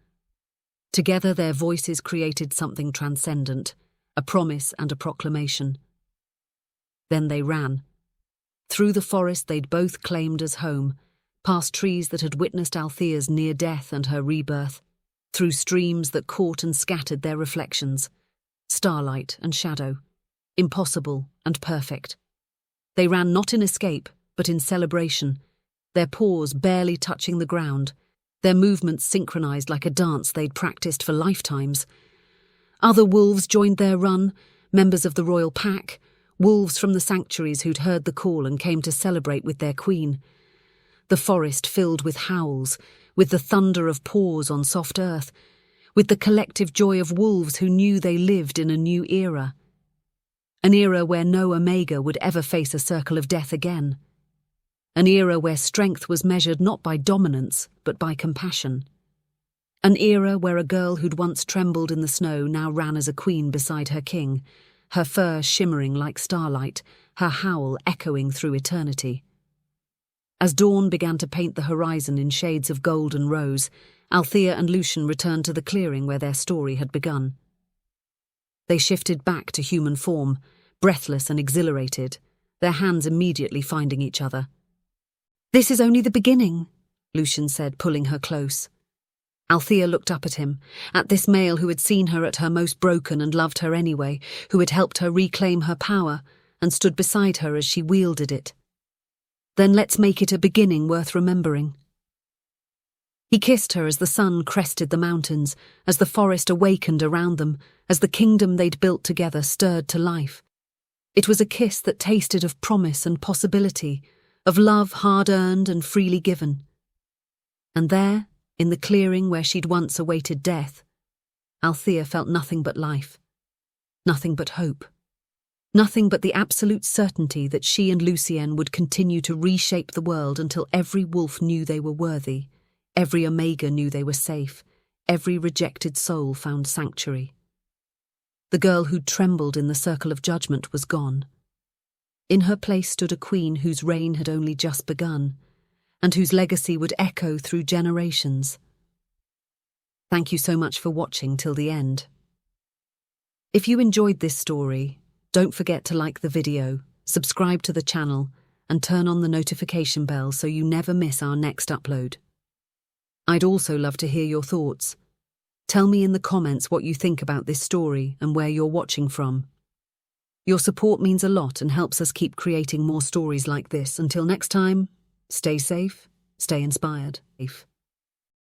Together their voices created something transcendent, a promise and a proclamation. Then they ran. Through the forest they'd both claimed as home, past trees that had witnessed Althea's near death and her rebirth, through streams that caught and scattered their reflections, starlight and shadow, impossible and perfect. They ran not in escape, but in celebration, their paws barely touching the ground, their movements synchronized like a dance they'd practiced for lifetimes. Other wolves joined their run, members of the royal pack, wolves from the sanctuaries who'd heard the call and came to celebrate with their queen. The forest filled with howls, with the thunder of paws on soft earth, with the collective joy of wolves who knew they lived in a new era. An era where no Omega would ever face a circle of death again. An era where strength was measured not by dominance, but by compassion. An era where a girl who'd once trembled in the snow now ran as a queen beside her king, her fur shimmering like starlight, her howl echoing through eternity. As dawn began to paint the horizon in shades of gold and rose, Althea and Lucien returned to the clearing where their story had begun. They shifted back to human form, breathless and exhilarated, their hands immediately finding each other. "This is only the beginning," Lucien said, pulling her close. Althea looked up at him, at this male who had seen her at her most broken and loved her anyway, who had helped her reclaim her power and stood beside her as she wielded it. Then let's make it a beginning worth remembering. He kissed her as the sun crested the mountains, as the forest awakened around them, as the kingdom they'd built together stirred to life. It was a kiss that tasted of promise and possibility, of love hard-earned and freely given. And there, in the clearing where she'd once awaited death, Althea felt nothing but life, nothing but hope, nothing but the absolute certainty that she and Lucien would continue to reshape the world until every wolf knew they were worthy, every omega knew they were safe, every rejected soul found sanctuary. The girl who'd trembled in the circle of judgment was gone. In her place stood a queen whose reign had only just begun, and whose legacy would echo through generations. Thank you so much for watching till the end. If you enjoyed this story, don't forget to like the video, subscribe to the channel, and turn on the notification bell so you never miss our next upload. I'd also love to hear your thoughts. Tell me in the comments what you think about this story and where you're watching from. Your support means a lot and helps us keep creating more stories like this. Until next time, stay safe, stay inspired.